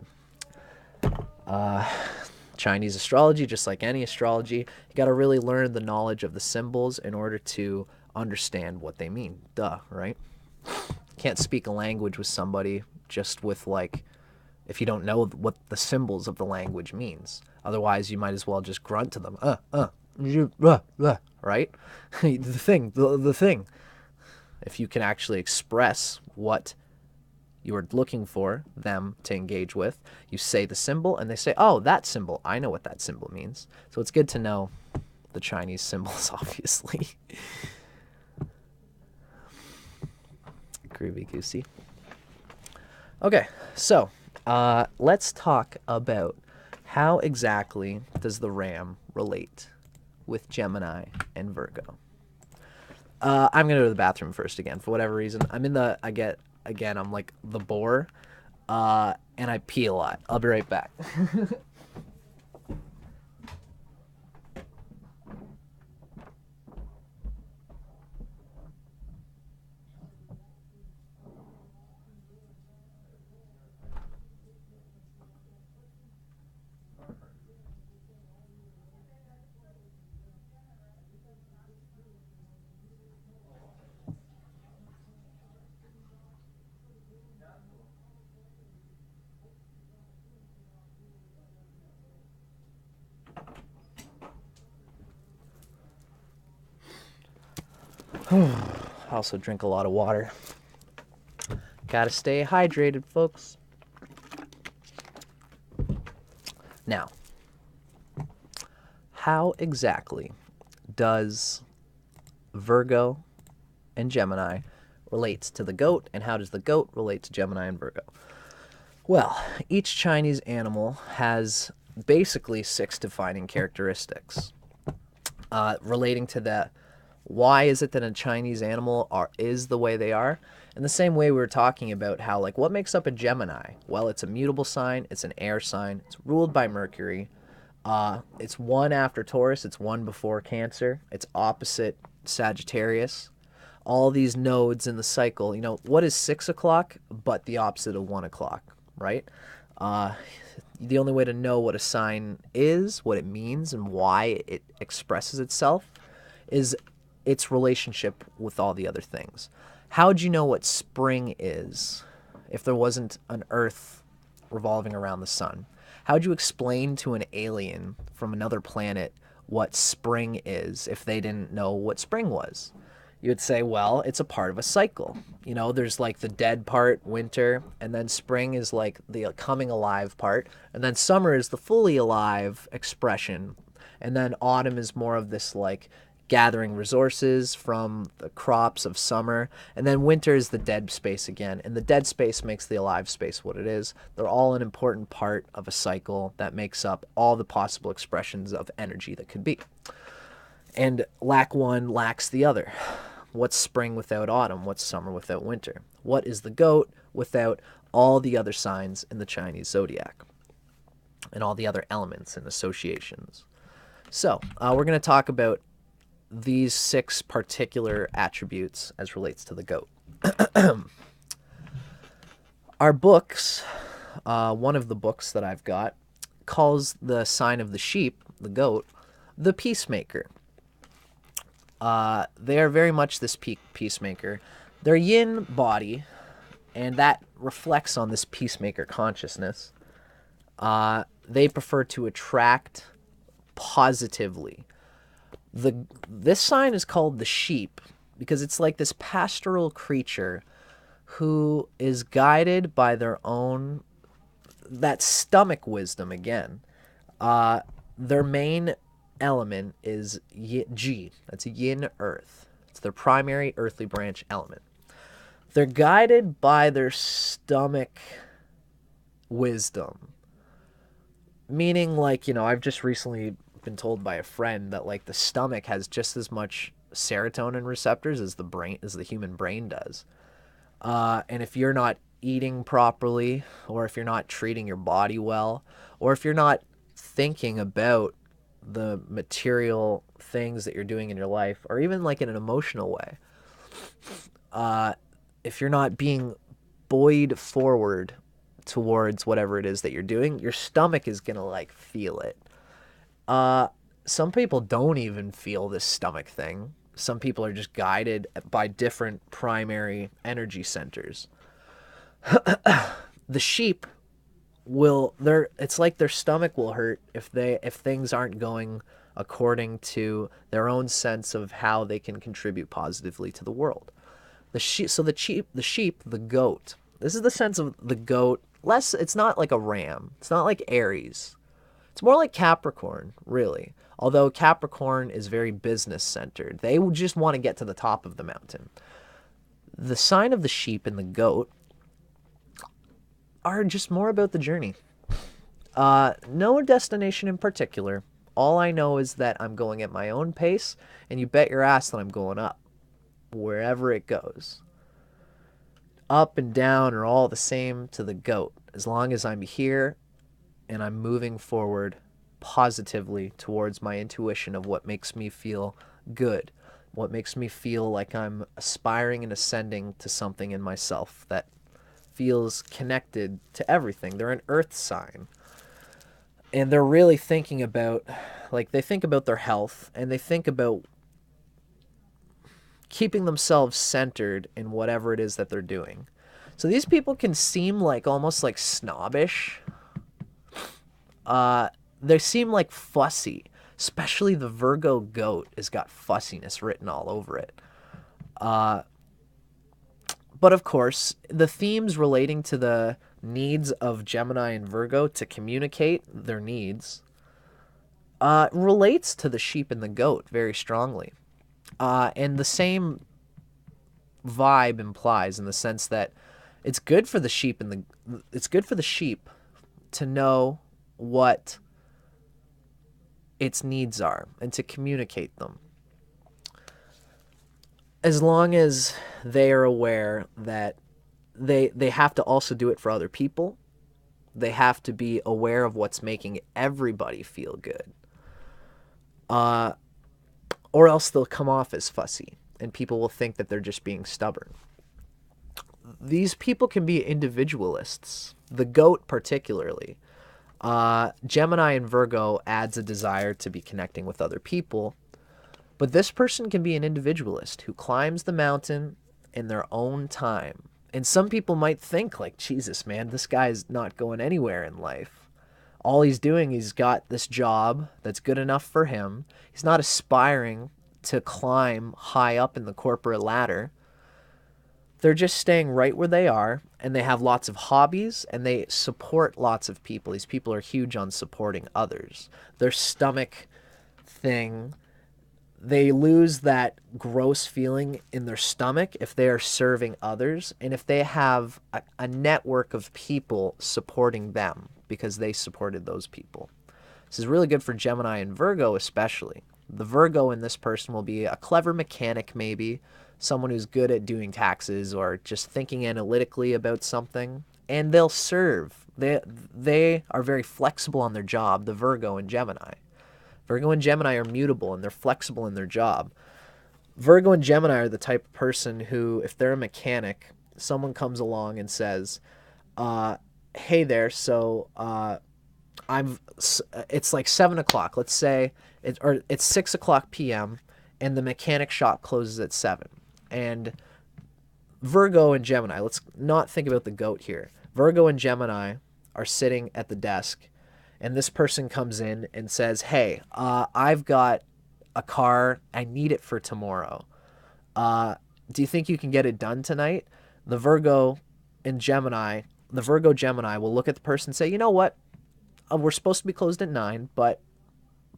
Chinese astrology, just like any astrology, you got to really learn the knowledge of the symbols in order to understand what they mean. Duh, right? Can't speak a language with somebody just with, like, if you don't know what the symbols of the language means. Otherwise, you might as well just grunt to them. Right? the thing. If you can actually express what you are looking for them to engage with, you say the symbol, and they say, oh, that symbol. I know what that symbol means. So it's good to know the Chinese symbols, obviously. Groovy goosey. Okay, so let's talk about how exactly does the Ram relate with Gemini and Virgo. I'm going to go to the bathroom first again. For whatever reason, I'm like the boar, and I pee a lot. I'll be right back. I also drink a lot of water. Gotta stay hydrated, folks. Now, how exactly does Virgo and Gemini relate to the goat, and how does the goat relate to Gemini and Virgo? Well, each Chinese animal has basically 6 defining characteristics relating to the why is it that a Chinese animal is the way they are. In the same way we were talking about how, like, what makes up a Gemini? Well, it's a mutable sign, it's an air sign, it's ruled by Mercury, it's 1 after Taurus, it's 1 before Cancer, it's opposite Sagittarius. All these nodes in the cycle, you know, what is 6 o'clock but the opposite of 1 o'clock, right? The only way to know what a sign is, what it means, and why it expresses itself is its relationship with all the other things. How'd you know what spring is if there wasn't an earth revolving around the sun. How would you explain to an alien from another planet what spring is if they didn't know what spring was? You would say, well, it's a part of a cycle. You know, there's like the dead part, winter, and then spring is like the coming alive part, and then summer is the fully alive expression, and then autumn is more of this like gathering resources from the crops of summer, and then winter is the dead space again, and the dead space makes the alive space what it is. They're all an important part of a cycle that makes up all the possible expressions of energy that could be. And lack one lacks the other. What's spring without autumn? What's summer without winter? What is the goat without all the other signs in the Chinese zodiac and all the other elements and associations? So we're going to talk about these 6 particular attributes as relates to the goat. Our books, one of the books that I've got, calls the sign of the sheep, the goat, the peacemaker. They are very much this peacemaker. They're yin body, and that reflects on this peacemaker consciousness. They prefer to attract positively. This sign is called the sheep because it's like this pastoral creature who is guided by their own, that stomach wisdom again. Their main element is Ji. That's yin earth. It's their primary earthly branch element. They're guided by their stomach wisdom. Meaning, like, you know, I've just recently been told by a friend that like the stomach has just as much serotonin receptors as the human brain does. And if you're not eating properly, or if you're not treating your body well, or if you're not thinking about the material things that you're doing in your life, or even like in an emotional way, if you're not being buoyed forward towards whatever it is that you're doing, your stomach is gonna like feel it. Some people don't even feel this stomach thing. Some people are just guided by different primary energy centers. The sheep it's like their stomach will hurt if things aren't going according to their own sense of how they can contribute positively to the world. The sheep, the goat. This is the sense of the goat. It's not like a ram. It's not like Aries. It's more like Capricorn, really. Although Capricorn is very business-centered. They just want to get to the top of the mountain. The sign of the sheep and the goat are just more about the journey. No destination in particular. All I know is that I'm going at my own pace, and you bet your ass that I'm going up, wherever it goes. Up and down are all the same to the goat. As long as I'm here and I'm moving forward positively towards my intuition of what makes me feel good, what makes me feel like I'm aspiring and ascending to something in myself that feels connected to everything. They're an earth sign. And they're really thinking about, like, they think about their health, and they think about keeping themselves centered in whatever it is that they're doing. So these people can seem like almost like snobbish. They seem like fussy, especially the Virgo goat has got fussiness written all over it. But of course, the themes relating to the needs of Gemini and Virgo to communicate their needs relates to the sheep and the goat very strongly. And the same vibe implies in the sense that it's good for the sheep to know what its needs are and to communicate them. As long as they are aware that they have to also do it for other people. They have to be aware of what's making everybody feel good. Or else they'll come off as fussy and people will think that they're just being stubborn. These people can be individualists. The goat particularly. Gemini and Virgo adds a desire to be connecting with other people. But this person can be an individualist who climbs the mountain in their own time. And some people might think like, Jesus, man, this guy's not going anywhere in life. All he's doing, he's got this job that's good enough for him. He's not aspiring to climb high up in the corporate ladder. They're just staying right where they are, and they have lots of hobbies, and they support lots of people. These people are huge on supporting others. Their stomach thing, they lose that gross feeling in their stomach if they are serving others, and if they have a network of people supporting them because they supported those people. This is really good for Gemini and Virgo especially. The Virgo in this person will be a clever mechanic maybe, someone who's good at doing taxes or just thinking analytically about something, and they'll serve. They are very flexible on their job, the Virgo and Gemini. Virgo and Gemini are mutable and they're flexible in their job. Virgo and Gemini are the type of person who, if they're a mechanic, someone comes along and says, hey there, so it's like 7 o'clock, let's say, it's 6 o'clock p.m., and the mechanic shop closes at 7. And Virgo and Gemini, let's not think about the goat here. Virgo and Gemini are sitting at the desk, and this person comes in and says, hey, I've got a car. I need it for tomorrow. Do you think you can get it done tonight? The Virgo Gemini will look at the person and say, you know what? We're supposed to be closed at 9, but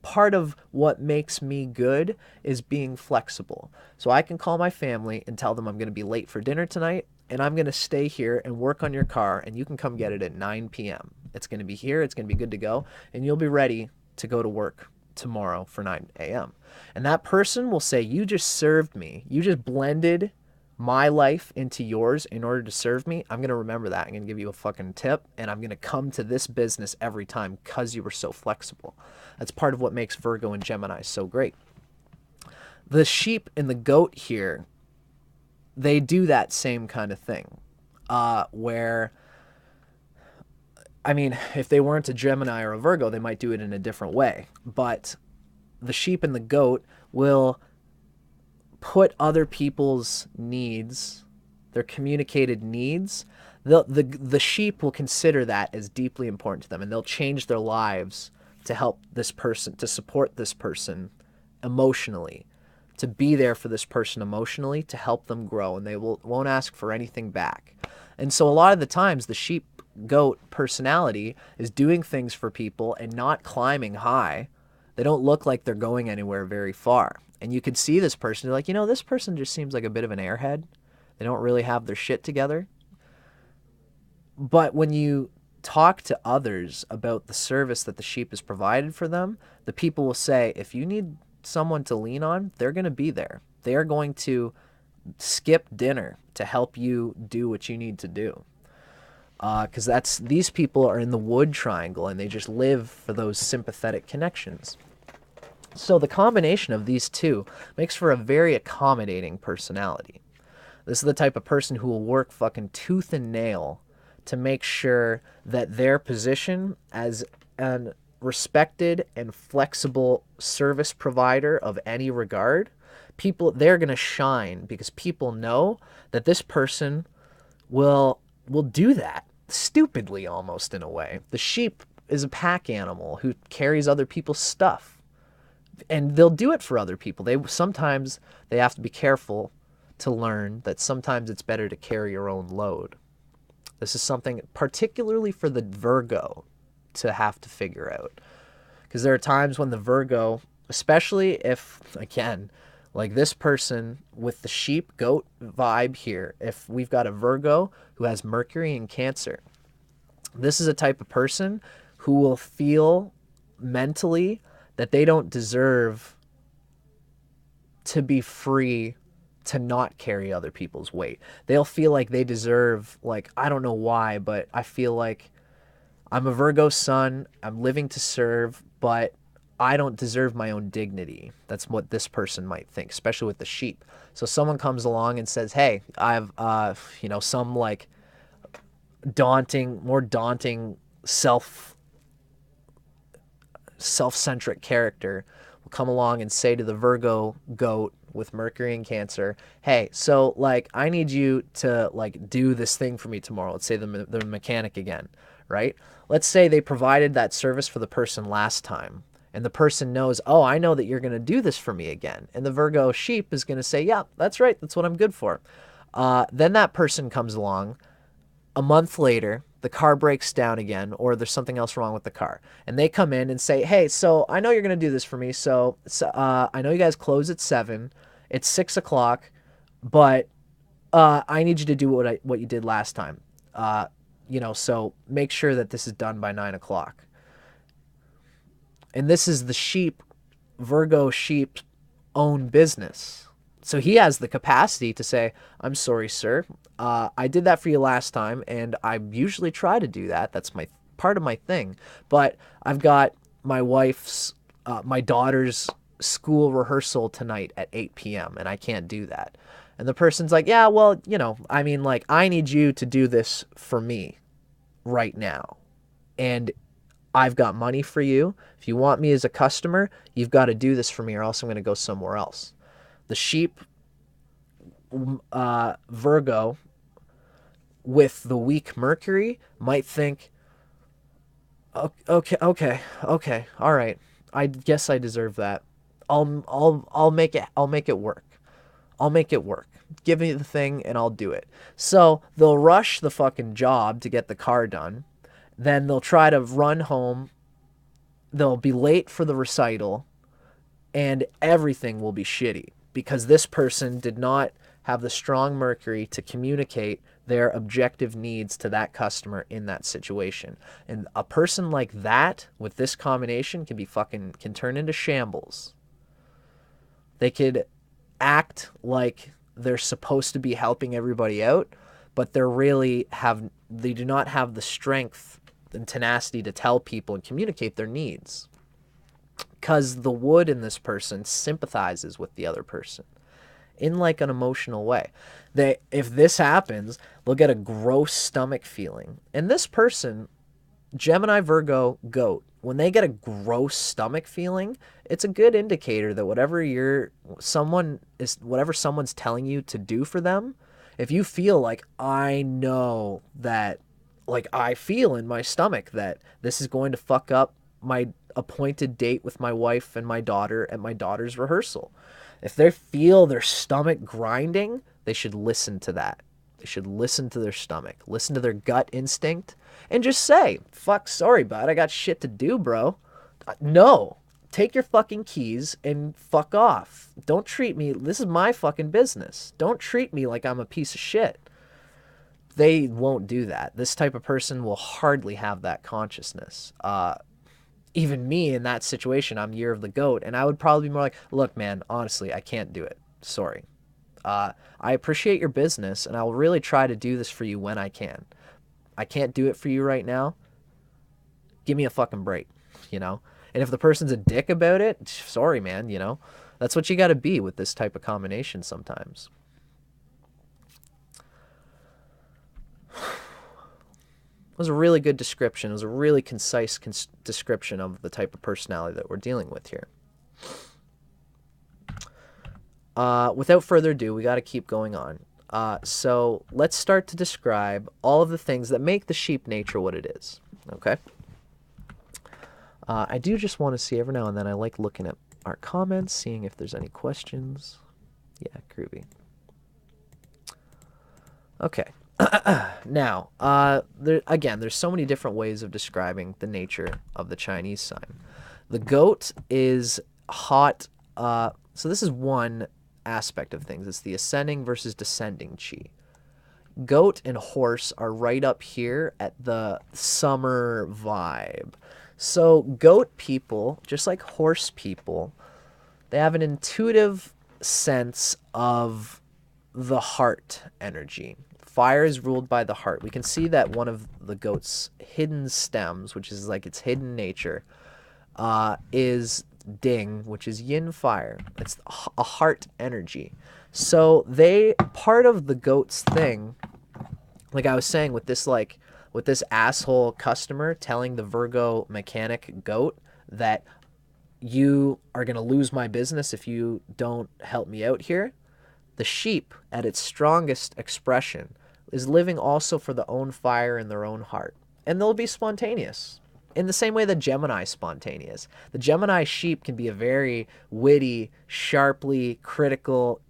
part of what makes me good is being flexible. So I can call my family and tell them I'm going to be late for dinner tonight, and I'm going to stay here and work on your car, and you can come get it at 9 p.m. It's going to be here. It's going to be good to go, and you'll be ready to go to work tomorrow for 9 a.m. And that person will say, you just served me. You just blended my life into yours in order to serve me. I'm going to remember that. I'm going to give you a fucking tip, and I'm going to come to this business every time because you were so flexible. That's part of what makes Virgo and Gemini so great. The sheep and the goat here, they do that same kind of thing, where, I mean, if they weren't a Gemini or a Virgo, they might do it in a different way. But the sheep and the goat will put other people's needs, their communicated needs, the sheep will consider that as deeply important to them, and they'll change their lives to help this person, to support this person emotionally, to be there for this person emotionally, to help them grow, and they won't ask for anything back. And so a lot of the times the sheep goat personality is doing things for people and not climbing high. They don't look like they're going anywhere very far. And you could see this person, you're like, you know, this person just seems like a bit of an airhead. They don't really have their shit together. But when you talk to others about the service that the sheep has provided for them, the people will say, if you need someone to lean on, they're going to be there. They are going to skip dinner to help you do what you need to do. Because these people are in the wood triangle and they just live for those sympathetic connections. So the combination of these two makes for a very accommodating personality. This is the type of person who will work fucking tooth and nail to make sure that their position as an respected and flexible service provider of any regard, they're going to shine because people know that this person will do that stupidly, almost, in a way. The sheep is a pack animal who carries other people's stuff, and they'll do it for other people. Sometimes they have to be careful to learn that sometimes it's better to carry your own load. This is something particularly for the Virgo to have to figure out, because there are times when the Virgo, especially if, again, like this person with the sheep goat vibe here, if we've got a Virgo who has Mercury in Cancer, this is a type of person who will feel mentally that they don't deserve to be free to not carry other people's weight. They'll feel like they deserve, like, I don't know why, but I feel like I'm a Virgo sun, I'm living to serve, but I don't deserve my own dignity. That's what this person might think, especially with the sheep. So someone comes along and says, hey, I have, some like more daunting self-centric character come along and say to the Virgo goat with Mercury and Cancer, hey, so like I need you to like do this thing for me tomorrow. Let's say the mechanic again, right? Let's say they provided that service for the person last time, and the person knows, oh, I know that you're going to do this for me again. And the Virgo sheep is going to say, yeah, that's right. That's what I'm good for. Then that person comes along. A month later, the car breaks down again, or there's something else wrong with the car. And they come in and say, hey, so I know you're going to do this for me. So I know you guys close at 7. It's 6 o'clock, but I need you to do what you did last time. So make sure that this is done by 9 o'clock. And this is the Virgo sheep's own business. So he has the capacity to say, I'm sorry, sir. I did that for you last time, and I usually try to do that. That's part of my thing. But I've got my daughter's school rehearsal tonight at 8 p.m., and I can't do that. And the person's like, yeah, well, I need you to do this for me right now. And I've got money for you. If you want me as a customer, you've got to do this for me, or else I'm going to go somewhere else. The sheep, Virgo, with the weak Mercury might think, okay, all right. I guess I deserve that. I'll make it work. I'll make it work. Give me the thing and I'll do it. So they'll rush the fucking job to get the car done. Then they'll try to run home. They'll be late for the recital, and everything will be shitty because this person did not have the strong Mercury to communicate their objective needs to that customer in that situation. And a person like that with this combination can turn into shambles. They could act like they're supposed to be helping everybody out, but they do not have the strength and tenacity to tell people and communicate their needs. Because the wood in this person sympathizes with the other person in like an emotional way. If this happens, they'll get a gross stomach feeling. And this person, Gemini, Virgo, Goat, when they get a gross stomach feeling, it's a good indicator that whatever someone's telling you to do for them, if you feel like, I know that, like I feel in my stomach that this is going to fuck up my appointed date with my wife and my daughter at my daughter's rehearsal. If they feel their stomach grinding, they should listen to that. They should listen to their stomach, listen to their gut instinct, and just say, fuck, sorry, bud, I got shit to do, bro. No, take your fucking keys and fuck off. Don't treat me, this is my fucking business. Don't treat me like I'm a piece of shit. They won't do that. This type of person will hardly have that consciousness. Even me in that situation, I'm year of the goat, and I would probably be more like, look, man, honestly, I can't do it. Sorry. I appreciate your business, and I'll really try to do this for you when I can. I can't do it for you right now. Give me a fucking break, And if the person's a dick about it, sorry, man, That's what you got to be with this type of combination sometimes. It was a really good description. It was a really concise description of the type of personality that we're dealing with here. Without further ado, we got to keep going on. So let's start to describe all of the things that make the sheep nature what it is. Okay? I do just want to see every now and then, I like looking at our comments, seeing if there's any questions. Yeah, groovy. Okay. Now, there's so many different ways of describing the nature of the Chinese sign. The goat is hot. So this is one aspect of things. It's the ascending versus descending chi. Goat and horse are right up here at the summer vibe. So goat people, just like horse people, they have an intuitive sense of the heart energy. Fire is ruled by the heart. We can see that one of the goat's hidden stems, which is like its hidden nature, is ding, which is yin fire. It's a heart energy. So part of the goat's thing, like I was saying with this asshole customer telling the Virgo mechanic goat that you are going to lose my business if you don't help me out here. The sheep, at its strongest expression, is living also for their own fire in their own heart. And they'll be spontaneous. In the same way that Gemini is spontaneous. The Gemini sheep can be a very witty, sharply critical,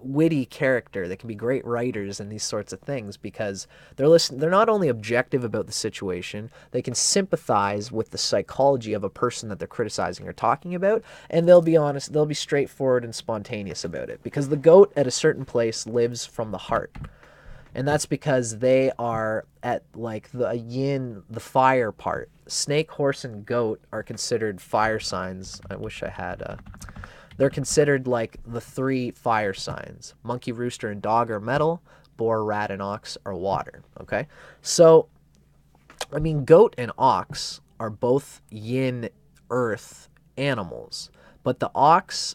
witty character that can be great writers and these sorts of things because they're not only objective about the situation, they can sympathize with the psychology of a person that they're criticizing or talking about, and they'll be honest, they'll be straightforward and spontaneous about it because the goat at a certain place lives from the heart. And that's because they are at like the yin, the fire part. Snake, horse, and goat are considered fire signs. I wish I had they're considered like the 3 fire signs. Monkey, rooster, and dog are metal. Boar, rat, and ox are water. Okay? So, I mean, goat and ox are both yin earth animals. But the ox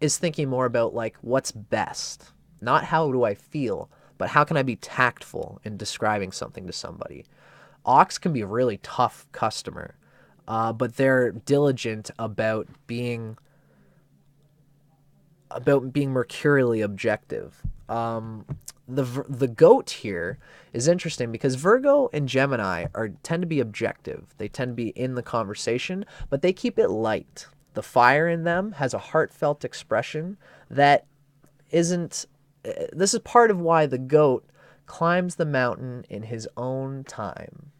is thinking more about like what's best. Not how do I feel, but how can I be tactful in describing something to somebody. Ox can be a really tough customer, but they're diligent about being mercurially objective. The goat here is interesting because Virgo and Gemini tend to be objective. They tend to be in the conversation, but they keep it light. The fire in them has a heartfelt expression that isn't. This is part of why the goat climbs the mountain in his own time.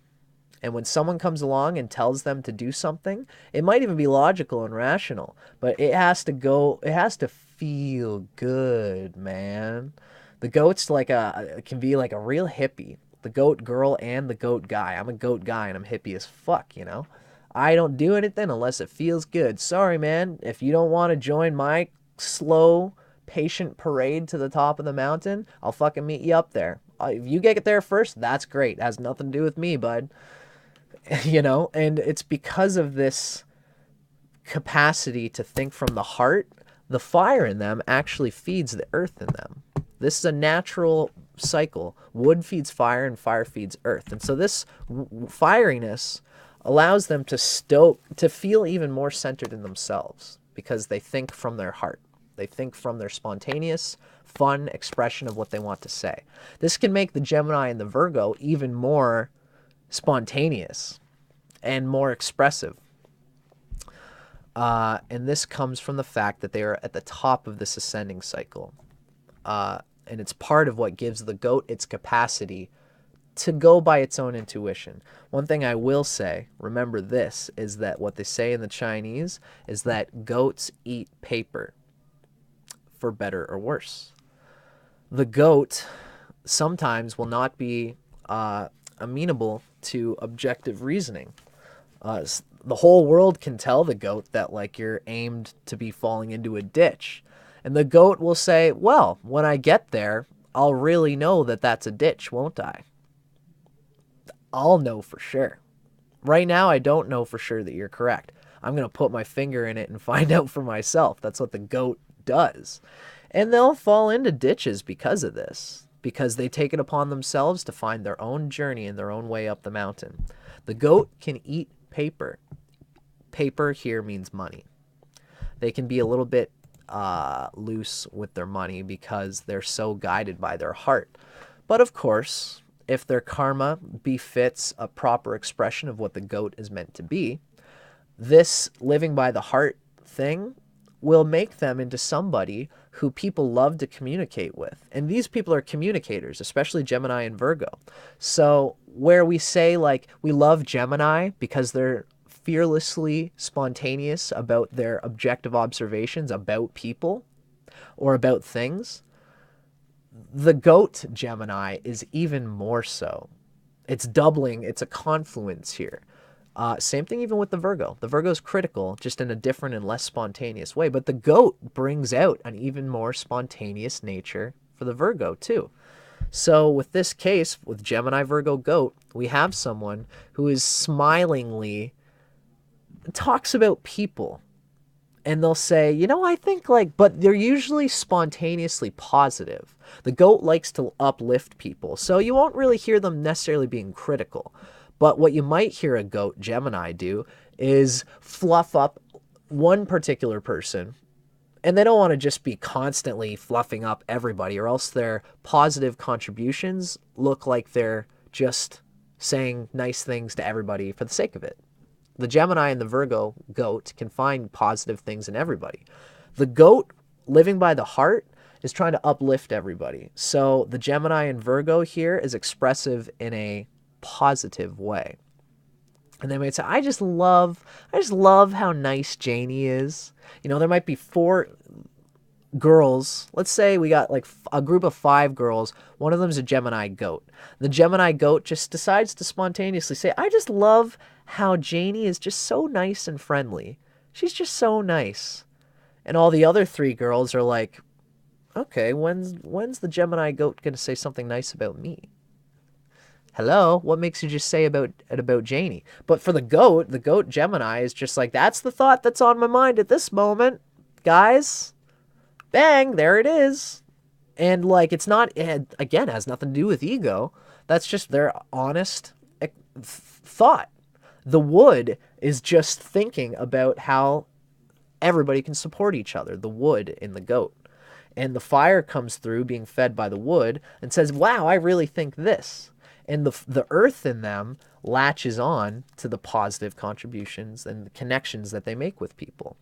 And when someone comes along and tells them to do something, it might even be logical and rational, but it has to feel good, man. The goat's can be like a real hippie. The goat girl and the goat guy. I'm a goat guy and I'm hippie as fuck, you know? I don't do anything unless it feels good. Sorry, man. If you don't want to join my slow, patient parade to the top of the mountain, I'll fucking meet you up there. If you get there first, that's great. It has nothing to do with me, bud. You know, and it's because of this capacity to think from the heart, the fire in them actually feeds the earth in them. This is a natural cycle. Wood feeds fire and fire feeds earth. And so this fieriness allows them to feel even more centered in themselves because they think from their heart. They think from their spontaneous, fun expression of what they want to say. This can make the Gemini and the Virgo even more spontaneous and more expressive. And this comes from the fact that they are at the top of this ascending cycle. And it's part of what gives the goat its capacity to go by its own intuition. One thing I will say, remember this, is that what they say in the Chinese is that goats eat paper, for better or worse. The goat sometimes will not be amenable to objective reasoning. The whole world can tell the goat that like you're aimed to be falling into a ditch. And the goat will say, well, when I get there, I'll really know that that's a ditch, won't I? I'll know for sure. Right now, I don't know for sure that you're correct. I'm going to put my finger in it and find out for myself. That's what the goat does. And they'll fall into ditches because of this, because they take it upon themselves to find their own journey and their own way up the mountain. The goat can eat paper. Paper here means money. They can be a little bit loose with their money because they're so guided by their heart. But of course, if their karma befits a proper expression of what the goat is meant to be, this living by the heart thing will make them into somebody who people love to communicate with. And these people are communicators, especially Gemini and Virgo. So where we say like we love Gemini because they're fearlessly spontaneous about their objective observations about people or about things, the goat Gemini is even more so. It's doubling. It's a confluence here. Same thing even with the Virgo. The Virgo is critical, just in a different and less spontaneous way. But the goat brings out an even more spontaneous nature for the Virgo too. So with this case, with Gemini, Virgo, goat, we have someone who is smilingly talks about people. And they'll say, you know, I think like, but they're usually spontaneously positive. The goat likes to uplift people. So you won't really hear them necessarily being critical. But what you might hear a goat Gemini do is fluff up one particular person, and they don't want to just be constantly fluffing up everybody, or else their positive contributions look like they're just saying nice things to everybody for the sake of it. The Gemini and the Virgo goat can find positive things in everybody. The goat, living by the heart, is trying to uplift everybody. So the Gemini and Virgo here is expressive in a positive way. And they might say, I just love how nice Janie is. You know, there might be 4 girls. Let's say we got like a group of 5 girls. One of them is a Gemini goat. The Gemini goat just decides to spontaneously say, I just love how Janie is just so nice and friendly. She's just so nice. And all the other 3 girls are like, okay, when's the Gemini goat going to say something nice about me? Hello, what makes you just say about Janie? But for the goat Gemini is just like, that's the thought that's on my mind at this moment, guys. Bang, there it is. And like, it's not, again, it has nothing to do with ego. That's just their honest thought. The wood is just thinking about how everybody can support each other, the wood in the goat. And the fire comes through being fed by the wood and says, wow, I really think this. And the earth in them latches on to the positive contributions and the connections that they make with people.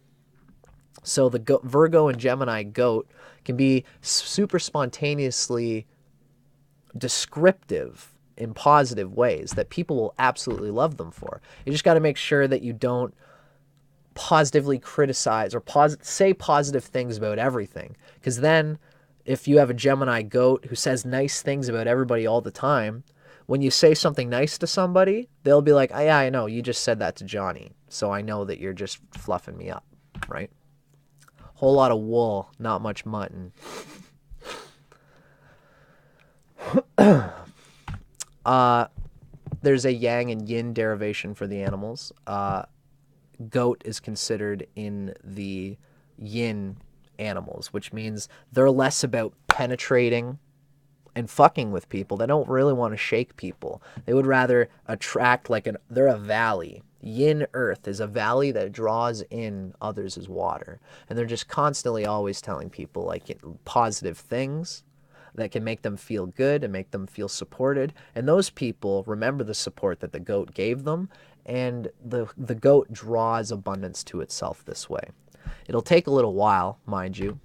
So the Virgo and Gemini goat can be super spontaneously descriptive in positive ways that people will absolutely love them for. You just got to make sure that you don't positively criticize or say positive things about everything. Because then if you have a Gemini goat who says nice things about everybody all the time, when you say something nice to somebody, they'll be like, oh, yeah, I know, you just said that to Johnny, so I know that you're just fluffing me up, right? Whole lot of wool, not much mutton. There's a yang and yin derivation for the animals. Goat is considered in the yin animals, which means they're less about penetrating and fucking with people. They don't really want to shake people. They would rather attract, they're a valley. Yin earth is a valley that draws in others as water. And they're just constantly always telling people like positive things that can make them feel good and make them feel supported. And those people remember the support that the goat gave them, and the goat draws abundance to itself this way. It'll take a little while, mind you.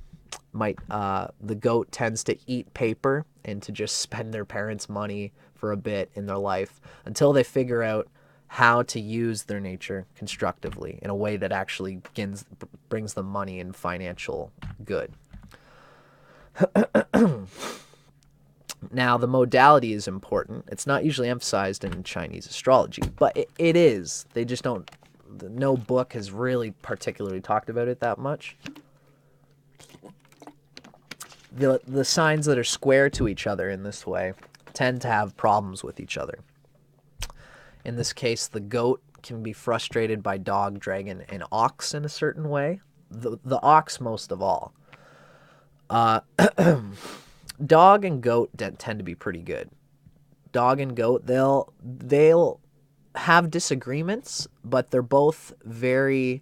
The goat tends to eat paper and to just spend their parents' money for a bit in their life until they figure out how to use their nature constructively in a way that actually brings them money and financial good. Now, the modality is important. It's not usually emphasized in Chinese astrology, but it is. They just don't, no book has really particularly talked about it that much. The signs that are square to each other in this way tend to have problems with each other. In this case, the goat can be frustrated by dog, dragon, and ox in a certain way. The ox most of all. Dog and goat tend to be pretty good. Dog and goat, they'll have disagreements, but they're both very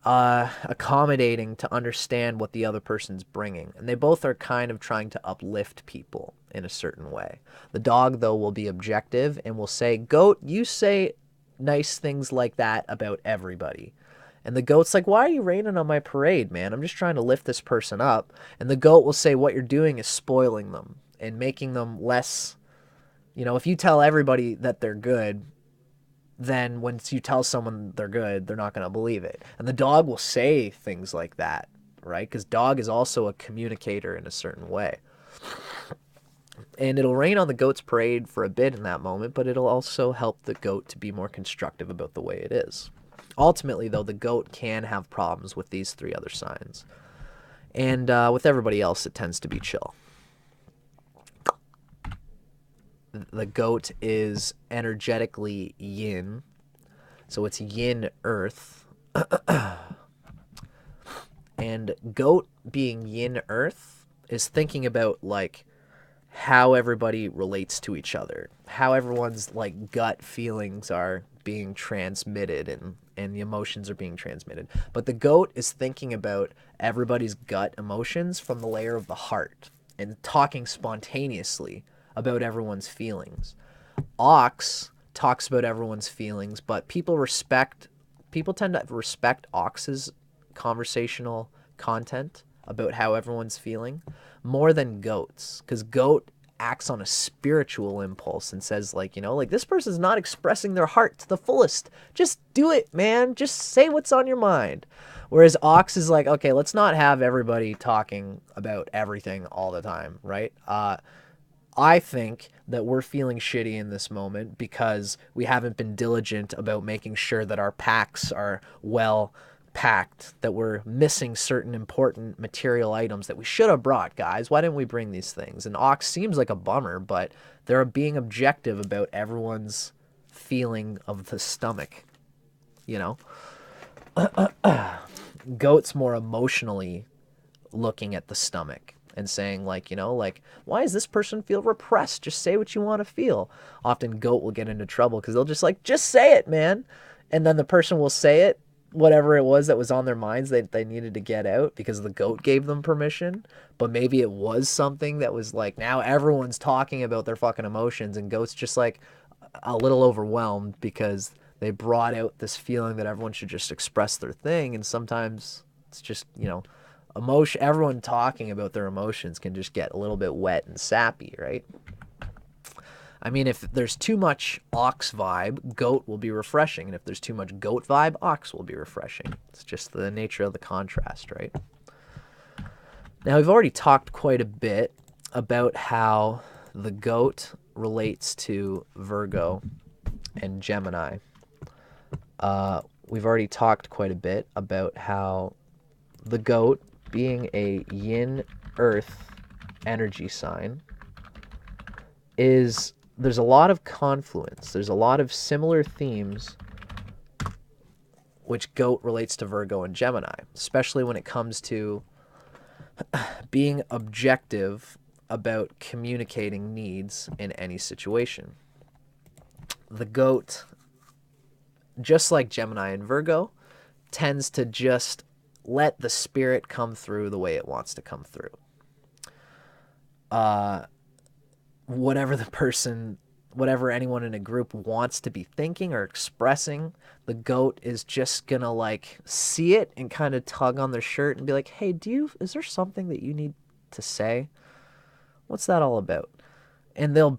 accommodating to understand what the other person's bringing. And they both are kind of trying to uplift people in a certain way. The dog, though, will be objective and will say, goat, you say nice things like that about everybody. And the goat's like, why are you raining on my parade, man? I'm just trying to lift this person up. And the goat will say, what you're doing is spoiling them and making them less, if you tell everybody that they're good, then once you tell someone they're good, they're not going to believe it. And the dog will say things like that, right? Because dog is also a communicator in a certain way. And it'll rain on the goat's parade for a bit in that moment, but it'll also help the goat to be more constructive about the way it is. Ultimately, though, the goat can have problems with these 3 other signs. And with everybody else, it tends to be chill. The goat is energetically yin, so it's yin earth. And goat being yin earth is thinking about how everybody relates to each other, how everyone's gut feelings are being transmitted and the emotions are being transmitted. But the goat is thinking about everybody's gut emotions from the layer of the heart and talking spontaneously about everyone's feelings. Ox talks about everyone's feelings, but people tend to respect Ox's conversational content about how everyone's feeling more than goats, because goat acts on a spiritual impulse and says, like, you know, like, this person's not expressing their heart to the fullest. Just do it, man. Just say what's on your mind. Whereas Ox is like, okay, let's not have everybody talking about everything all the time, right? I think that we're feeling shitty in this moment because we haven't been diligent about making sure that our packs are well packed, that we're missing certain important material items that we should have brought, guys. Why didn't we bring these things? And Ox seems like a bummer, but they're being objective about everyone's feeling of the stomach, you know? Goat's more emotionally looking at the stomach and saying, like, you know, like, why does this person feel repressed? Just say what you want to feel. Often goat will get into trouble because they'll just like, just say it, man. And then the person will say it, whatever it was that was on their minds that they needed to get out because the goat gave them permission. But maybe it was something that was like, now everyone's talking about their fucking emotions, and goat's just like a little overwhelmed because they brought out this feeling that everyone should just express their thing. And sometimes it's just, you know, everyone talking about their emotions can just get a little bit wet and sappy, right? I mean, if there's too much Ox vibe, goat will be refreshing. And if there's too much goat vibe, Ox will be refreshing. It's just the nature of the contrast, right? Now, we've already talked quite a bit about how the goat relates to Virgo and Gemini. We've already talked quite a bit about how the goat, being a yin earth energy sign, there's a lot of confluence. There's a lot of similar themes which goat relates to Virgo and Gemini, especially when it comes to being objective about communicating needs in any situation. The goat, just like Gemini and Virgo, tends to just let the spirit come through the way it wants to come through. Whatever anyone in a group wants to be thinking or expressing, the goat is just gonna like see it and kind of tug on their shirt and be like, hey, is there something that you need to say? What's that all about? And they'll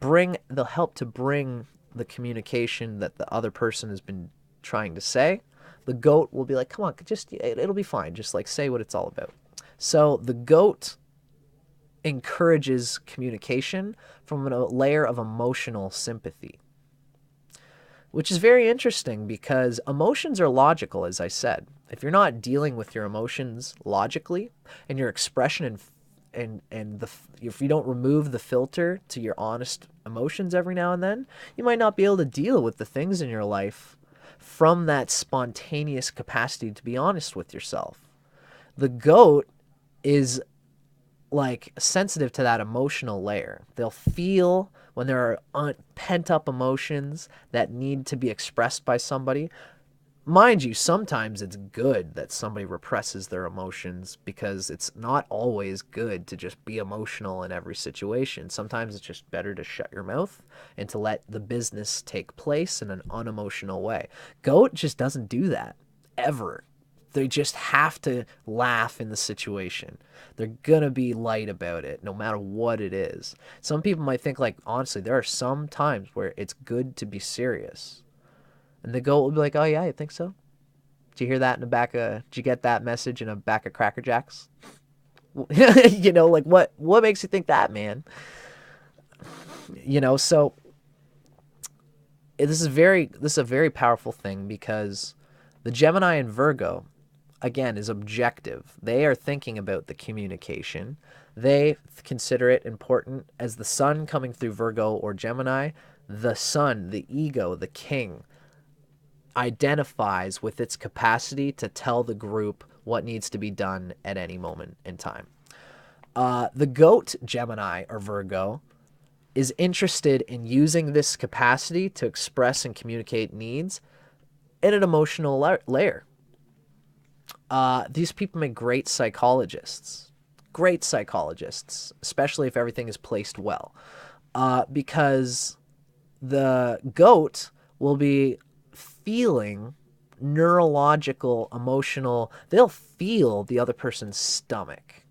help to bring the communication that the other person has been trying to say. The goat will be like, come on, it'll be fine. Just like say what it's all about. So the goat encourages communication from a layer of emotional sympathy, which is very interesting because emotions are logical, as I said. If you're not dealing with your emotions logically and your expression if you don't remove the filter to your honest emotions every now and then, you might not be able to deal with the things in your life from that spontaneous capacity to be honest with yourself. The goat is like sensitive to that emotional layer. They'll feel when there are pent up emotions that need to be expressed by somebody. Mind you, sometimes it's good that somebody represses their emotions because it's not always good to just be emotional in every situation. Sometimes it's just better to shut your mouth and to let the business take place in an unemotional way. Goat just doesn't do that, ever. They just have to laugh in the situation. They're going to be light about it, no matter what it is. Some people might think, like, honestly, there are some times where it's good to be serious. And the goat will be like, oh, yeah, you think so? Did you hear that did you get that message in a back of Cracker Jacks? You know, like, what makes you think that, man? You know, so this is a very powerful thing because the Gemini and Virgo, again, is objective. They are thinking about the communication. They consider it important as the sun coming through Virgo or Gemini. The sun, the ego, the king, identifies with its capacity to tell the group what needs to be done at any moment in time. The goat, Gemini or Virgo, is interested in using this capacity to express and communicate needs and an emotional layer. These people make great psychologists. Great psychologists, especially if everything is placed well. Because the goat will be feeling neurological, emotional, they'll feel the other person's stomach.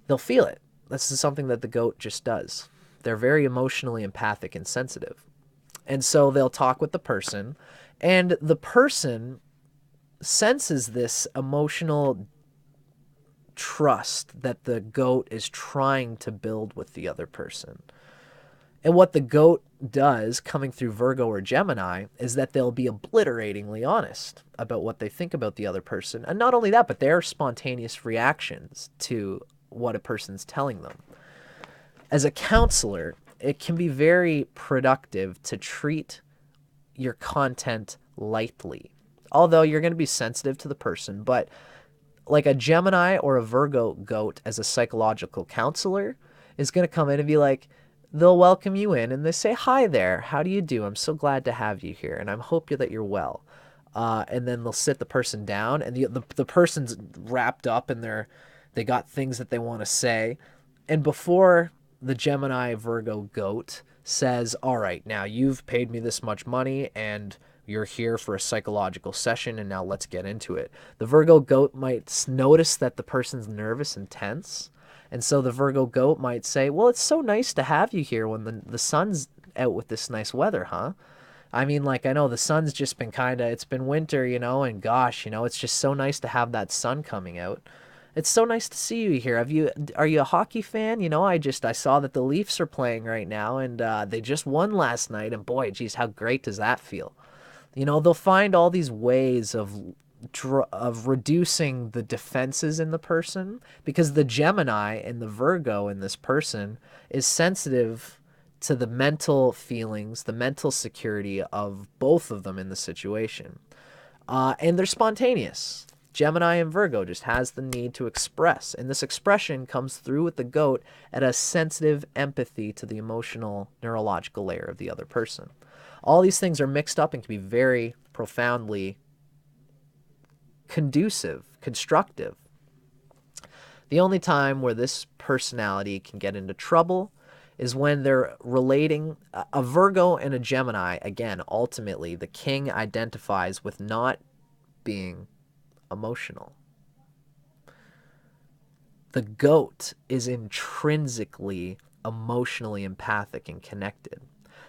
They'll feel it. This is something that the goat just does. They're very emotionally empathic and sensitive. And so they'll talk with the person, and the person senses this emotional trust that the goat is trying to build with the other person. And what the goat does, coming through Virgo or Gemini, is that they'll be obliteratingly honest about what they think about the other person. And not only that, but their spontaneous reactions to what a person's telling them. As a counselor, it can be very productive to treat your content lightly. Although you're going to be sensitive to the person, but like a Gemini or a Virgo goat as a psychological counselor is going to come in and be like, they'll welcome you in and they say, hi there, how do you do? I'm so glad to have you here and I hope that you're well. And then they'll sit the person down, and the person's wrapped up in they got things that they want to say. And before the Gemini Virgo goat says, all right, now you've paid me this much money and you're here for a psychological session and now let's get into it, the Virgo goat might notice that the person's nervous and tense. And so the Virgo goat might say, well, it's so nice to have you here when the sun's out with this nice weather, huh? I mean, like, I know the sun's just been it's been winter, and gosh, it's just so nice to have that sun coming out. It's so nice to see you here. Are you a hockey fan? I saw that the Leafs are playing right now and they just won last night. And boy, geez, how great does that feel? They'll find all these ways of reducing the defenses in the person, because the Gemini and the Virgo in this person is sensitive to the mental feelings, the mental security of both of them in the situation. And they're spontaneous. Gemini and Virgo just has the need to express, and this expression comes through with the goat at a sensitive empathy to the emotional, neurological layer of the other person. All these things are mixed up and can be very profoundly conducive, constructive. The only time where this personality can get into trouble is when they're relating a Virgo and a Gemini. Again, ultimately, the king identifies with not being emotional. The goat is intrinsically emotionally empathic and connected.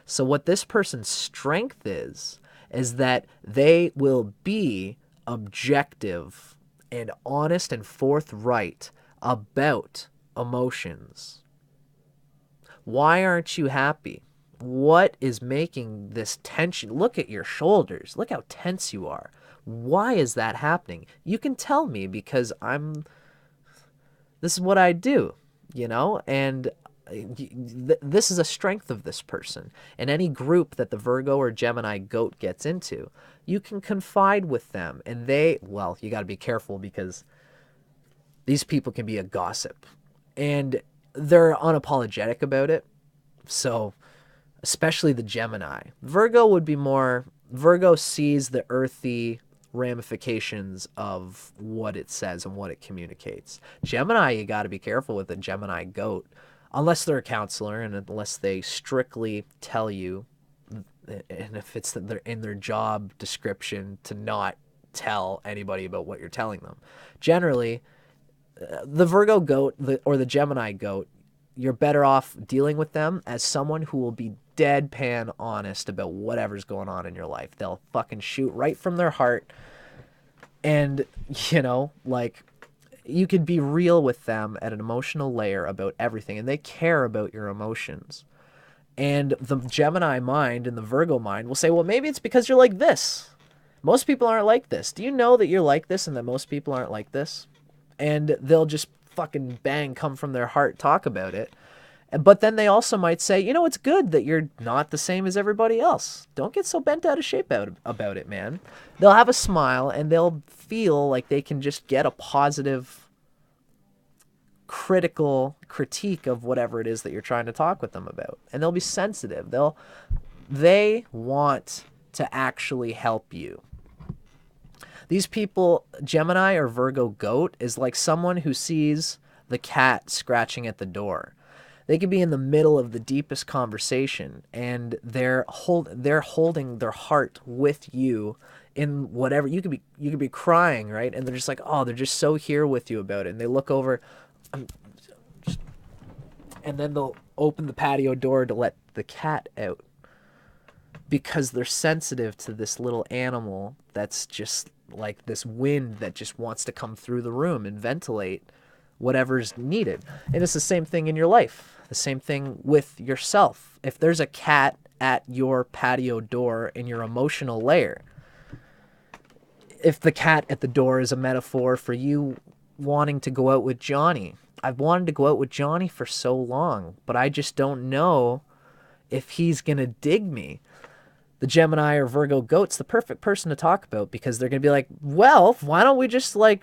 So what this person's strength is that they will be objective and honest and forthright about emotions. Why aren't you happy? What is making this tension? Look at your shoulders. Look how tense you are. Why is that happening? You can tell me, because this is what I do, and this is a strength of this person. And any group that the Virgo or Gemini goat gets into, you can confide with them, and you got to be careful, because these people can be a gossip and they're unapologetic about it. So especially the Gemini. Virgo sees the earthy ramifications of what it says and what it communicates. Gemini, you got to be careful with the Gemini goat, unless they're a counselor and unless they strictly tell you, and if it's in their job description to not tell anybody about what you're telling them. Generally, the Virgo goat or the Gemini goat, you're better off dealing with them as someone who will be deadpan honest about whatever's going on in your life. They'll fucking shoot right from their heart. And, you could be real with them at an emotional layer about everything, and they care about your emotions. And the Gemini mind and the Virgo mind will say, well, maybe it's because you're like this. Most people aren't like this. Do you know that you're like this and that most people aren't like this? And they'll just fucking come from their heart, talk about it. But then they also might say, it's good that you're not the same as everybody else. Don't get so bent out of shape about it, man. They'll have a smile and they'll feel like they can just get a positive, critical critique of whatever it is that you're trying to talk with them about. And they'll be sensitive. They want to actually help you. These people, Gemini or Virgo goat, is like someone who sees the cat scratching at the door. They could be in the middle of the deepest conversation, and they're holding their heart with you in whatever. You could be crying, right? And they're just like, oh, they're just so here with you about it. And they look over, and then they'll open the patio door to let the cat out, because they're sensitive to this little animal that's just like this wind that just wants to come through the room and ventilate whatever's needed. And it's the same thing in your life, the same thing with yourself. If there's a cat at your patio door in your emotional layer, if the cat at the door is a metaphor for you wanting to go out with Johnny. I've wanted to go out with Johnny for so long, but I just don't know if he's going to dig me. The Gemini or Virgo goat's the perfect person to talk about, because they're going to be like, well, why don't we just like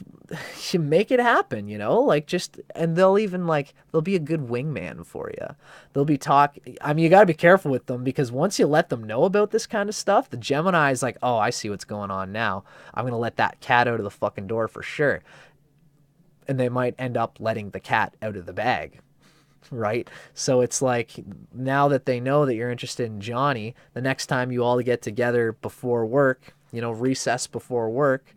make it happen, you know, like just, and they'll even like, they'll be a good wingman for you. They'll be I mean, you got to be careful with them, because once you let them know about this kind of stuff, the Gemini is like, oh, I see what's going on now. I'm going to let that cat out of the fucking door for sure. And they might end up letting the cat out of the bag. Right? So it's like, now that they know that you're interested in Johnny, the next time you all get together before work, you know, recess before work,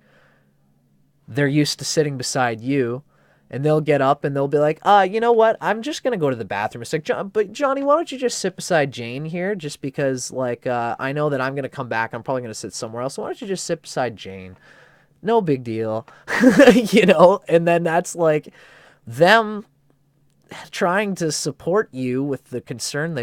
they're used to sitting beside you, and they'll get up and they'll be like, you know what? I'm just going to go to the bathroom. It's like, but Johnny, why don't you just sit beside Jane here? Just because like, I know that I'm going to come back. I'm probably going to sit somewhere else. So why don't you just sit beside Jane? No big deal. You know? And then that's like them trying to support you with the concern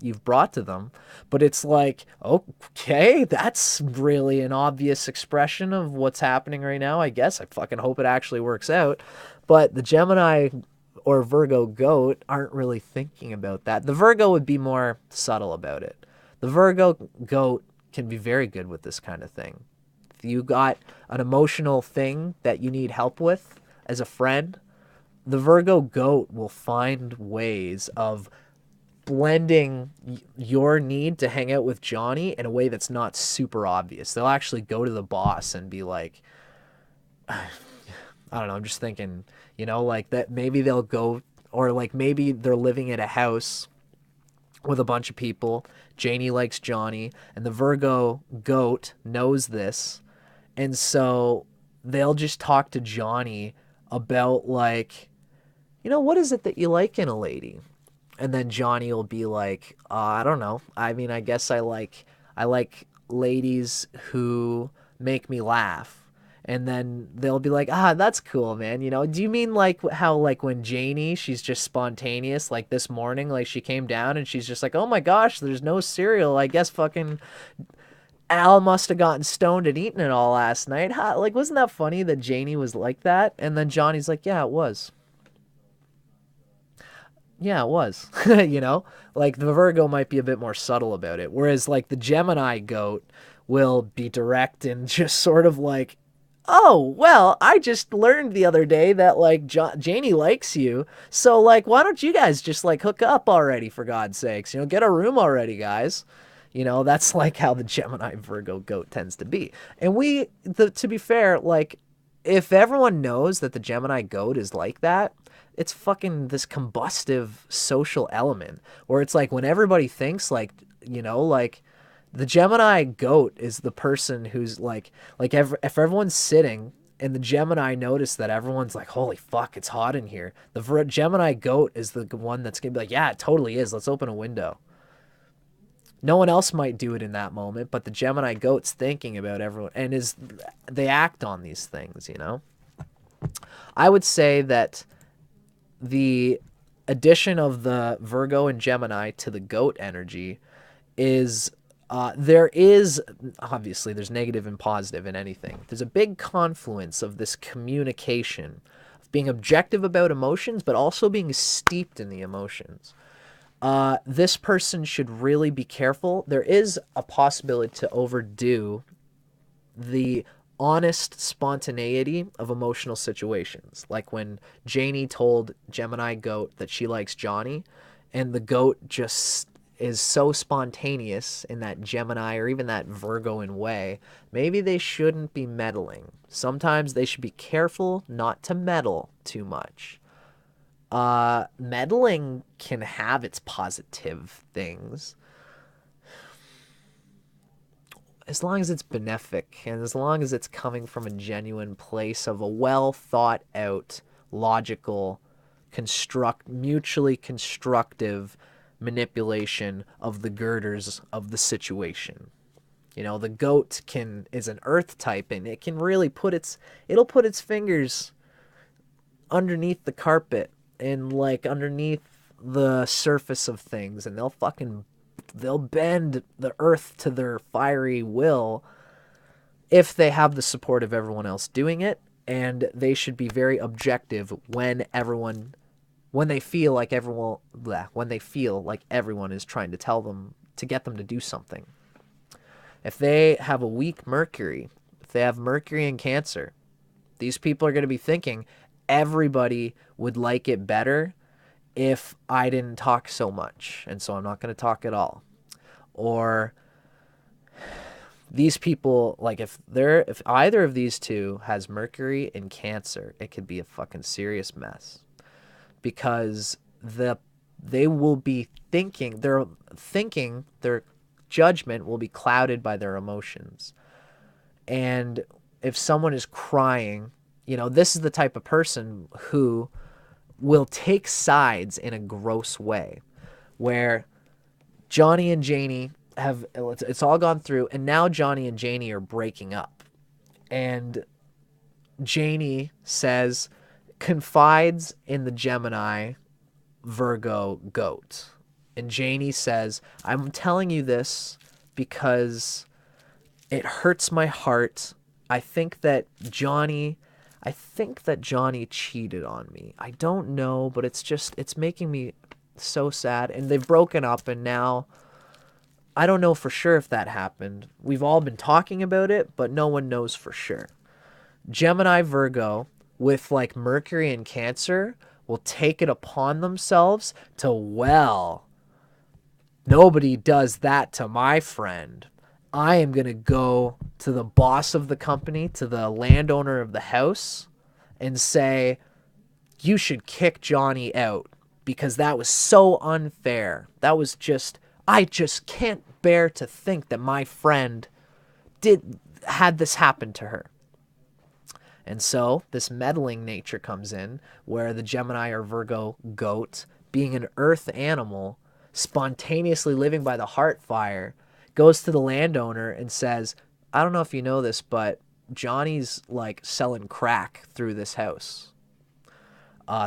you've brought to them. But it's like, okay, that's really an obvious expression of what's happening right now, I guess. I fucking hope it actually works out. But the Gemini or Virgo goat aren't really thinking about that. The Virgo would be more subtle about it. The Virgo goat can be very good with this kind of thing. If you got an emotional thing that you need help with as a friend, the Virgo goat will find ways of blending your need to hang out with Johnny in a way that's not super obvious. They'll actually go to the boss and be like, I don't know, I'm just thinking, you know, like that maybe they'll go, or like maybe they're living at a house with a bunch of people. Janie likes Johnny, and the Virgo goat knows this. And so they'll just talk to Johnny about like, you know, what is it that you like in a lady? And then Johnny will be like, I don't know. I mean, I guess I like ladies who make me laugh. And then they'll be like, that's cool, man. You know, do you mean like how like when Janie, she's just spontaneous, like this morning, like she came down and she's just like, oh my gosh, there's no cereal. I guess fucking Al must have gotten stoned and eaten it all last night. Like, wasn't that funny that Janie was like that? And then Johnny's like, yeah, it was. Yeah, it was. You know, like the Virgo might be a bit more subtle about it. Whereas like the Gemini goat will be direct and just sort of like, oh, well, I just learned the other day that like Janie likes you. So like, why don't you guys just like hook up already, for God's sakes, you know, get a room already, guys. You know, that's like how the Gemini Virgo goat tends to be. And to be fair, like if everyone knows that the Gemini goat is like that, it's fucking this combustive social element where it's like when everybody thinks like, you know, like the Gemini goat is the person who's like if everyone's sitting and the Gemini notice that everyone's like, holy fuck, it's hot in here. The Gemini goat is the one that's going to be like, yeah, it totally is. Let's open a window. No one else might do it in that moment, but the Gemini goat's thinking about everyone and they act on these things, you know? I would say that the addition of the Virgo and Gemini to the goat energy is there is obviously there's negative and positive in anything. There's a big confluence of this communication, of being objective about emotions, but also being steeped in the emotions. This person should really be careful. There is a possibility to overdo the honest spontaneity of emotional situations. Like when Janie told Gemini goat that she likes Johnny, and the goat just is so spontaneous in that Gemini or even that Virgoan way, maybe they shouldn't be meddling. Sometimes they should be careful not to meddle too much. Meddling can have its positive things as long as it's benefic and as long as it's coming from a genuine place of a well thought out, logical, mutually constructive manipulation of the girders of the situation. You know, the goat is an earth type, and it can really it'll put its fingers underneath the carpet and like underneath the surface of things, and they'll bend the earth to their fiery will if they have the support of everyone else doing it, and they should be very objective when they feel like everyone is trying to tell them to get them to do something. If they have a weak Mercury, if they have Mercury in Cancer, these people are going to be thinking everybody would like it better if I didn't talk so much, and so I'm not going to talk at all. Or these people, like if either of these two has Mercury in Cancer, it could be a fucking serious mess, because they will be thinking their judgment will be clouded by their emotions. And if someone is crying, you know, this is the type of person who will take sides in a gross way, where Johnny and Janie it's all gone through, and now Johnny and Janie are breaking up. And Janie confides in the Gemini Virgo goat. And Janie says, I'm telling you this because it hurts my heart. I think that Johnny cheated on me. I don't know, but it's making me so sad. And they've broken up, and now I don't know for sure if that happened. We've all been talking about it, but no one knows for sure. Gemini Virgo with like Mercury and Cancer will take it upon themselves to, well, nobody does that to my friend. I am going to go to the boss of the company, to the landowner of the house, and say, you should kick Johnny out because that was so unfair. I just can't bear to think that my friend had this happen to her. And so this meddling nature comes in, where the Gemini or Virgo goat, being an earth animal, spontaneously living by the heart fire, goes to the landowner and says, I don't know if you know this, but Johnny's like selling crack through this house.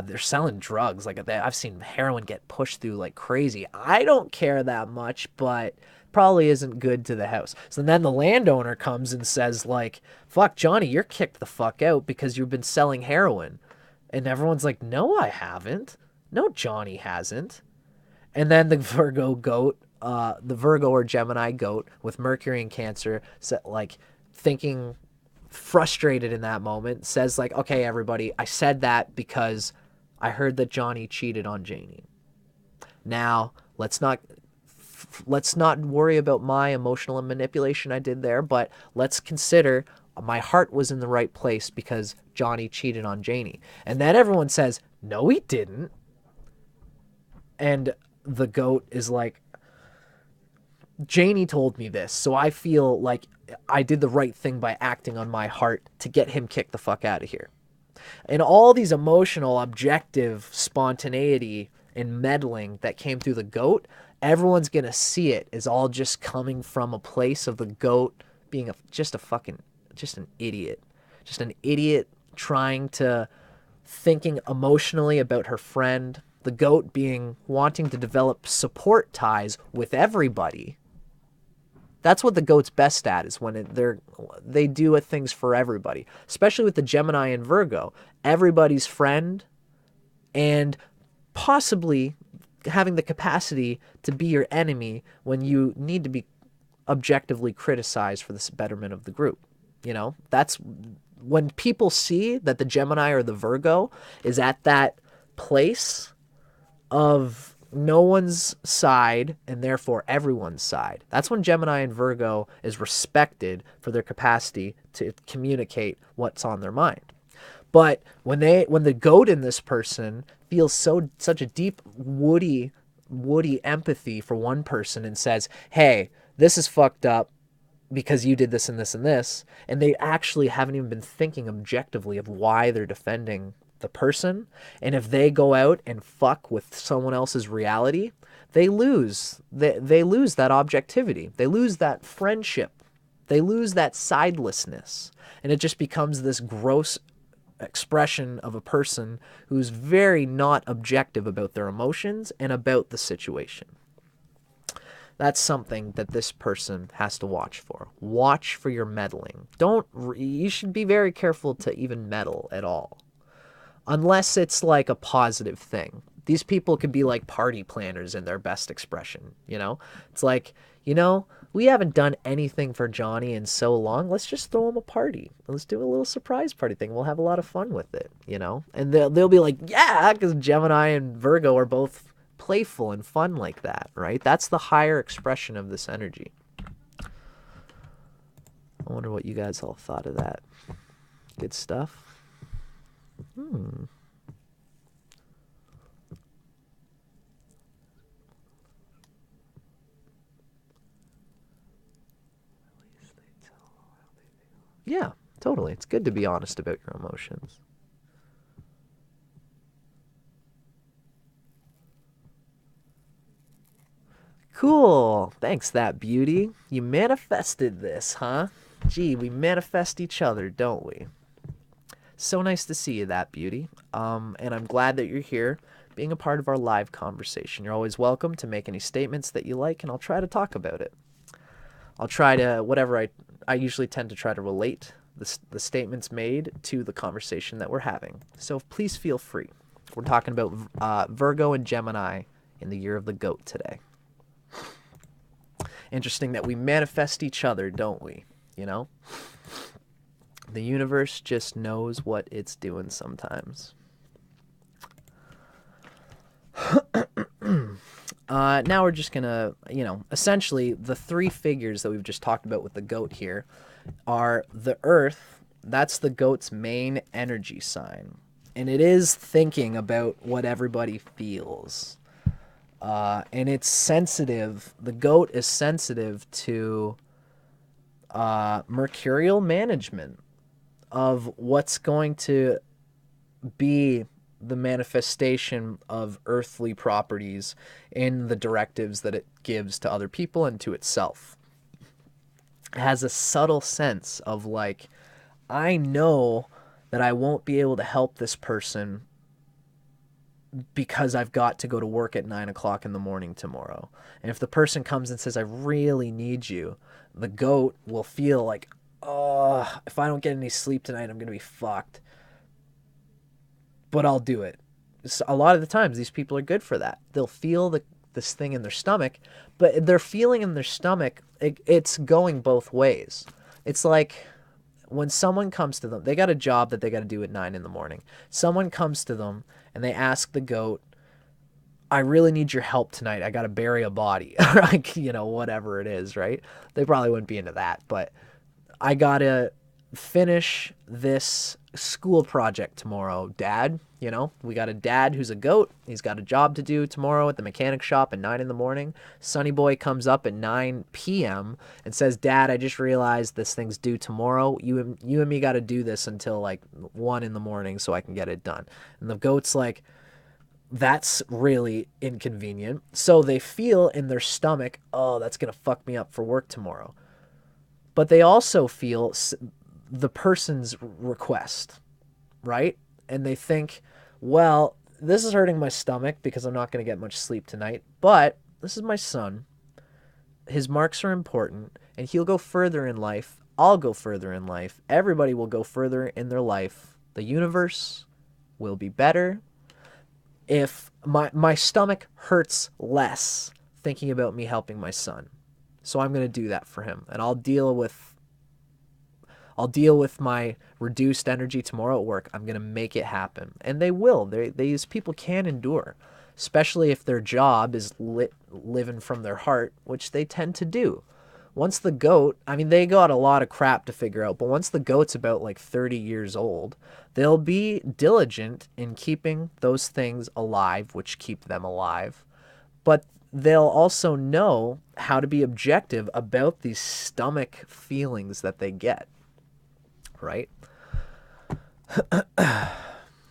They're selling drugs. Like I've seen heroin get pushed through like crazy. I don't care that much, but probably isn't good to the house. So then the landowner comes and says like, fuck Johnny, you're kicked the fuck out because you've been selling heroin. And everyone's like, no, I haven't. No, Johnny hasn't. And then the Virgo goat, the Virgo or Gemini goat with Mercury and Cancer, like thinking frustrated in that moment, says like, okay, everybody, I said that because I heard that Johnny cheated on Janie. Now, let's not worry about my emotional manipulation I did there, but let's consider my heart was in the right place because Johnny cheated on Janie. And then everyone says, no, he didn't. And the goat is like, Janie told me this, so I feel like I did the right thing by acting on my heart to get him kicked the fuck out of here. And all these emotional, objective spontaneity and meddling that came through the goat, everyone's going to see it as all just coming from a place of the goat being just an idiot. Just an idiot thinking emotionally about her friend. The goat wanting to develop support ties with everybody. That's what the goat's best at, is when they do things for everybody, especially with the Gemini and Virgo. Everybody's friend, and possibly having the capacity to be your enemy when you need to be objectively criticized for the betterment of the group. You know, that's when people see that the Gemini or the Virgo is at that place of no one's side and therefore everyone's side. That's when Gemini and Virgo is respected for their capacity to communicate what's on their mind. But when the goat in this person feels such a deep woody empathy for one person and says, "Hey, this is fucked up because you did this and this and this," and they actually haven't even been thinking objectively of why they're defending the person, and if they go out and fuck with someone else's reality, they lose. They lose that objectivity. They lose that friendship. They lose that sidelessness, and it just becomes this gross expression of a person who's very not objective about their emotions and about the situation. That's something that this person has to watch for. Watch for your meddling. You should be very careful to even meddle at all. Unless it's like a positive thing. These people could be like party planners in their best expression, you know? It's like, you know, we haven't done anything for Johnny in so long. Let's just throw him a party. Let's do a little surprise party thing. We'll have a lot of fun with it, you know? And they'll be like, yeah, because Gemini and Virgo are both playful and fun like that, right? That's the higher expression of this energy. I wonder what you guys all thought of that. Good stuff. Yeah, totally. It's good to be honest about your emotions. Cool. Thanks, that beauty. You manifested this, huh? Gee, we manifest each other, don't we? So nice to see you, that beauty. And I'm glad that you're here being a part of our live conversation. You're always welcome to make any statements that you like, and I'll try to talk about it. I'll try to, whatever I usually tend to try to relate the statements made to the conversation that we're having. So please feel free. We're talking about Virgo and Gemini in the year of the goat today. Interesting that we manifest each other, don't we? You know? The universe just knows what it's doing sometimes. Now we're just gonna, essentially the three figures that we've just talked about with the goat here are the earth. That's the goat's main energy sign. And it is thinking about what everybody feels. And it's sensitive. The goat is sensitive to mercurial management of what's going to be the manifestation of earthly properties in the directives that it gives to other people and to itself. It has a subtle sense of like, I know that I won't be able to help this person because I've got to go to work at 9 o'clock in the morning tomorrow. And if the person comes and says, I really need you, the goat will feel like, oh, if I don't get any sleep tonight, I'm going to be fucked. But I'll do it. So a lot of the times, these people are good for that. They'll feel this thing in their stomach, but their feeling in their stomach, it's going both ways. It's like when someone comes to them, they got a job that they got to do at 9 in the morning. Someone comes to them and they ask the goat, I really need your help tonight. I got to bury a body. Like, whatever it is, right? They probably wouldn't be into that, but I got to finish this school project tomorrow, Dad. We got a dad who's a goat. He's got a job to do tomorrow at the mechanic shop at 9 in the morning. Sonny boy comes up at 9 p.m. and says, Dad, I just realized this thing's due tomorrow. You and me got to do this until like 1 in the morning so I can get it done. And the goat's like, that's really inconvenient. So they feel in their stomach, oh, that's going to fuck me up for work tomorrow. But they also feel the person's request, right? And they think, well, this is hurting my stomach because I'm not going to get much sleep tonight, but this is my son. His marks are important, and he'll go further in life. I'll go further in life. Everybody will go further in their life. The universe will be better if my stomach hurts less thinking about me helping my son. So I'm going to do that for him, and I'll deal with my reduced energy tomorrow at work. I'm going to make it happen. And they will. These people can endure. especially if their job is living from their heart, which they tend to do. Once the goat, I mean, they got a lot of crap to figure out, but once the goat's about like 30 years old, they'll be diligent in keeping those things alive, which keep them alive. But they'll also know how to be objective about these stomach feelings that they get, right?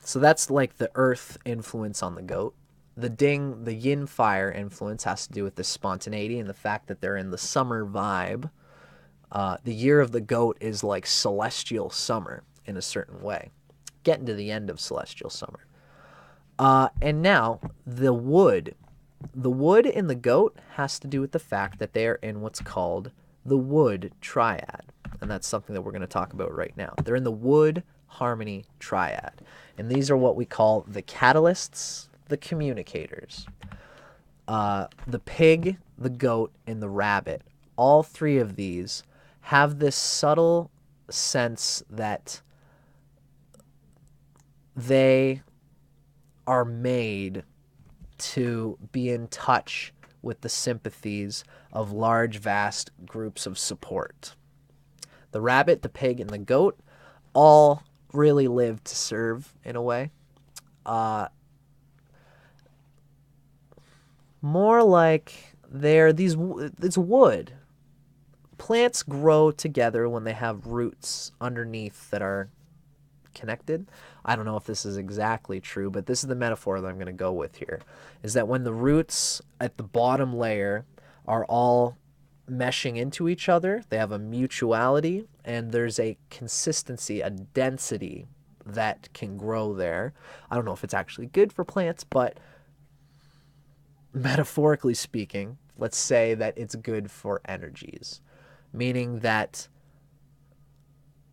So that's like the earth influence on the goat. The the yin fire influence has to do with the spontaneity and the fact that they're in the summer vibe. The year of the goat is like celestial summer in a certain way, getting to the end of celestial summer. And now the wood in the goat has to do with the fact that they are in what's called the wood triad. And that's something that we're going to talk about right now. They're in the wood harmony triad. And these are what we call the catalysts, the communicators. The pig, the goat, and the rabbit. All three of these have this subtle sense that they are made to be in touch with the sympathies of large, vast groups of support. The rabbit, the pig, and the goat all really live to serve in a way. More like it's wood. Plants grow together when they have roots underneath that are connected. I don't know if this is exactly true, but this is the metaphor that I'm going to go with here, is that when the roots at the bottom layer are all meshing into each other, they have a mutuality, and there's a consistency, a density that can grow there. I don't know if it's actually good for plants, but metaphorically speaking, let's say that it's good for energies, meaning that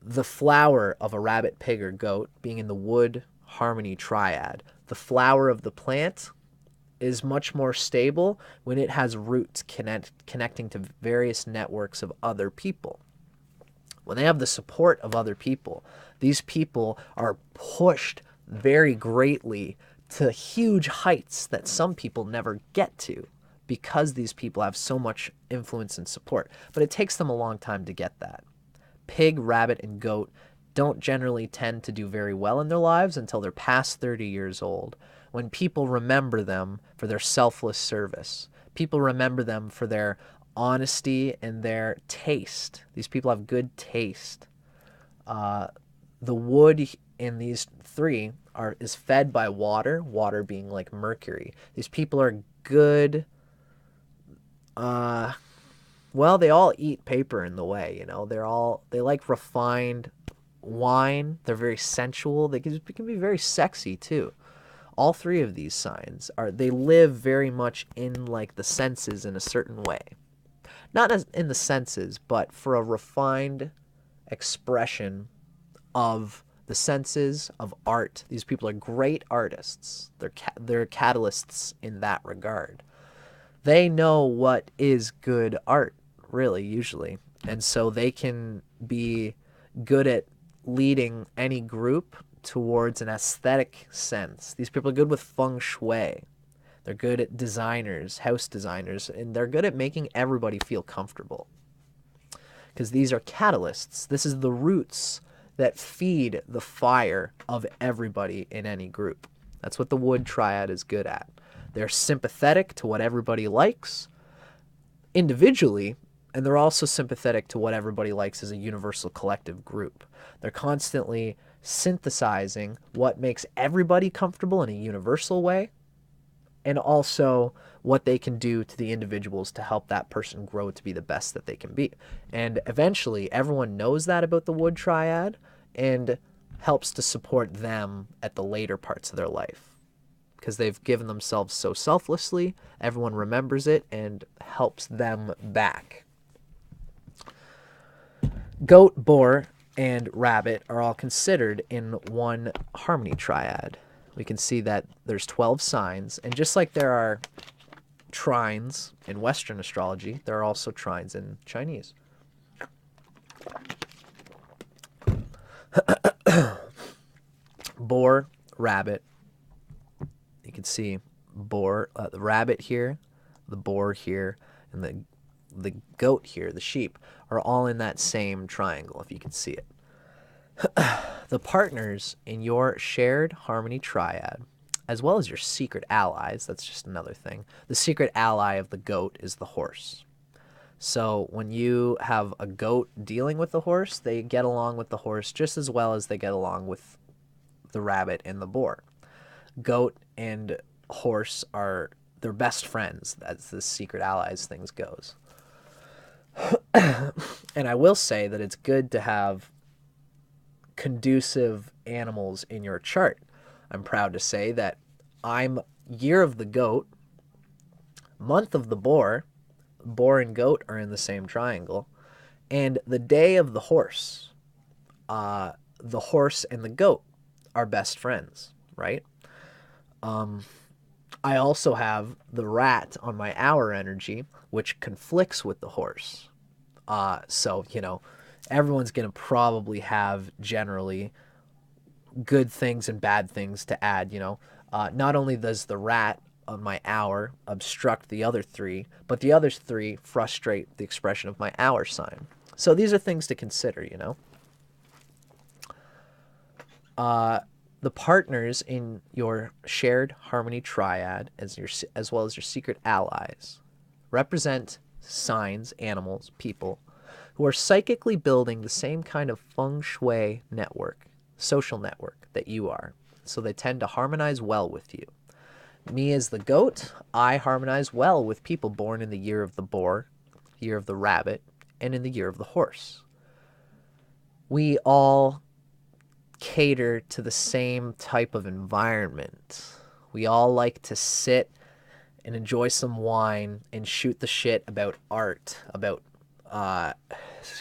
the flower of a rabbit, pig, or goat being in the wood harmony triad, the flower of the plant is much more stable when it has roots connecting to various networks of other people. When they have the support of other people, these people are pushed very greatly to huge heights that some people never get to because these people have so much influence and support. But it takes them a long time to get that. Pig, rabbit, and goat don't generally tend to do very well in their lives until they're past 30 years old, when people remember them for their selfless service. People remember them for their honesty and their taste. These people have good taste. The wood in these three is fed by water, water being like Mercury. These people are good. Well, they all eat paper in the way, you know. They like refined wine. They're very sensual. They can be very sexy too. All three of these signs they live very much in like the senses in a certain way. Not as in the senses, but for a refined expression of the senses of art. These people are great artists. They're catalysts in that regard. They know what is good art, really, usually. And so they can be good at leading any group towards an aesthetic sense. These people are good with feng shui. They're good at designers, house designers, and they're good at making everybody feel comfortable. Because these are catalysts. This is the roots that feed the fire of everybody in any group. That's what the wood triad is good at. They're sympathetic to what everybody likes individually, and they're also sympathetic to what everybody likes as a universal collective group. They're constantly synthesizing what makes everybody comfortable in a universal way, and also what they can do to the individuals to help that person grow to be the best that they can be. And eventually, everyone knows that about the wood triad and helps to support them at the later parts of their life. Because they've given themselves so selflessly, everyone remembers it and helps them back. Goat, boar, and rabbit are all considered in one harmony triad. We can see that there's 12 signs, and just like there are trines in Western astrology, there are also trines in Chinese. Boar, rabbit. You can see the rabbit here, the boar here, and the goat here, the sheep, are all in that same triangle, if you can see it. The partners in your shared harmony triad, as well as your secret allies, that's just another thing. The secret ally of the goat is the horse. So when you have a goat dealing with the horse, they get along with the horse just as well as they get along with the rabbit and the boar. Goat and horse are their best friends, as the secret allies things goes. And I will say that it's good to have conducive animals in your chart. I'm proud to say that I'm year of the goat, month of the boar. Boar and goat are in the same triangle, and the day of the horse. The horse and the goat are best friends, right? I also have the rat on my hour energy, which conflicts with the horse. So, everyone's going to probably have generally good things and bad things to add, Not only does the rat on my hour obstruct the other three, but the other three frustrate the expression of my hour sign. So these are things to consider, The partners in your shared harmony triad, as well as your secret allies, represent signs, animals, people, who are psychically building the same kind of feng shui network, social network that you are. So they tend to harmonize well with you. Me as the goat, I harmonize well with people born in the year of the boar, year of the rabbit, and in the year of the horse. We all cater to the same type of environment. We all like to sit and enjoy some wine and shoot the shit about art, about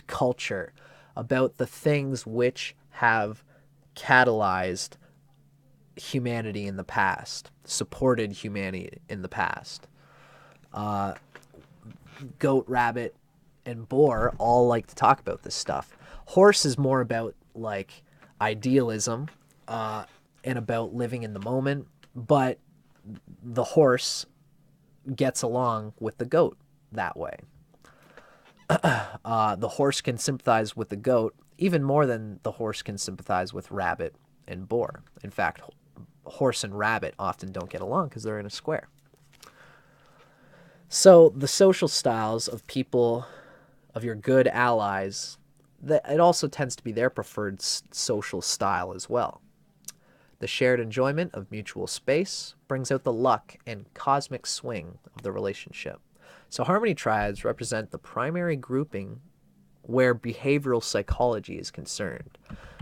culture, about the things which have catalyzed humanity in the past, supported humanity in the past. Goat, rabbit, and boar all like to talk about this stuff. Horse is more about idealism and about living in the moment, but the horse gets along with the goat that way. The horse can sympathize with the goat even more than the horse can sympathize with rabbit and boar. In fact, horse and rabbit often don't get along because they're in a square. So the social styles of people, of your good allies, it also tends to be their preferred social style as well. The shared enjoyment of mutual space brings out the luck and cosmic swing of the relationship. So harmony triads represent the primary grouping where behavioral psychology is concerned.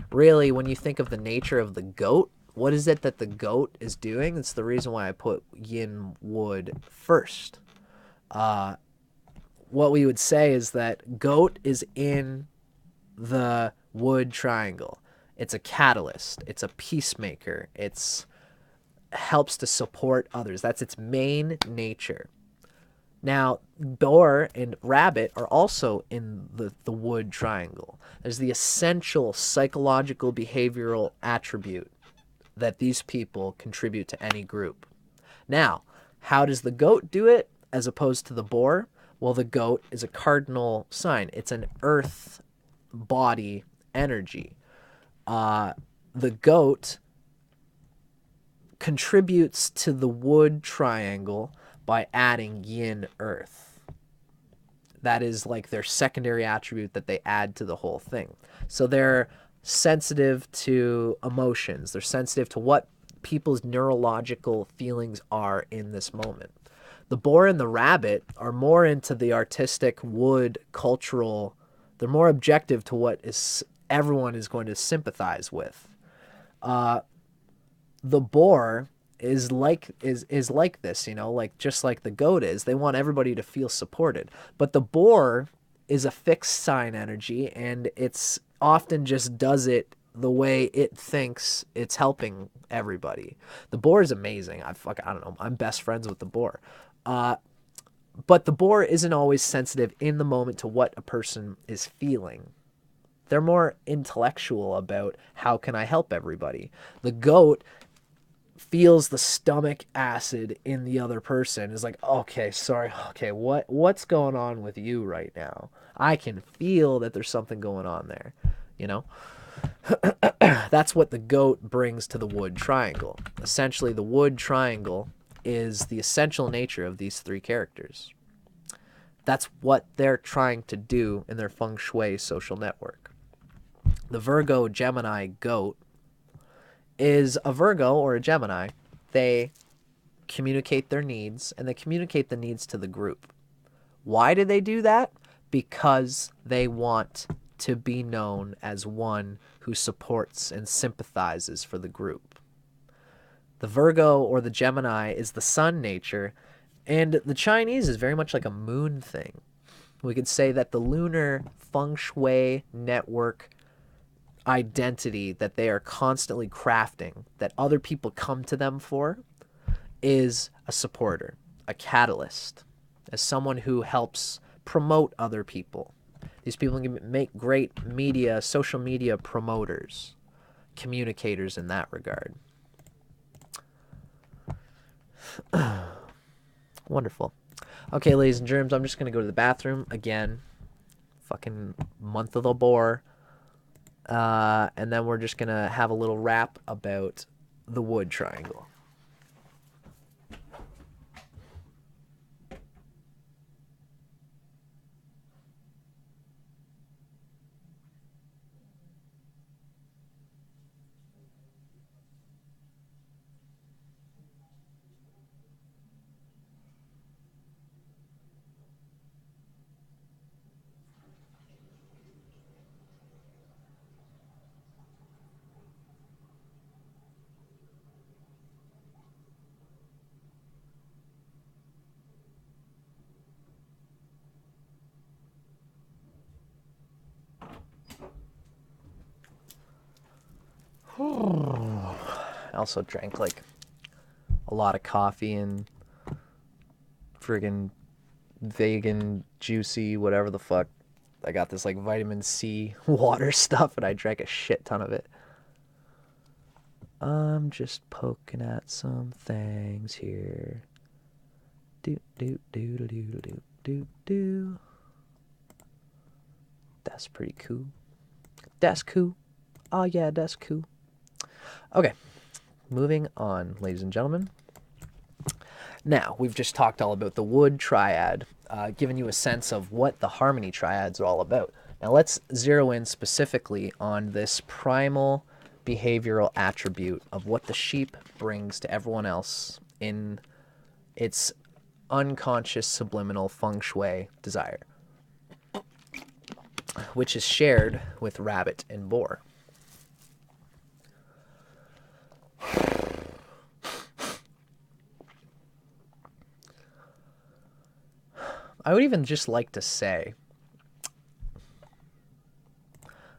Really, when you think of the nature of the goat, what is it that the goat is doing? It's the reason why I put yin wood first. What we would say is that goat is in the wood triangle. It's a catalyst. It's a peacemaker. It helps to support others. That's its main nature. Now, boar and rabbit are also in the wood triangle. There's the essential psychological behavioral attribute that these people contribute to any group. Now, how does the goat do it as opposed to the boar? Well, the goat is a cardinal sign. It's an earth body energy. The goat contributes to the wood triangle by adding yin earth. That is their secondary attribute that they add to the whole thing. So they're sensitive to emotions. They're sensitive to what people's neurological feelings are in this moment. The boar and the rabbit are more into the artistic wood cultural. They're more objective to what everyone is going to sympathize with. The boar is like this, just like the goat is. They want everybody to feel supported. But the boar is a fixed sign energy, and it's often just does it the way it thinks it's helping everybody. The boar is amazing. I don't know. I'm best friends with the boar. But the boar isn't always sensitive in the moment to what a person is feeling. They're more intellectual about how can I help everybody. The goat feels the stomach acid in the other person, is like, okay, sorry, okay, what's going on with you right now? I can feel that there's something going on there, you know? That's what the goat brings to the wood triangle. Essentially, the wood triangle is the essential nature of these three characters. That's what they're trying to do in their feng shui social network. The Virgo Gemini goat is a Virgo or a Gemini. They communicate their needs, and they communicate the needs to the group. Why do they do that? Because they want to be known as one who supports and sympathizes for the group. The Virgo or the Gemini is the sun nature, and the Chinese is very much like a moon thing. We could say that the lunar feng shui network identity that they are constantly crafting, that other people come to them for, is a supporter, a catalyst, as someone who helps promote other people. These people can make great media, social media promoters, communicators in that regard. Wonderful. Okay, ladies and germs, I'm just going to go to the bathroom again. Fucking month of the boar. And then we're just going to have a little rap about the wood triangle. I also drank like a lot of coffee and friggin' vegan juicy whatever the fuck. I got this like vitamin C water stuff and I drank a shit ton of it. I'm just poking at some things here. Do do do do do do do do. That's pretty cool. That's cool. Oh yeah, that's cool. Okay, moving on, ladies and gentlemen. Now, we've just talked all about the wood triad, giving you a sense of what the harmony triads are all about. Now, let's zero in specifically on this primal behavioral attribute of what the sheep brings to everyone else in its unconscious subliminal feng shui desire, which is shared with rabbit and boar. I would even just like to say,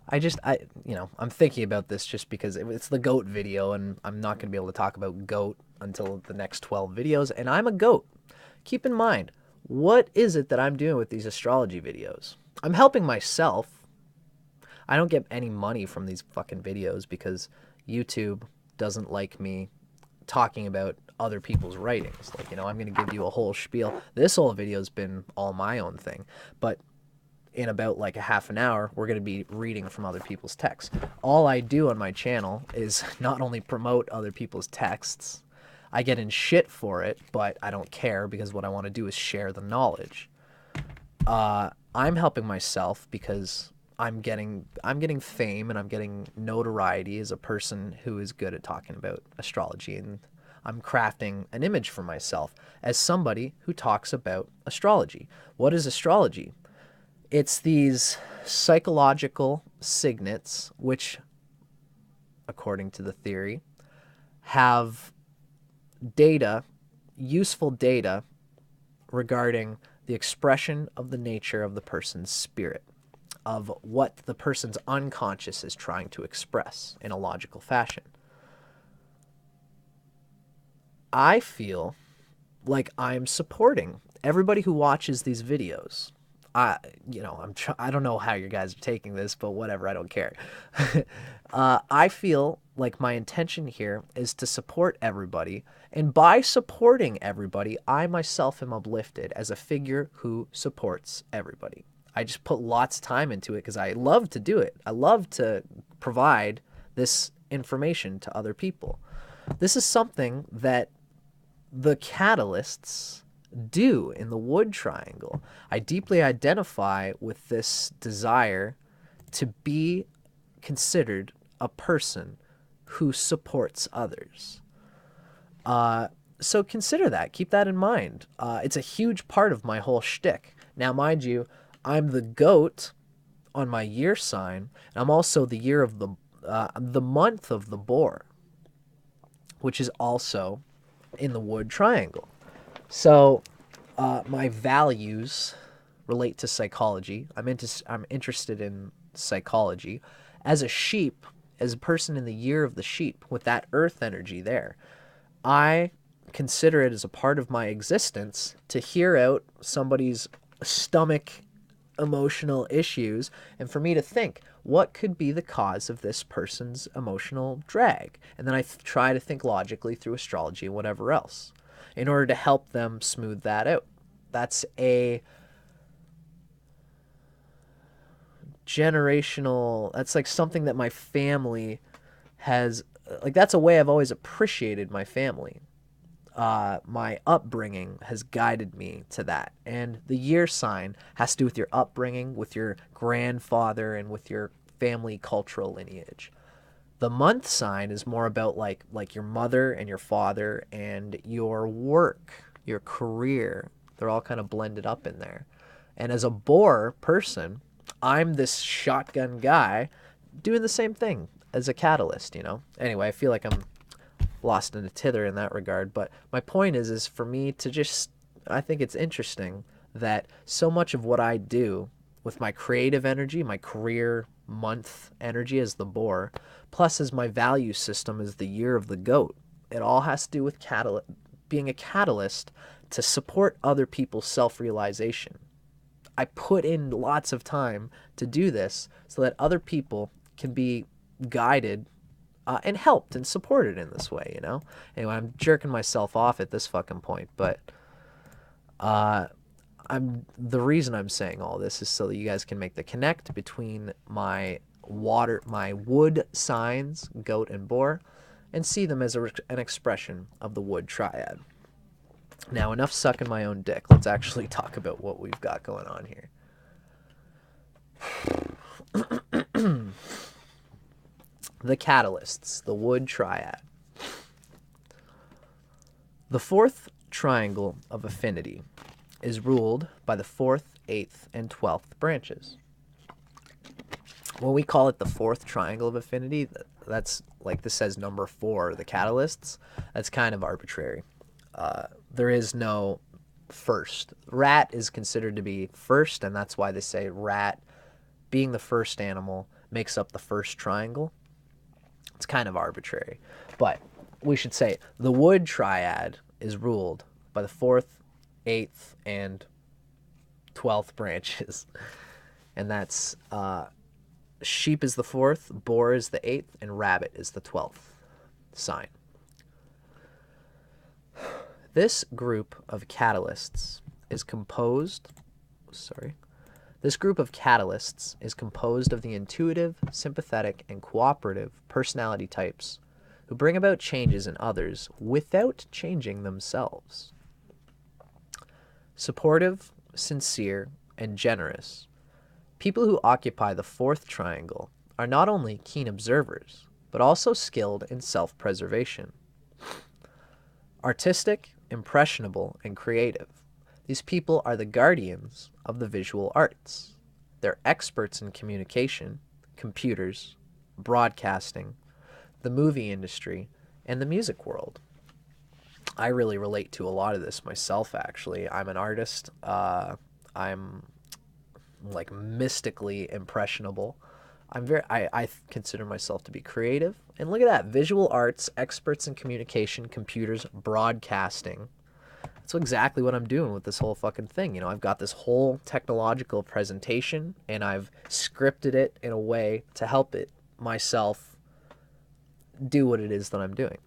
I'm thinking about this just because it's the goat video and I'm not going to be able to talk about goat until the next 12 videos, and I'm a goat. Keep in mind, what is it that I'm doing with these astrology videos? I'm helping myself. I don't get any money from these fucking videos because YouTube doesn't like me talking about other people's writings. Like, I'm going to give you a whole spiel. This whole video's been all my own thing, but in about like a half an hour, we're going to be reading from other people's texts. All I do on my channel is not only promote other people's texts, I get in shit for it, but I don't care because what I want to do is share the knowledge. I'm helping myself because I'm getting fame and I'm getting notoriety as a person who is good at talking about astrology, and I'm crafting an image for myself as somebody who talks about astrology. What is astrology? It's these psychological signets which, according to the theory, have data, useful data, regarding the expression of the nature of the person's spirit, of what the person's unconscious is trying to express in a logical fashion. I feel like I'm supporting everybody who watches these videos. I don't know how you guys are taking this, but whatever, I don't care. I feel like my intention here is to support everybody. And by supporting everybody, I myself am uplifted as a figure who supports everybody. I just put lots of time into it because I love to do it. I love to provide this information to other people. This is something that the catalysts do in the wood triangle. I deeply identify with this desire to be considered a person who supports others. So consider that. Keep that in mind. It's a huge part of my whole shtick. Now, mind you, I'm the goat on my year sign, and I'm also the year of the month of the boar, which is also in the wood triangle. So my values relate to psychology. I'm interested in psychology. As a sheep, as a person in the year of the sheep, with that earth energy there, I consider it as a part of my existence to hear out somebody's stomach emotional issues and for me to think, what could be the cause of this person's emotional drag? And then I try to think logically through astrology and whatever else in order to help them smooth that out. That's a generational, that's like something that my family has, like that's a way I've always appreciated my family. My upbringing has guided me to that. And the year sign has to do with your upbringing, with your grandfather, and with your family cultural lineage. The month sign is more about like your mother and your father and your work, your career. They're all kind of blended up in there. And as a boar person, I'm this shotgun guy doing the same thing as a catalyst, you know? Anyway, I feel like I'm lost in a tither in that regard. But my point is for me to just, I think it's interesting that so much of what I do with my creative energy, my career month energy as the boar, plus as my value system as the year of the goat, it all has to do with being a catalyst to support other people's self-realization. I put in lots of time to do this so that other people can be guided and helped and supported in this way, you know? Anyway, I'm jerking myself off at this fucking point, but the reason I'm saying all this is so that you guys can make the connect between my wood signs, goat and boar, and see them as an expression of the wood triad. Now, enough sucking my own dick. Let's actually talk about what we've got going on here. The catalysts, the wood triad. The fourth triangle of affinity is ruled by the 4th, 8th, and 12th branches. When we call it the fourth triangle of affinity, that's like this says number 4, the catalysts. That's kind of arbitrary. There is no first. Rat is considered to be first, and that's why they say rat, being the first animal, makes up the first triangle. It's kind of arbitrary. But we should say the wood triad is ruled by the 4th, 8th, and 12th branches. And that's sheep is the 4th, boar is the 8th, and rabbit is the 12th sign. This group of catalysts is composed of the intuitive, sympathetic, and cooperative personality types who bring about changes in others without changing themselves. Supportive, sincere, and generous, people who occupy the 4th triangle are not only keen observers, but also skilled in self-preservation. Artistic, impressionable, and creative, these people are the guardians of the visual arts. They're experts in communication, computers, broadcasting, the movie industry, and the music world. I really relate to a lot of this myself, actually. I'm an artist. I'm like mystically impressionable. I consider myself to be creative. And look at that. Visual arts, experts in communication, computers, broadcasting. That's exactly what I'm doing with this whole fucking thing. You know, I've got this whole technological presentation, and I've scripted it in a way to help it myself do what it is that I'm doing.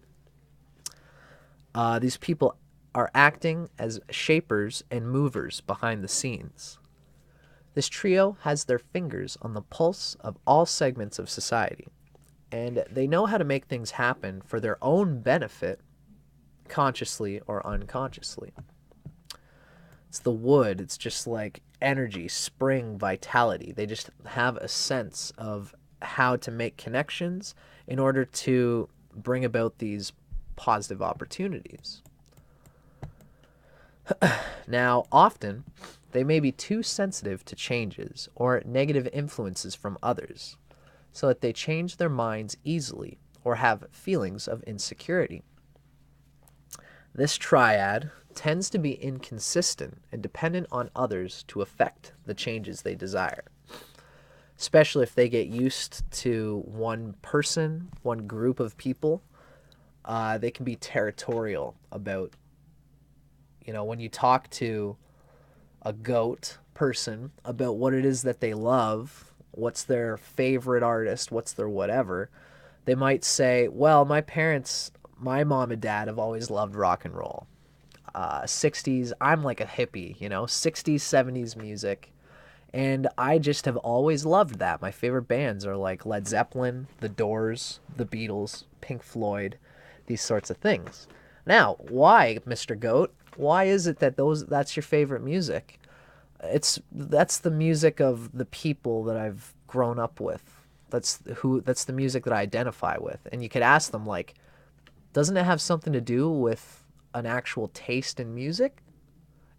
These people are acting as shapers and movers behind the scenes. This trio has their fingers on the pulse of all segments of society, and they know how to make things happen for their own benefit, consciously or unconsciously. It's the wood. It's just like energy, spring, vitality. They just have a sense of how to make connections in order to bring about these positive opportunities. Now, often, they may be too sensitive to changes or negative influences from others, so that they change their minds easily or have feelings of insecurity. This triad tends to be inconsistent and dependent on others to affect the changes they desire, especially if they get used to one person, one group of people. They can be territorial about, when you talk to a goat person about what it is that they love, what's their favorite artist, what's their whatever, they might say, well, my mom and dad have always loved rock and roll. 60s, I'm like a hippie, 60s, 70s music. And I just have always loved that. My favorite bands are like Led Zeppelin, The Doors, The Beatles, Pink Floyd, these sorts of things. Now, why, Mr. Goat? Why is it that that's your favorite music? That's the music of the people that I've grown up with. That's the music that I identify with. And you could ask them, like, doesn't it have something to do with an actual taste in music?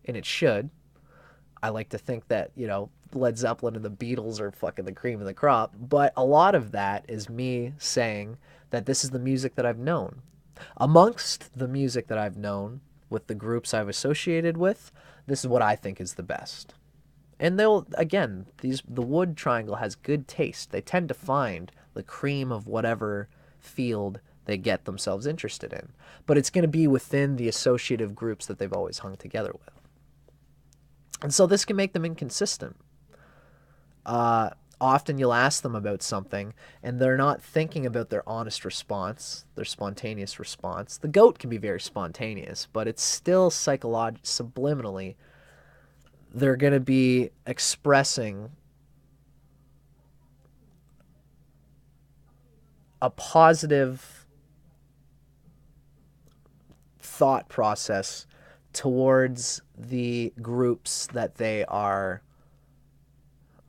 And it should. I like to think that, Led Zeppelin and the Beatles are fucking the cream of the crop. But a lot of that is me saying that this is the music that I've known. Amongst the music that I've known with the groups I've associated with, this is what I think is the best. And the wood triangle has good taste. They tend to find the cream of whatever field they get themselves interested in. But it's going to be within the associative groups that they've always hung together with. And so this can make them inconsistent. Often you'll ask them about something, and they're not thinking about their honest response, their spontaneous response. The goat can be very spontaneous, but it's still subliminally, they're going to be expressing a positive thought process towards the groups that they are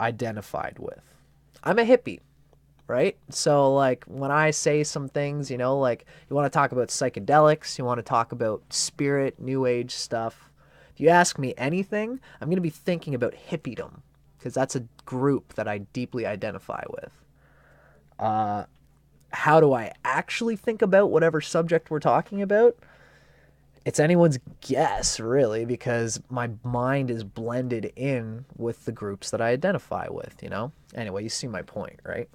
identified with. I'm a hippie, right? So like when I say some things, like you want to talk about psychedelics, you want to talk about spirit, new age stuff. If you ask me anything, I'm going to be thinking about hippiedom because that's a group that I deeply identify with. How do I actually think about whatever subject we're talking about? It's anyone's guess, really, because my mind is blended in with the groups that I identify with, Anyway, you see my point, right?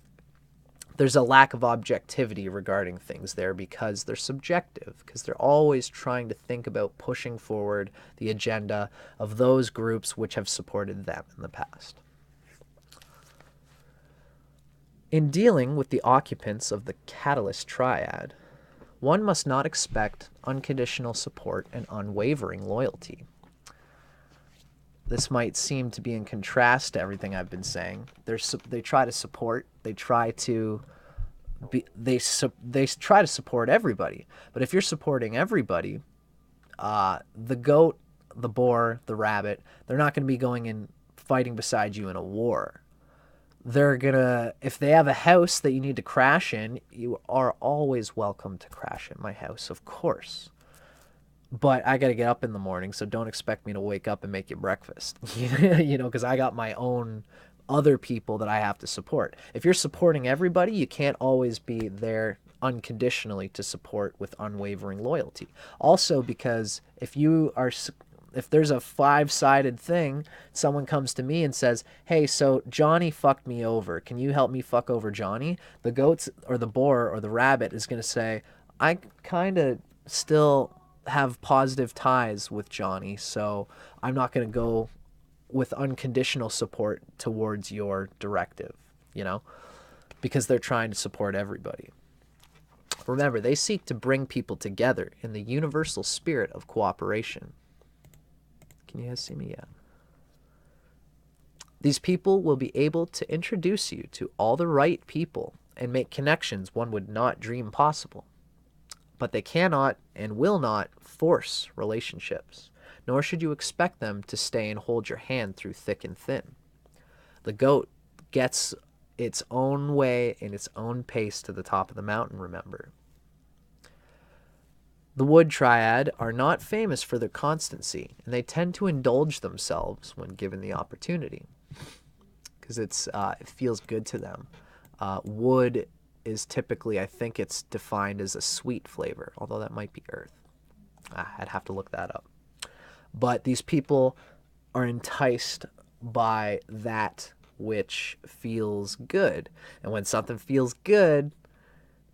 There's a lack of objectivity regarding things there because they're subjective, because they're always trying to think about pushing forward the agenda of those groups which have supported them in the past. In dealing with the occupants of the catalyst triad, one must not expect unconditional support and unwavering loyalty. This might seem to be in contrast to everything I've been saying. They try to support. They try to support everybody. But if you're supporting everybody, the goat, the boar, the rabbit, they're not going to be going and fighting beside you in a war. If they have a house that you need to crash in, you are always welcome to crash in my house, of course. But I got to get up in the morning, so don't expect me to wake up and make you breakfast, because I got my own other people that I have to support. If you're supporting everybody, you can't always be there unconditionally to support with unwavering loyalty. Also, because if there's a 5-sided thing, someone comes to me and says, hey, so Johnny fucked me over. Can you help me fuck over Johnny? The goats or the boar or the rabbit is going to say, I kind of still have positive ties with Johnny, so I'm not going to go with unconditional support towards your directive, because they're trying to support everybody. Remember, they seek to bring people together in the universal spirit of cooperation. Can you guys see me? Yeah. These people will be able to introduce you to all the right people and make connections one would not dream possible. But they cannot and will not force relationships, nor should you expect them to stay and hold your hand through thick and thin. The goat gets its own way in its own pace to the top of the mountain, remember. The wood triad are not famous for their constancy, and they tend to indulge themselves when given the opportunity because it feels good to them. Wood is typically, I think it's defined as a sweet flavor, although that might be earth. I'd have to look that up. But these people are enticed by that which feels good. And when something feels good,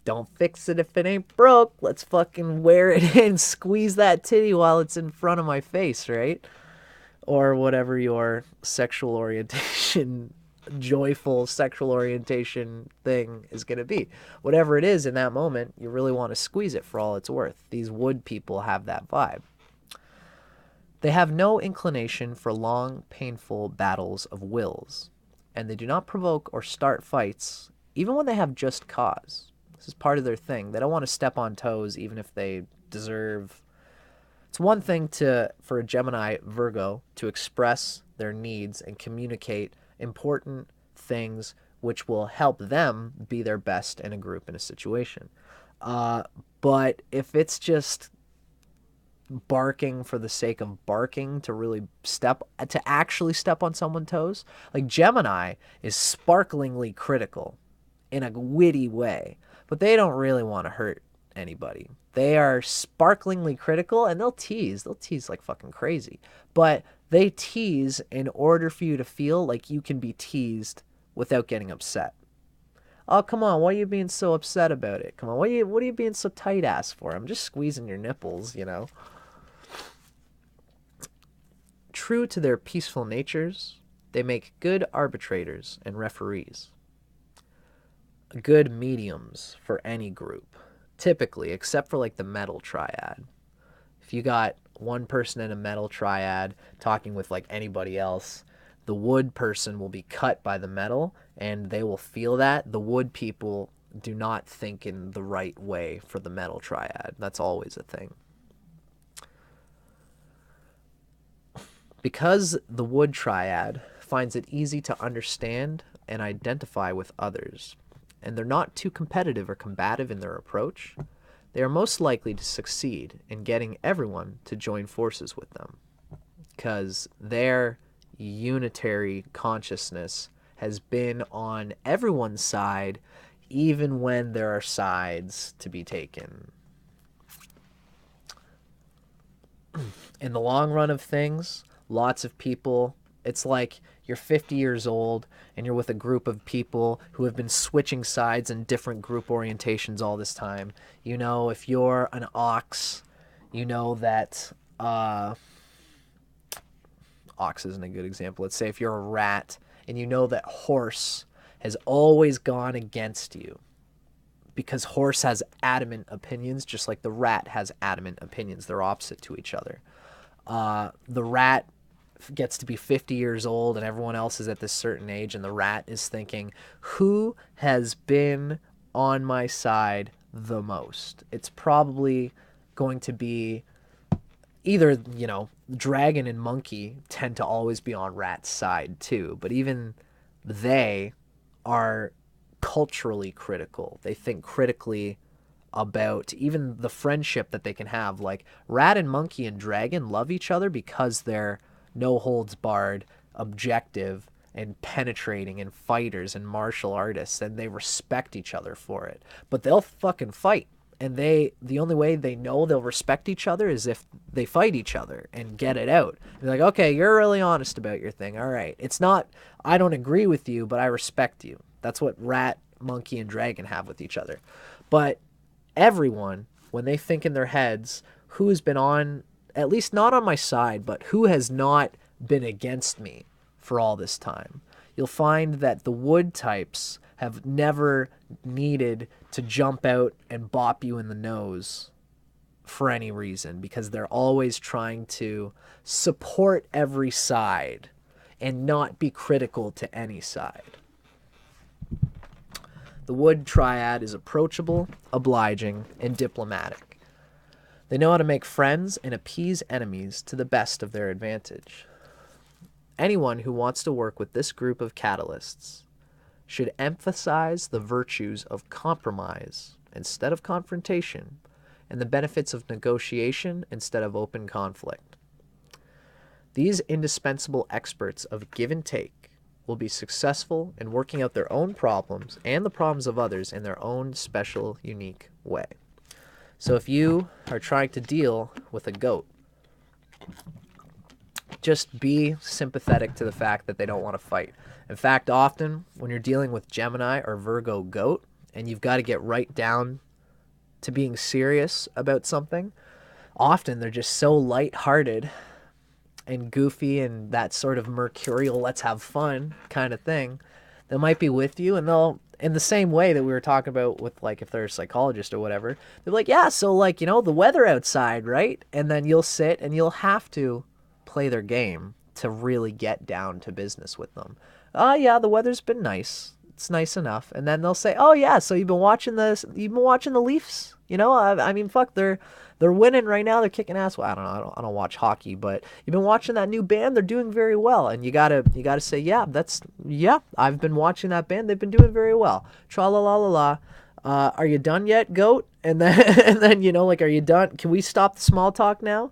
don't fix it if it ain't broke. Let's fucking wear it in, squeeze that titty while it's in front of my face, right? Or whatever your sexual orientation, joyful sexual orientation thing is going to be. Whatever it is in that moment, you really want to squeeze it for all it's worth. These wood people have that vibe. They have no inclination for long, painful battles of wills, and they do not provoke or start fights, even when they have just cause. This is part of their thing. They don't want to step on toes, even if they deserve. It's one thing for a Gemini Virgo to express their needs and communicate important things which will help them be their best in a group, in a situation. But if it's just barking for the sake of barking to actually step on someone's toes, like Gemini is sparklingly critical in a witty way, but they don't really want to hurt anybody. They are sparklingly critical, and they'll tease like fucking crazy, but they tease in order for you to feel like you can be teased without getting upset. Oh, come on, why are you being so upset about it? Come on, what are you being so tight ass for? I'm just squeezing your nipples, you know. True to their peaceful natures, they make good arbitrators and referees, good mediums for any group, typically, except for like the metal triad. If you got one person in a metal triad talking with like anybody else, the wood person will be cut by the metal, and they will feel that. The wood people do not think in the right way for the metal triad. That's always a thing. Because the wood triad finds it easy to understand and identify with others, and they're not too competitive or combative in their approach, they are most likely to succeed in getting everyone to join forces with them, because their unitary consciousness has been on everyone's side, even when there are sides to be taken. In the long run of things, lots of people, it's like you're 50 years old and you're with a group of people who have been switching sides in different group orientations all this time. You know, if you're an ox, you know that ox isn't a good example. Let's say if you're a rat and you know that horse has always gone against you because horse has adamant opinions, just like the rat has adamant opinions. They're opposite to each other. The rat gets to be 50 years old and everyone else is at this certain age, and the rat is thinking, who has been on my side the most? It's probably going to be either, you know, dragon and monkey tend to always be on rat's side too, but even they are culturally critical. They think critically about even the friendship that they can have. Like rat and monkey and dragon love each other because they're no holds barred, objective and penetrating and fighters and martial artists, and they respect each other for it. But they'll fucking fight, and the only way they know they'll respect each other is if they fight each other and get it out. They're like, okay, you're really honest about your thing. All right. It's not, I don't agree with you, but I respect you. That's what rat, monkey, and dragon have with each other. But everyone, when they think in their heads, who has been on, at least not on my side, but who has not been against me for all this time, you'll find that the wood types have never needed to jump out and bop you in the nose for any reason, because they're always trying to support every side and not be critical to any side. The wood triad is approachable, obliging, and diplomatic. They know how to make friends and appease enemies to the best of their advantage. Anyone who wants to work with this group of catalysts should emphasize the virtues of compromise instead of confrontation, and the benefits of negotiation instead of open conflict. These indispensable experts of give and take will be successful in working out their own problems and the problems of others in their own special, unique way. So if you are trying to deal with a goat, just be sympathetic to the fact that they don't want to fight. In fact, often when you're dealing with Gemini or Virgo goat, and you've got to get right down to being serious about something, often they're just so lighthearted and goofy and that sort of mercurial, let's have fun kind of thing. They might be with you, and they'll, in the same way that we were talking about with, like, if they're a psychologist or whatever, they're like, yeah, so, like, you know, the weather outside, right? And then you'll sit and you'll have to play their game to really get down to business with them. Oh, yeah, the weather's been nice. It's nice enough. And then they'll say, oh, yeah, so you've been watching the Leafs? You know, I mean, fuck, they're winning right now. They're kicking ass. Well, I don't know. I don't watch hockey, but you've been watching that new band. They're doing very well. And you gotta say, yeah, I've been watching that band. They've been doing very well. Tra la la la la. Are you done yet, goat? And then, you know, like, are you done? Can we stop the small talk now?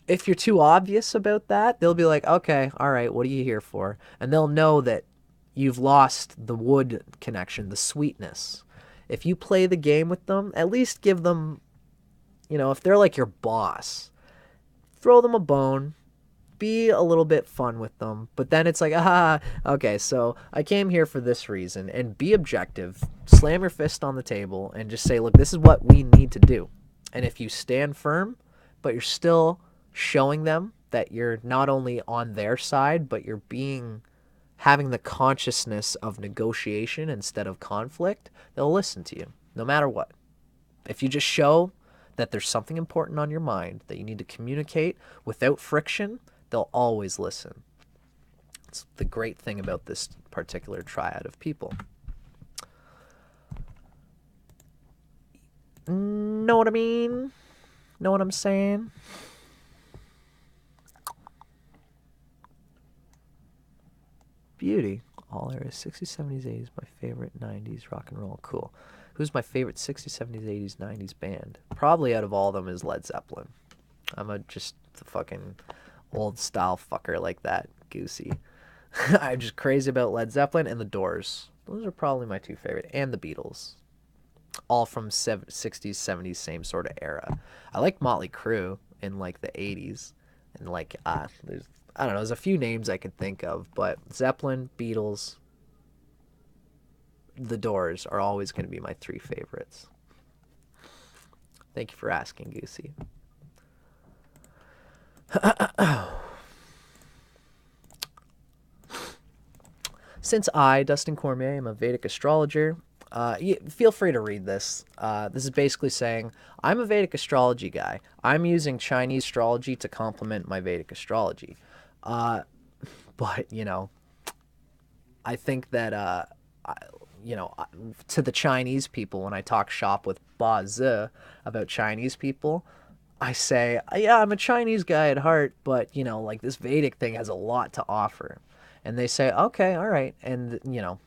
If you're too obvious about that, they'll be like, okay, all right, what are you here for? And they'll know that you've lost the wood connection, the sweetness. If you play the game with them, at least give them, you know, if they're like your boss, throw them a bone, be a little bit fun with them. But then it's like, okay, so I came here for this reason, and be objective. Slam your fist on the table and just say, look, this is what we need to do. And if you stand firm, but you're still showing them that you're not only on their side, but you're having the consciousness of negotiation instead of conflict, they'll listen to you no matter what. If you just show that there's something important on your mind that you need to communicate without friction, they'll always listen. It's the great thing about this particular triad of people. Know what I mean? Know what I'm saying? Beauty. All areas. 60s, 70s, 80s. My favorite 90s rock and roll. Cool. Who's my favorite 60s, 70s, 80s, 90s band? Probably out of all of them is Led Zeppelin. I'm just the fucking old style fucker like that. Goosey. I'm just crazy about Led Zeppelin and the Doors. Those are probably my two favorite. And the Beatles. All from 60s, 70s, same sort of era. I like Motley Crue in like the 80s. And like, I don't know, there's a few names I could think of, but Zeppelin, Beatles, the Doors are always going to be my three favorites. Thank you for asking, Goosey. Since I, Dustin Cormier, am a Vedic astrologer, feel free to read this. This is basically saying, I'm a Vedic astrology guy. I'm using Chinese astrology to complement my Vedic astrology. But, you know, I think that, to the Chinese people, when I talk shop with Ba Zi about Chinese people, I say, yeah, I'm a Chinese guy at heart, but, you know, like, this Vedic thing has a lot to offer. And they say, okay, all right. And, you know,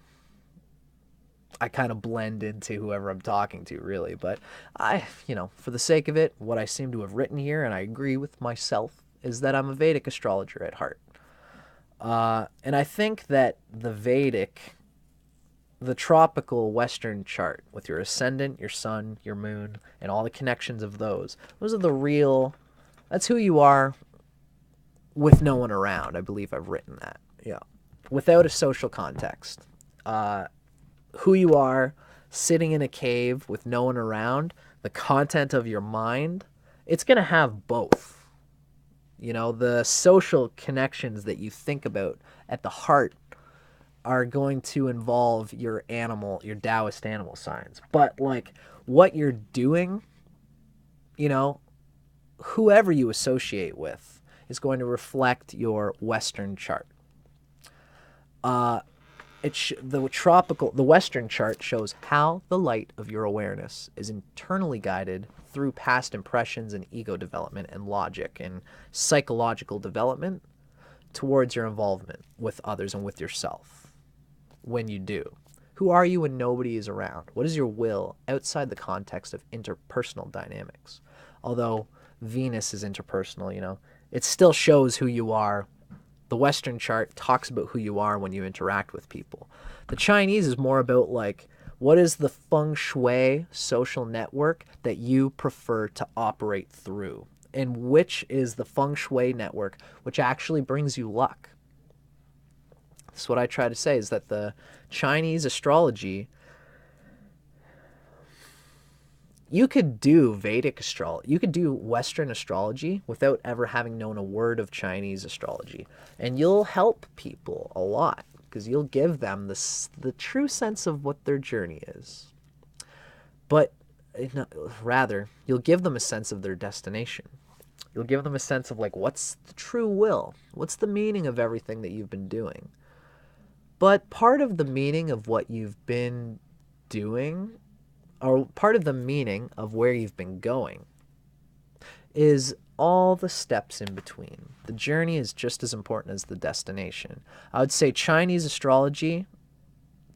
I kind of blend into whoever I'm talking to, really. But for the sake of it, what I seem to have written here, and I agree with myself, is that I'm a Vedic astrologer at heart. And I think that the tropical Western chart with your ascendant, your sun, your moon, and all the connections of those are that's who you are with no one around. I believe I've written that. Yeah. Without a social context. Who you are sitting in a cave with no one around, the content of your mind, it's going to have both. You know, the social connections that you think about at the heart are going to involve your Taoist animal signs. But like what you're doing, you know, whoever you associate with is going to reflect your Western chart. The Western chart shows how the light of your awareness is internally guided through past impressions and ego development and logic and psychological development towards your involvement with others and with yourself. When you do, who are you when nobody is around? What is your will outside the context of interpersonal dynamics? Although Venus is interpersonal, you know, it still shows who you are. The Western chart talks about who you are when you interact with people. The Chinese is more about like, what is the feng shui social network that you prefer to operate through? And which is the feng shui network which actually brings you luck? That's what I try to say, is that the Chinese astrology, you could do Vedic astrology, you could do Western astrology without ever having known a word of Chinese astrology. And you'll help people a lot because you'll give them the true sense of what their journey is. But rather, you'll give them a sense of their destination. You'll give them a sense of like, what's the true will? What's the meaning of everything that you've been doing? But part of the meaning of what you've been doing, or part of the meaning of where you've been going, is all the steps in between. The journey is just as important as the destination. I would say Chinese astrology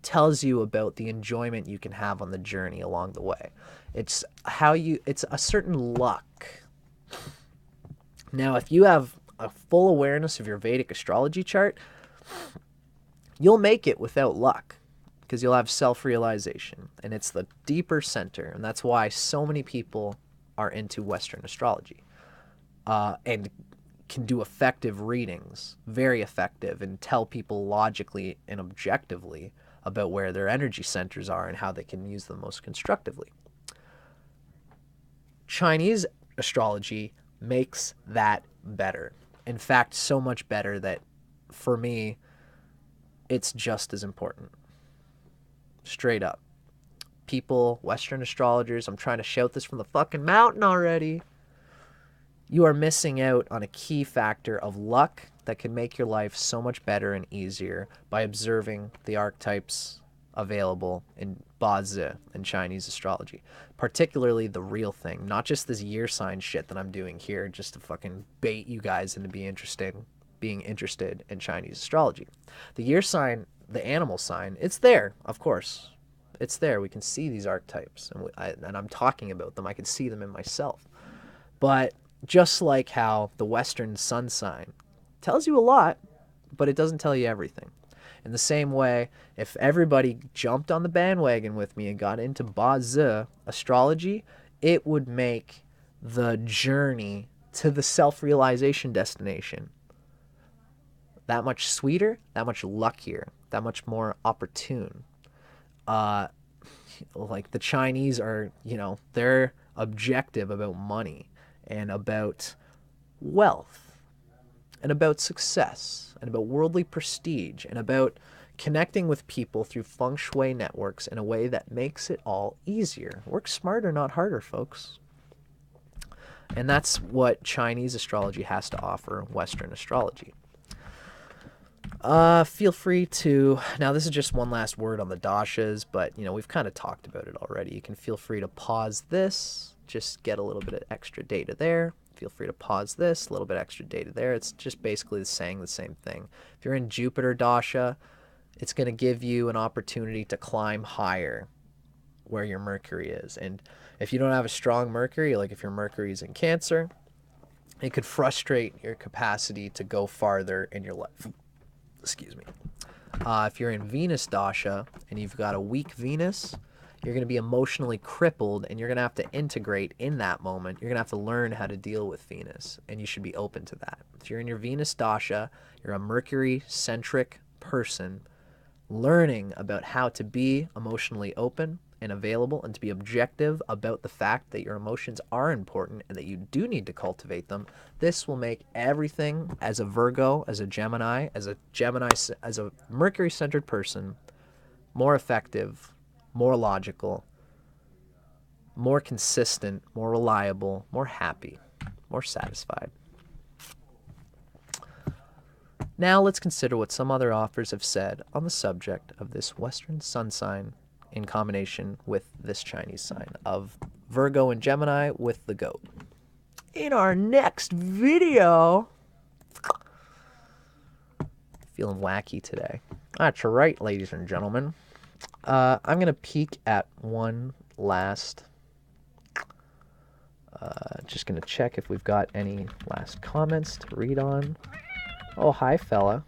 tells you about the enjoyment you can have on the journey along the way. It's a certain luck. Now, if you have a full awareness of your Vedic astrology chart, you'll make it without luck because you'll have self-realization, and it's the deeper center, and that's why so many people are into Western astrology and can do effective readings, very effective, and tell people logically and objectively about where their energy centers are and how they can use them most constructively. Chinese astrology makes that better. In fact, so much better that for me, it's just as important. Straight up. People, Western astrologers, I'm trying to shout this from the fucking mountain already. You are missing out on a key factor of luck that can make your life so much better and easier by observing the archetypes available in Bazi and Chinese astrology. Particularly the real thing, not just this year sign shit that I'm doing here just to fucking bait you guys into being interested in Chinese astrology. The year sign, the animal sign, it's there, of course. It's there. We can see these archetypes, and I'm talking about them. I can see them in myself. But just like how the Western sun sign tells you a lot, but it doesn't tell you everything. In the same way, if everybody jumped on the bandwagon with me and got into Bazi astrology, it would make the journey to the self-realization destination that much sweeter, that much luckier, that much more opportune. Like the Chinese are, they're objective about money and about wealth and about success and about worldly prestige and about connecting with people through feng shui networks in a way that makes it all easier. Work smarter, not harder, folks. And that's what Chinese astrology has to offer Western astrology. Feel free to, now this is just one last word on the dashas, but we've kind of talked about it already. You can feel free to pause this, just get a little bit of extra data there. Feel free to pause this, a little bit extra data there. It's just basically saying the same thing. If you're in Jupiter dasha, it's going to give you an opportunity to climb higher where your Mercury is. And if you don't have a strong Mercury, like if your Mercury is in Cancer, it could frustrate your capacity to go farther in your life. Excuse me. If you're in Venus dasha and you've got a weak Venus, you're going to be emotionally crippled and you're going to have to integrate in that moment. You're going to have to learn how to deal with Venus, and you should be open to that. If you're in your Venus dasha, you're a Mercury-centric person learning about how to be emotionally open and available, and to be objective about the fact that your emotions are important and that you do need to cultivate them. This will make everything, as a Virgo, as a Gemini, as a Mercury-centered person, more effective, more logical, more consistent, more reliable, more happy, more satisfied. Now let's consider what some other authors have said on the subject of this Western sun sign in combination with this Chinese sign of Virgo and Gemini with the goat. In our next video, feeling wacky today. That's right, ladies and gentlemen. I'm going to peek at one last, just going to check if we've got any last comments to read on. Oh, hi, fella.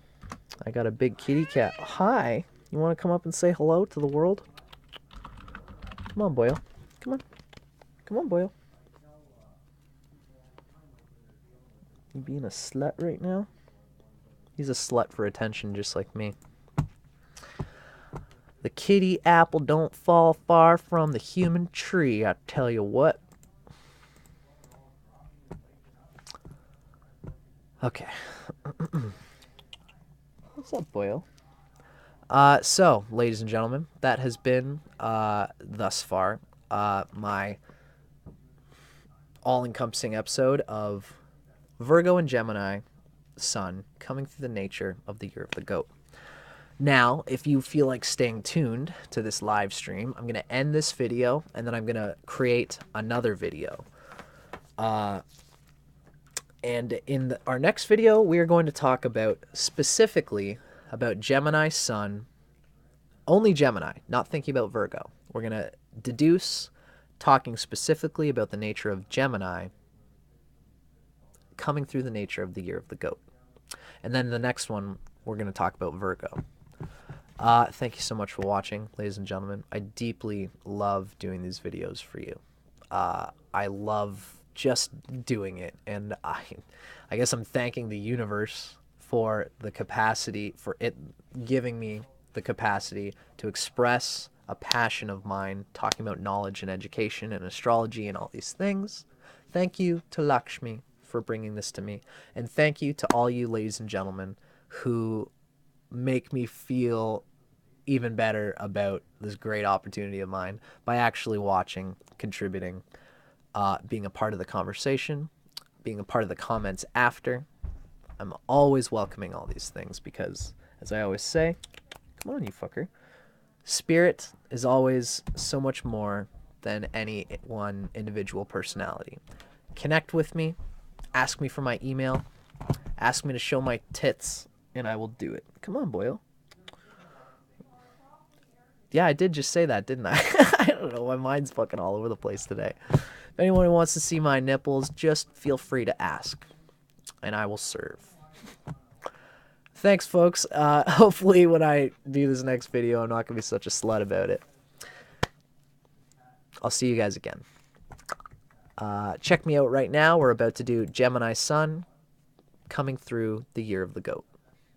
I got a big kitty cat. Hi. You want to come up and say hello to the world? Come on, Boyle. Come on. Come on, Boyle. You being a slut right now? He's a slut for attention just like me. The kitty apple don't fall far from the human tree, I tell you what. Okay. What's up, Boyle? So, ladies and gentlemen, that has been, thus far, my all-encompassing episode of Virgo and Gemini Sun coming through the nature of the year of the goat. Now, if you feel like staying tuned to this live stream, I'm going to end this video, and then I'm going to create another video. And in our next video, we are going to talk about specifically about Gemini Sun, only Gemini, not thinking about Virgo. We're going to deduce, talking specifically about the nature of Gemini coming through the nature of the year of the goat. And then the next one, we're going to talk about Virgo. Thank you so much for watching, ladies and gentlemen. I deeply love doing these videos for you. I love just doing it, and I guess I'm thanking the universe for the capacity, for it giving me the capacity to express a passion of mine, talking about knowledge and education and astrology and all these things. Thank you to Lakshmi for bringing this to me, and thank you to all you ladies and gentlemen who make me feel even better about this great opportunity of mine by actually watching, contributing, being a part of the conversation, being a part of the comments after. I'm always welcoming all these things because, as I always say, come on, you fucker. Spirit is always so much more than any one individual personality. Connect with me, ask me for my email, ask me to show my tits, and I will do it. Come on, Boyle. Yeah, I did just say that, didn't I? I don't know, my mind's fucking all over the place today. If anyone wants to see my nipples, just feel free to ask, and I will serve. Thanks, folks. Hopefully when I do this next video, I'm not going to be such a slut about it. I'll see you guys again. Check me out right now. We're about to do Gemini Sun coming through the year of the goat.